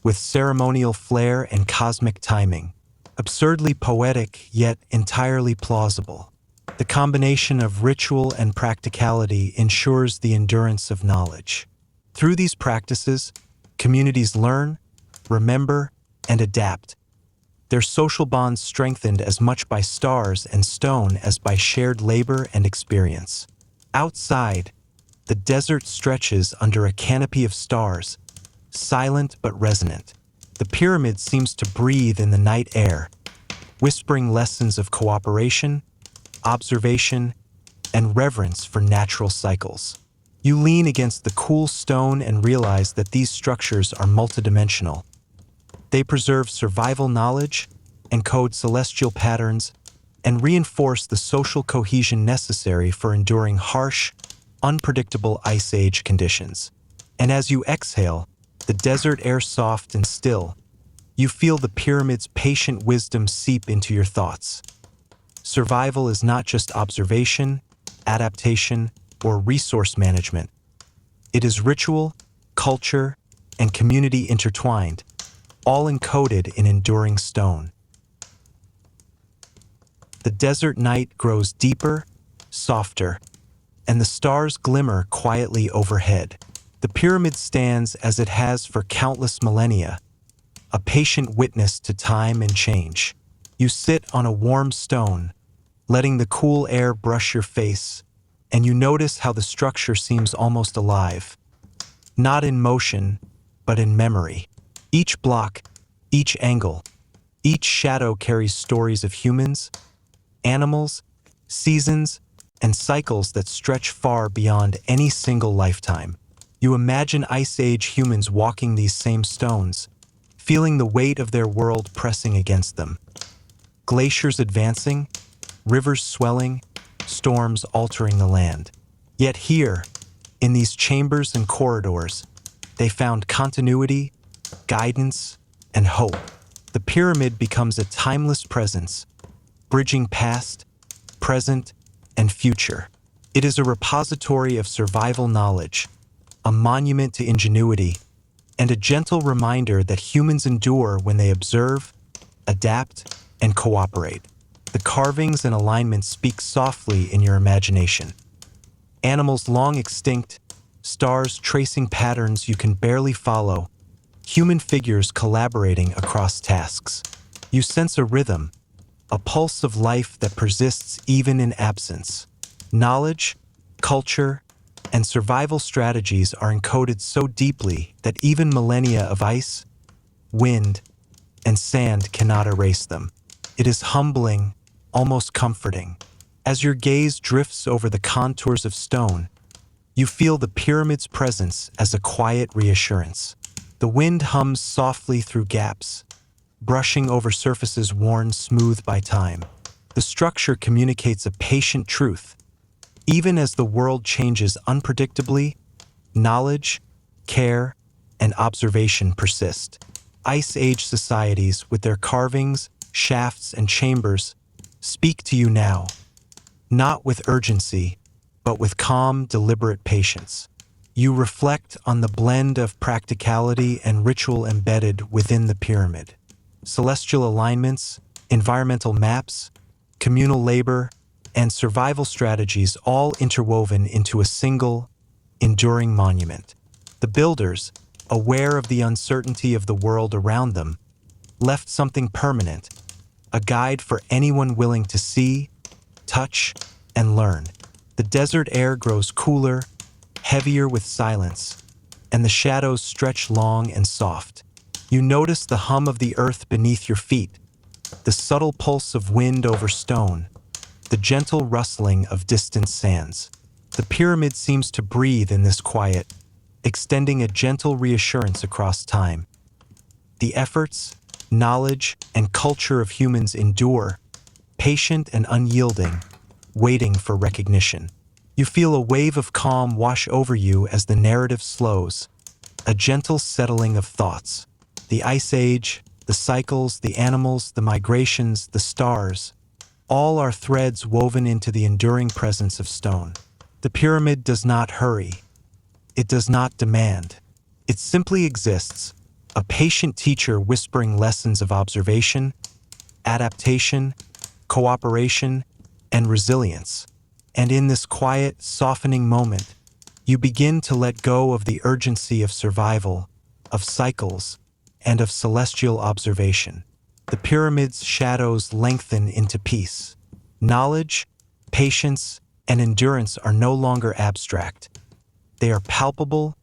with ceremonial flair and cosmic timing. Absurdly poetic, yet entirely plausible. The combination of ritual and practicality ensures the endurance of knowledge. Through these practices, communities learn, remember, and adapt. Their social bonds strengthened as much by stars and stone as by shared labor and experience. Outside, the desert stretches under a canopy of stars, silent but resonant. The pyramid seems to breathe in the night air, whispering lessons of cooperation, observation, and reverence for natural cycles. You lean against the cool stone and realize that these structures are multidimensional. They preserve survival knowledge, encode celestial patterns, and reinforce the social cohesion necessary for enduring harsh, unpredictable ice age conditions. And as you exhale, the desert air soft and still, you feel the pyramid's patient wisdom seep into your thoughts. Survival is not just observation, adaptation, or resource management. It is ritual, culture, and community intertwined, all encoded in enduring stone. The desert night grows deeper, softer, and the stars glimmer quietly overhead. The pyramid stands as it has for countless millennia, a patient witness to time and change. You sit on a warm stone, letting the cool air brush your face, and you notice how the structure seems almost alive. Not in motion, but in memory. Each block, each angle, each shadow carries stories of humans, animals, seasons, and cycles that stretch far beyond any single lifetime. You imagine Ice Age humans walking these same stones, feeling the weight of their world pressing against them. Glaciers advancing, rivers swelling, storms altering the land. Yet here, in these chambers and corridors, they found continuity, guidance, and hope. The pyramid becomes a timeless presence, bridging past, present, and future. It is a repository of survival knowledge, a monument to ingenuity, and a gentle reminder that humans endure when they observe, adapt, and cooperate. The carvings and alignments speak softly in your imagination. Animals long extinct, stars tracing patterns you can barely follow, human figures collaborating across tasks. You sense a rhythm, a pulse of life that persists even in absence. Knowledge, culture, and survival strategies are encoded so deeply that even millennia of ice, wind, and sand cannot erase them. It is humbling, almost comforting. As your gaze drifts over the contours of stone, you feel the pyramid's presence as a quiet reassurance. The wind hums softly through gaps, brushing over surfaces worn smooth by time. The structure communicates a patient truth. Even as the world changes unpredictably, knowledge, care, and observation persist. Ice Age societies, with their carvings, shafts, and chambers, speak to you now, not with urgency, but with calm, deliberate patience. You reflect on the blend of practicality and ritual embedded within the pyramid. Celestial alignments, environmental maps, communal labor, and survival strategies all interwoven into a single, enduring monument. The builders, aware of the uncertainty of the world around them, left something permanent, a guide for anyone willing to see, touch, and learn. The desert air grows cooler, heavier with silence, and the shadows stretch long and soft. You notice the hum of the earth beneath your feet, the subtle pulse of wind over stone, the gentle rustling of distant sands. The pyramid seems to breathe in this quiet, extending a gentle reassurance across time. The efforts, knowledge, and culture of humans endure, patient and unyielding, waiting for recognition. You feel a wave of calm wash over you as the narrative slows, a gentle settling of thoughts. The Ice Age, the cycles, the animals, the migrations, the stars, all are threads woven into the enduring presence of stone. The pyramid does not hurry. It does not demand. It simply exists, a patient teacher whispering lessons of observation, adaptation, cooperation, and resilience. And in this quiet, softening moment, you begin to let go of the urgency of survival, of cycles, and of celestial observation. The pyramid's shadows lengthen into peace. Knowledge, patience, and endurance are no longer abstract. They are palpable,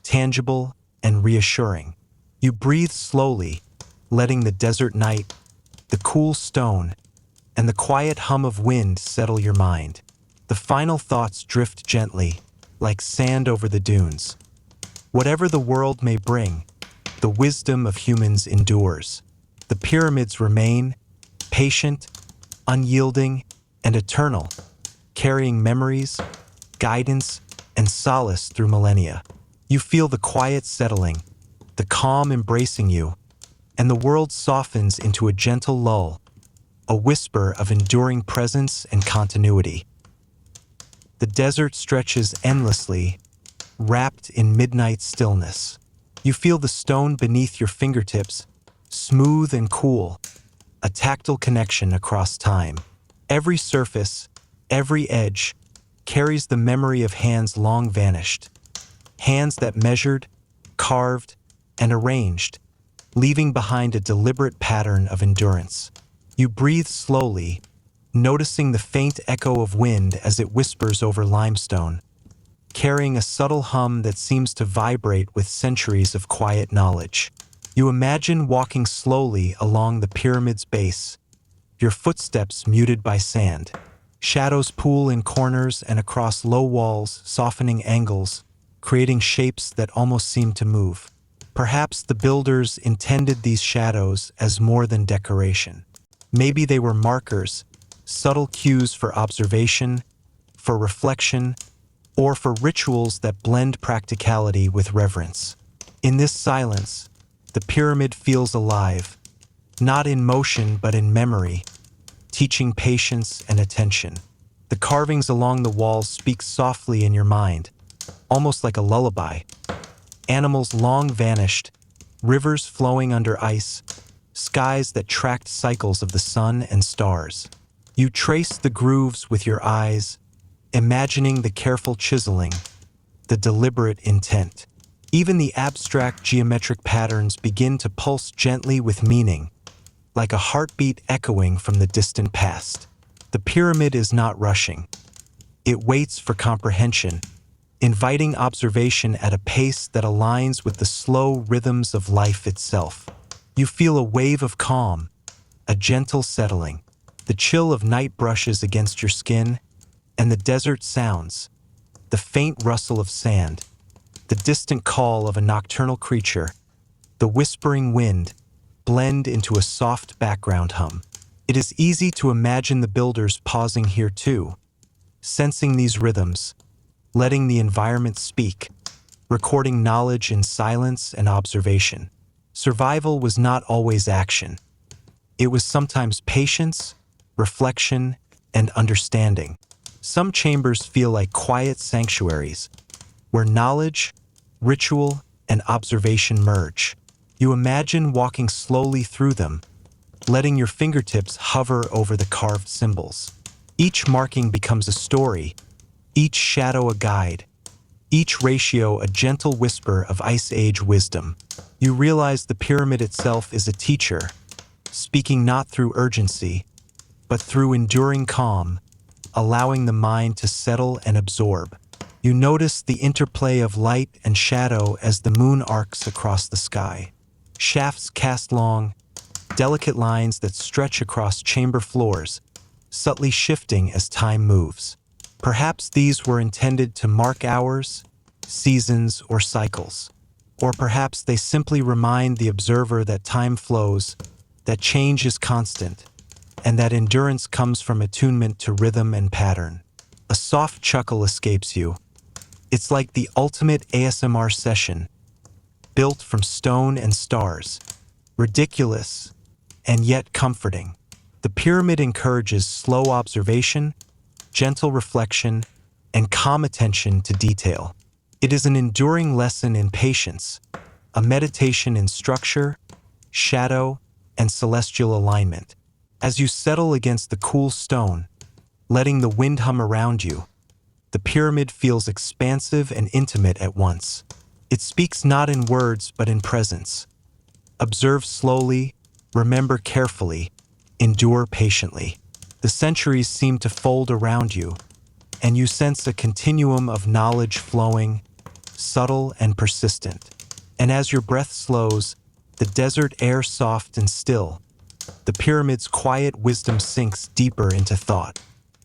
tangible, and reassuring. You breathe slowly, letting the desert night, the cool stone, and the quiet hum of wind settle your mind. The final thoughts drift gently, like sand over the dunes. Whatever the world may bring, the wisdom of humans endures. The pyramids remain, patient, unyielding, and eternal, carrying memories, guidance, and solace through millennia. You feel the quiet settling, the calm embracing you, and the world softens into a gentle lull, a whisper of enduring presence and continuity. The desert stretches endlessly, wrapped in midnight stillness. You feel the stone beneath your fingertips, smooth and cool, a tactile connection across time. Every surface, every edge, carries the memory of hands long vanished, hands that measured, carved, and arranged, leaving behind a deliberate pattern of endurance. You breathe slowly, noticing the faint echo of wind as it whispers over limestone, carrying a subtle hum that seems to vibrate with centuries of quiet knowledge. You imagine walking slowly along the pyramid's base, your footsteps muted by sand. Shadows pool in corners and across low walls, softening angles, creating shapes that almost seem to move. Perhaps the builders intended these shadows as more than decoration. Maybe they were markers, subtle cues for observation, for reflection, or for rituals that blend practicality with reverence. In this silence, the pyramid feels alive, not in motion but in memory, teaching patience and attention. The carvings along the walls speak softly in your mind, almost like a lullaby. Animals long vanished, rivers flowing under ice, skies that tracked cycles of the sun and stars. You trace the grooves with your eyes, imagining the careful chiseling, the deliberate intent. Even the abstract geometric patterns begin to pulse gently with meaning, like a heartbeat echoing from the distant past. The pyramid is not rushing. It waits for comprehension, inviting observation at a pace that aligns with the slow rhythms of life itself. You feel a wave of calm, a gentle settling. The chill of night brushes against your skin, and the desert sounds, the faint rustle of sand, the distant call of a nocturnal creature, the whispering wind, blend into a soft background hum. It is easy to imagine the builders pausing here too, sensing these rhythms, letting the environment speak, recording knowledge in silence and observation. Survival was not always action. It was sometimes patience, reflection, and understanding. Some chambers feel like quiet sanctuaries, where knowledge, ritual, and observation merge. You imagine walking slowly through them, letting your fingertips hover over the carved symbols. Each marking becomes a story, each shadow a guide, each ratio a gentle whisper of Ice Age wisdom. You realize the pyramid itself is a teacher, speaking not through urgency, but through enduring calm, allowing the mind to settle and absorb. You notice the interplay of light and shadow as the moon arcs across the sky. Shafts cast long, delicate lines that stretch across chamber floors, subtly shifting as time moves. Perhaps these were intended to mark hours, seasons, or cycles. Or perhaps they simply remind the observer that time flows, that change is constant, and that endurance comes from attunement to rhythm and pattern. A soft chuckle escapes you. It's like the ultimate ASMR session, built from stone and stars, ridiculous and yet comforting. The pyramid encourages slow observation, gentle reflection, and calm attention to detail. It is an enduring lesson in patience, a meditation in structure, shadow, and celestial alignment. As you settle against the cool stone, letting the wind hum around you, the pyramid feels expansive and intimate at once. It speaks not in words but in presence. Observe slowly, remember carefully, endure patiently. The centuries seem to fold around you, and you sense a continuum of knowledge flowing, subtle and persistent. And as your breath slows, the desert air soft and still, the pyramid's quiet wisdom sinks deeper into thought.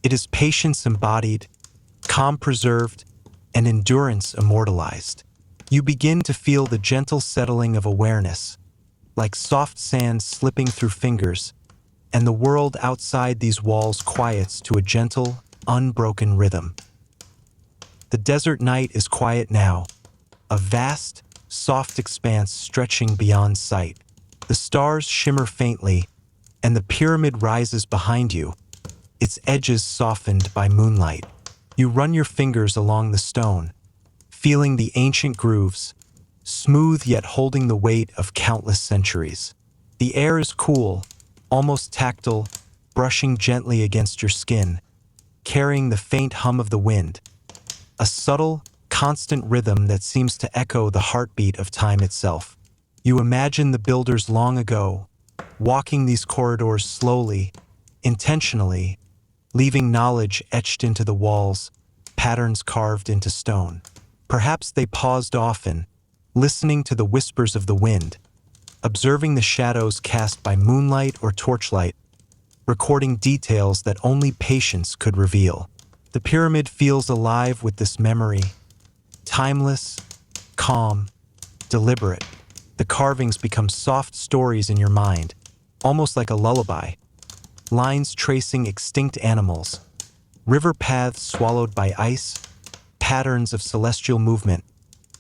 It is patience embodied, calm preserved, and endurance immortalized. You begin to feel the gentle settling of awareness, like soft sand slipping through fingers, and the world outside these walls quiets to a gentle, unbroken rhythm. The desert night is quiet now, a vast, soft expanse stretching beyond sight. The stars shimmer faintly, and the pyramid rises behind you, its edges softened by moonlight. You run your fingers along the stone, feeling the ancient grooves, smooth yet holding the weight of countless centuries. The air is cool, almost tactile, brushing gently against your skin, carrying the faint hum of the wind, a subtle, constant rhythm that seems to echo the heartbeat of time itself. You imagine the builders long ago, walking these corridors slowly, intentionally, leaving knowledge etched into the walls, patterns carved into stone. Perhaps they paused often, listening to the whispers of the wind, observing the shadows cast by moonlight or torchlight, recording details that only patience could reveal. The pyramid feels alive with this memory, timeless, calm, deliberate. The carvings become soft stories in your mind, almost like a lullaby. Lines tracing extinct animals, river paths swallowed by ice, patterns of celestial movement,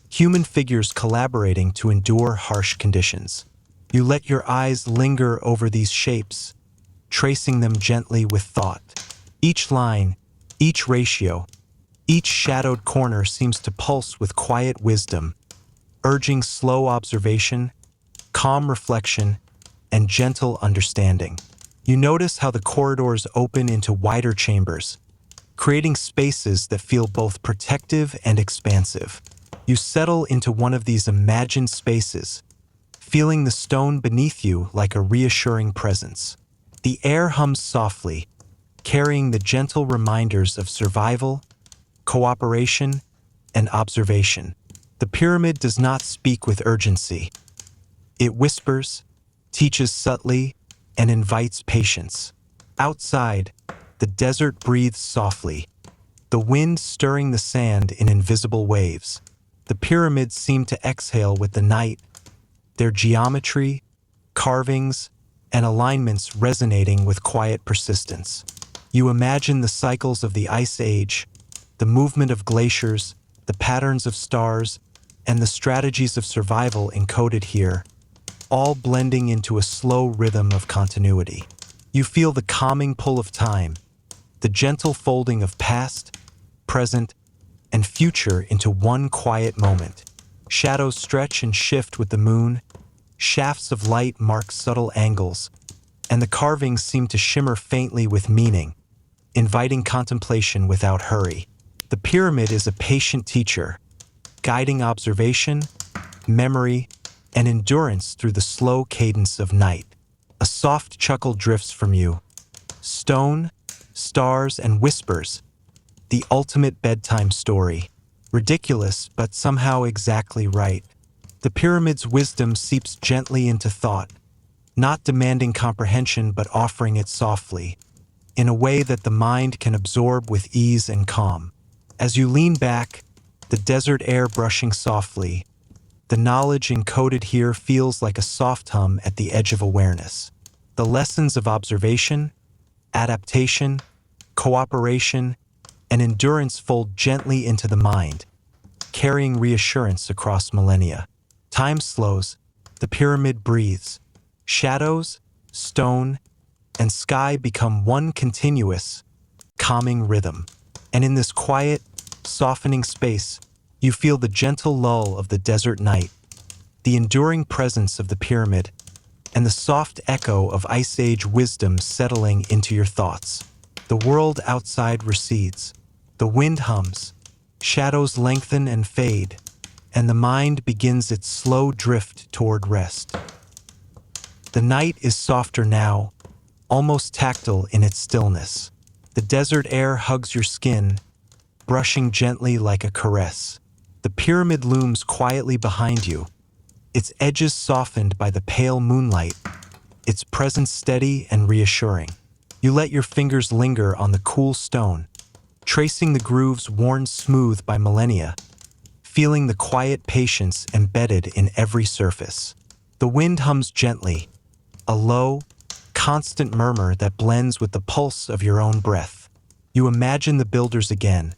human figures collaborating to endure harsh conditions. You let your eyes linger over these shapes, tracing them gently with thought. Each line, each ratio, each shadowed corner seems to pulse with quiet wisdom, urging slow observation, calm reflection, and gentle understanding. You notice how the corridors open into wider chambers, creating spaces that feel both protective and expansive. You settle into one of these imagined spaces, feeling the stone beneath you like a reassuring presence. The air hums softly, carrying the gentle reminders of survival, cooperation, and observation. The pyramid does not speak with urgency. It whispers, teaches subtly, and invites patience. Outside, the desert breathes softly, the wind stirring the sand in invisible waves. The pyramids seem to exhale with the night, their geometry, carvings, and alignments resonating with quiet persistence. You imagine the cycles of the Ice Age, the movement of glaciers, the patterns of stars, and the strategies of survival encoded here, all blending into a slow rhythm of continuity. You feel the calming pull of time, the gentle folding of past, present, and future into one quiet moment. Shadows stretch and shift with the moon, shafts of light mark subtle angles, and the carvings seem to shimmer faintly with meaning, inviting contemplation without hurry. The pyramid is a patient teacher, guiding observation, memory, and endurance through the slow cadence of night. A soft chuckle drifts from you. Stone, stars, and whispers, the ultimate bedtime story. Ridiculous, but somehow exactly right. The pyramid's wisdom seeps gently into thought, not demanding comprehension but offering it softly, in a way that the mind can absorb with ease and calm. As you lean back, the desert air brushing softly, the knowledge encoded here feels like a soft hum at the edge of awareness. The lessons of observation, adaptation, cooperation, and endurance fold gently into the mind, carrying reassurance across millennia. Time slows, the pyramid breathes. Shadows, stone, and sky become one continuous, calming rhythm. And in this quiet, softening space, you feel the gentle lull of the desert night, the enduring presence of the pyramid, and the soft echo of Ice Age wisdom settling into your thoughts. The world outside recedes. The wind hums, shadows lengthen and fade, and the mind begins its slow drift toward rest. The night is softer now, almost tactile in its stillness. The desert air hugs your skin, brushing gently like a caress. The pyramid looms quietly behind you, its edges softened by the pale moonlight, its presence steady and reassuring. You let your fingers linger on the cool stone, tracing the grooves worn smooth by millennia, feeling the quiet patience embedded in every surface. The wind hums gently, a low, constant murmur that blends with the pulse of your own breath. You imagine the builders again,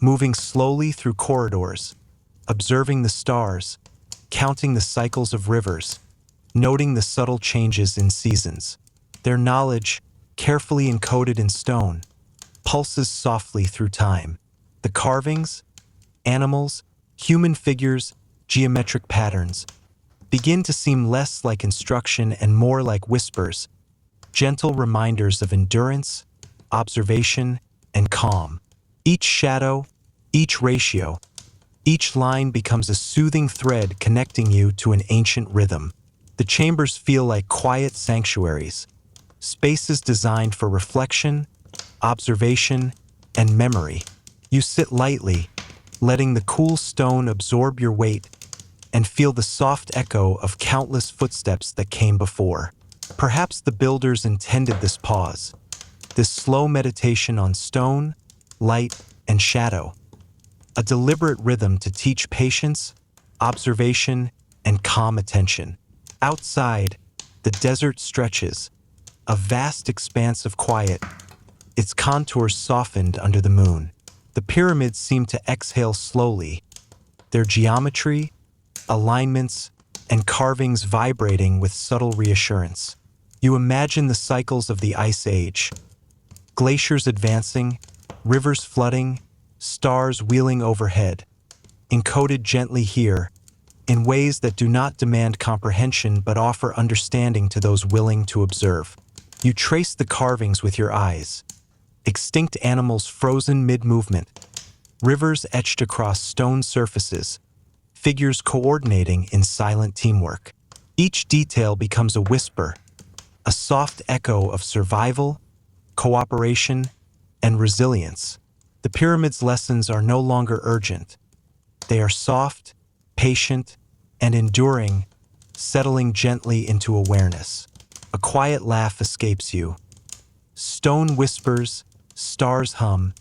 moving slowly through corridors, observing the stars, counting the cycles of rivers, noting the subtle changes in seasons. Their knowledge, carefully encoded in stone, pulses softly through time. The carvings, animals, human figures, geometric patterns begin to seem less like instruction and more like whispers, gentle reminders of endurance, observation, and calm. Each shadow, each ratio, each line becomes a soothing thread connecting you to an ancient rhythm. The chambers feel like quiet sanctuaries, spaces designed for reflection, observation, and memory. You sit lightly, letting the cool stone absorb your weight and feel the soft echo of countless footsteps that came before. Perhaps the builders intended this pause, this slow meditation on stone, light, and shadow, a deliberate rhythm to teach patience, observation, and calm attention. Outside, the desert stretches, a vast expanse of quiet, its contours softened under the moon. The pyramids seem to exhale slowly, their geometry, alignments, and carvings vibrating with subtle reassurance. You imagine the cycles of the Ice Age, glaciers advancing, rivers flooding, stars wheeling overhead, encoded gently here, in ways that do not demand comprehension but offer understanding to those willing to observe. You trace the carvings with your eyes, extinct animals frozen mid-movement, rivers etched across stone surfaces, figures coordinating in silent teamwork. Each detail becomes a whisper, a soft echo of survival, cooperation, and resilience. The pyramid's lessons are no longer urgent. They are soft, patient, and enduring, settling gently into awareness. A quiet laugh escapes you. Stone whispers, stars hum,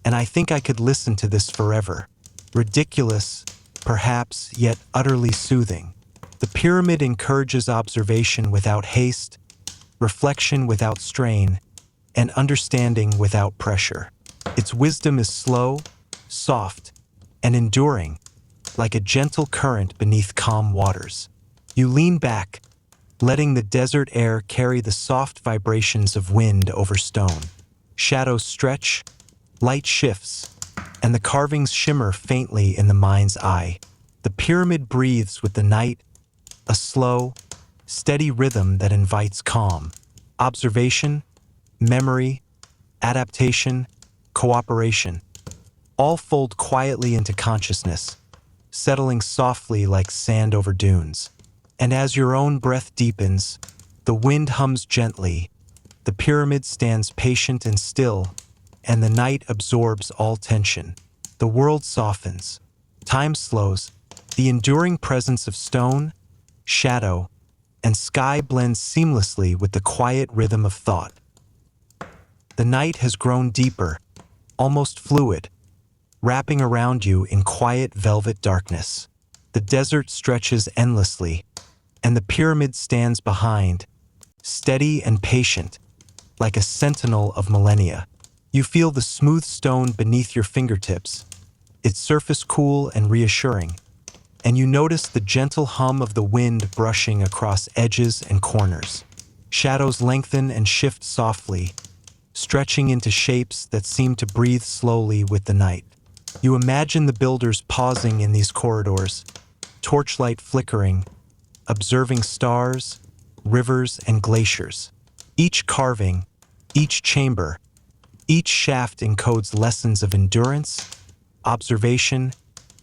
and I think I could listen to this forever. Ridiculous, perhaps, yet utterly soothing. The pyramid encourages observation without haste, reflection without strain, and understanding without pressure. Its wisdom is slow, soft, and enduring, like a gentle current beneath calm waters. You lean back, letting the desert air carry the soft vibrations of wind over stone. Shadows stretch, light shifts, and the carvings shimmer faintly in the mind's eye. The pyramid breathes with the night, a slow, steady rhythm that invites calm. Observation, memory, adaptation, cooperation, all fold quietly into consciousness, settling softly like sand over dunes. And as your own breath deepens, the wind hums gently, the pyramid stands patient and still, and the night absorbs all tension. The world softens, time slows, the enduring presence of stone, shadow, and sky blends seamlessly with the quiet rhythm of thought. The night has grown deeper, almost fluid, wrapping around you in quiet velvet darkness. The desert stretches endlessly, and the pyramid stands behind, steady and patient, like a sentinel of millennia. You feel the smooth stone beneath your fingertips, its surface cool and reassuring, and you notice the gentle hum of the wind brushing across edges and corners. Shadows lengthen and shift softly, stretching into shapes that seem to breathe slowly with the night. You imagine the builders pausing in these corridors, torchlight flickering, observing stars, rivers, and glaciers. Each carving, each chamber, each shaft encodes lessons of endurance, observation,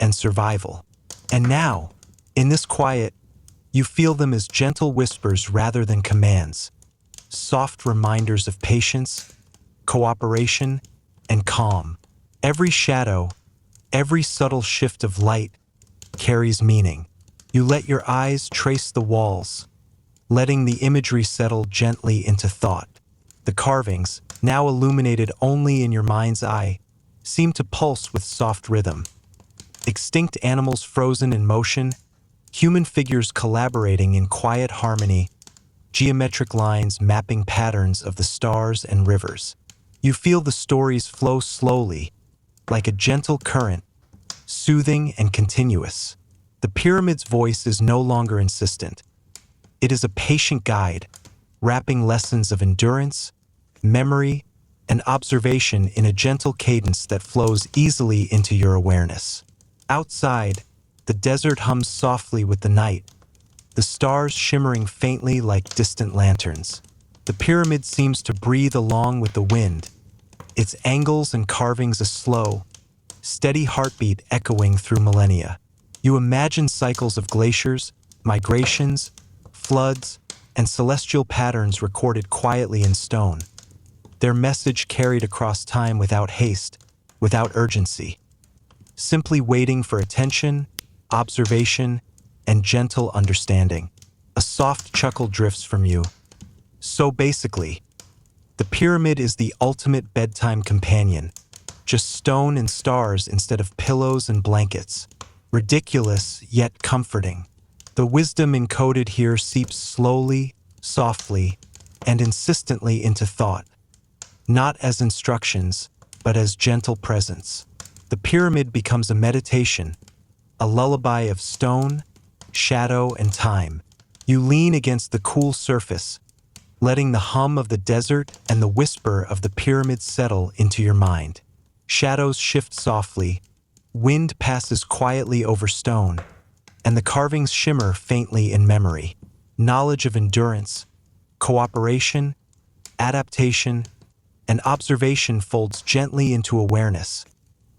and survival. And now, in this quiet, you feel them as gentle whispers rather than commands, soft reminders of patience, cooperation, and calm. Every shadow, every subtle shift of light carries meaning. You let your eyes trace the walls, letting the imagery settle gently into thought. The carvings, now illuminated only in your mind's eye, seem to pulse with soft rhythm. Extinct animals frozen in motion, human figures collaborating in quiet harmony, geometric lines mapping patterns of the stars and rivers. You feel the stories flow slowly, like a gentle current, soothing and continuous. The pyramid's voice is no longer insistent. It is a patient guide, wrapping lessons of endurance, memory, and observation in a gentle cadence that flows easily into your awareness. Outside, the desert hums softly with the night, the stars shimmering faintly like distant lanterns. The pyramid seems to breathe along with the wind, its angles and carvings a slow, steady heartbeat echoing through millennia. You imagine cycles of glaciers, migrations, floods, and celestial patterns recorded quietly in stone, their message carried across time without haste, without urgency, simply waiting for attention, observation, and gentle understanding. A soft chuckle drifts from you. So basically, the pyramid is the ultimate bedtime companion, just stone and stars instead of pillows and blankets. Ridiculous, yet comforting. The wisdom encoded here seeps slowly, softly, and insistently into thought, not as instructions, but as gentle presence. The pyramid becomes a meditation, a lullaby of stone, shadow, and time. You lean against the cool surface, letting the hum of the desert and the whisper of the pyramid settle into your mind. Shadows shift softly, wind passes quietly over stone, and the carvings shimmer faintly in memory. Knowledge of endurance, cooperation, adaptation, and observation folds gently into awareness,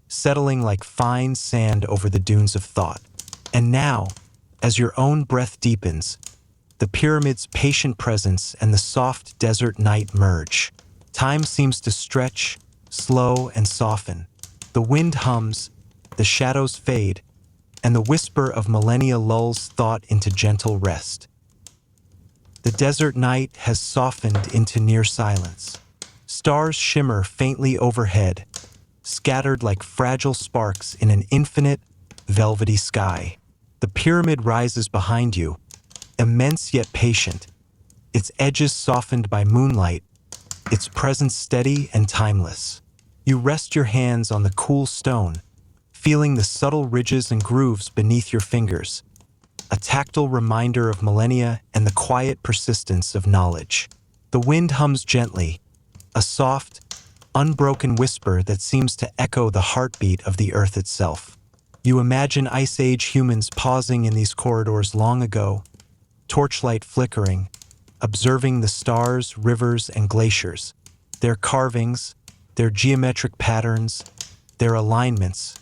settling like fine sand over the dunes of thought. And now, as your own breath deepens, the pyramid's patient presence and the soft desert night merge. Time seems to stretch, slow, and soften. The wind hums, the shadows fade, and the whisper of millennia lulls thought into gentle rest. The desert night has softened into near silence. Stars shimmer faintly overhead, scattered like fragile sparks in an infinite, velvety sky. The pyramid rises behind you, immense yet patient, its edges softened by moonlight, its presence steady and timeless. You rest your hands on the cool stone, feeling the subtle ridges and grooves beneath your fingers, a tactile reminder of millennia and the quiet persistence of knowledge. The wind hums gently, a soft, unbroken whisper that seems to echo the heartbeat of the earth itself. You imagine Ice Age humans pausing in these corridors long ago, torchlight flickering, observing the stars, rivers, and glaciers, their carvings, their geometric patterns, their alignments,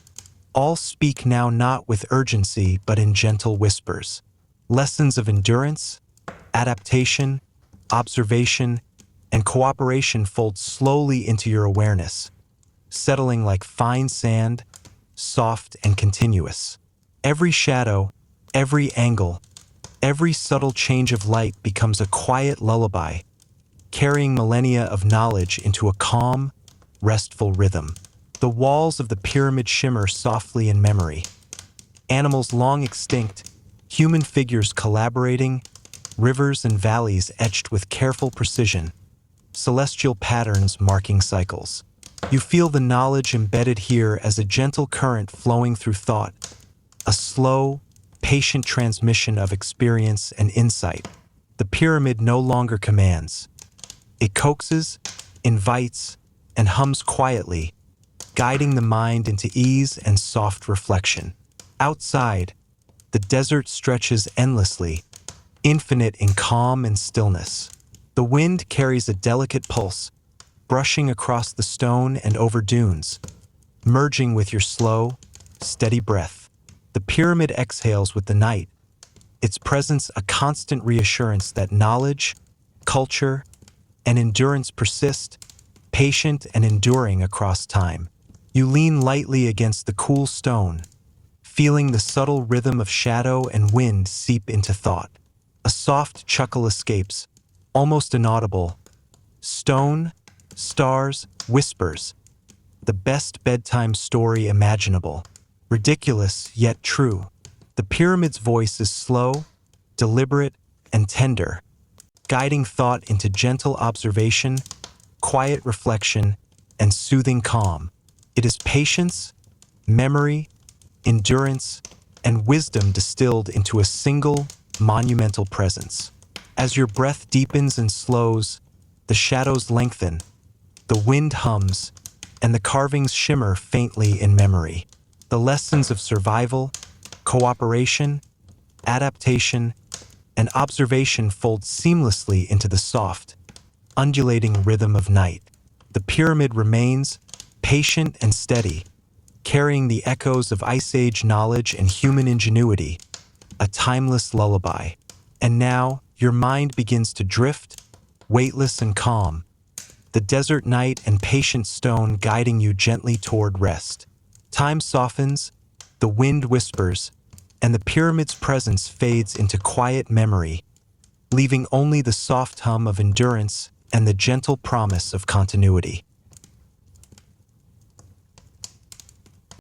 all speak now not with urgency but in gentle whispers. Lessons of endurance, adaptation, observation, and cooperation fold slowly into your awareness, settling like fine sand, soft and continuous. Every shadow, every angle, every subtle change of light becomes a quiet lullaby, carrying millennia of knowledge into a calm, restful rhythm. The walls of the pyramid shimmer softly in memory. Animals long extinct, human figures collaborating, rivers and valleys etched with careful precision, celestial patterns marking cycles. You feel the knowledge embedded here as a gentle current flowing through thought, a slow, patient transmission of experience and insight. The pyramid no longer commands. It coaxes, invites, and hums quietly, guiding the mind into ease and soft reflection. Outside, the desert stretches endlessly, infinite in calm and stillness. The wind carries a delicate pulse, brushing across the stone and over dunes, merging with your slow, steady breath. The pyramid exhales with the night, its presence a constant reassurance that knowledge, culture, and endurance persist, patient and enduring across time. You lean lightly against the cool stone, feeling the subtle rhythm of shadow and wind seep into thought. A soft chuckle escapes, almost inaudible. Stone, stars, whispers. The best bedtime story imaginable. Ridiculous, yet true. The pyramid's voice is slow, deliberate, and tender, guiding thought into gentle observation, quiet reflection, and soothing calm. It is patience, memory, endurance, and wisdom distilled into a single, monumental presence. As your breath deepens and slows, the shadows lengthen, the wind hums, and the carvings shimmer faintly in memory. The lessons of survival, cooperation, adaptation, and observation fold seamlessly into the soft, undulating rhythm of night. The pyramid remains, patient and steady, carrying the echoes of Ice Age knowledge and human ingenuity, a timeless lullaby. And now, your mind begins to drift, weightless and calm, the desert night and patient stone guiding you gently toward rest. Time softens, the wind whispers, and the pyramid's presence fades into quiet memory, leaving only the soft hum of endurance and the gentle promise of continuity.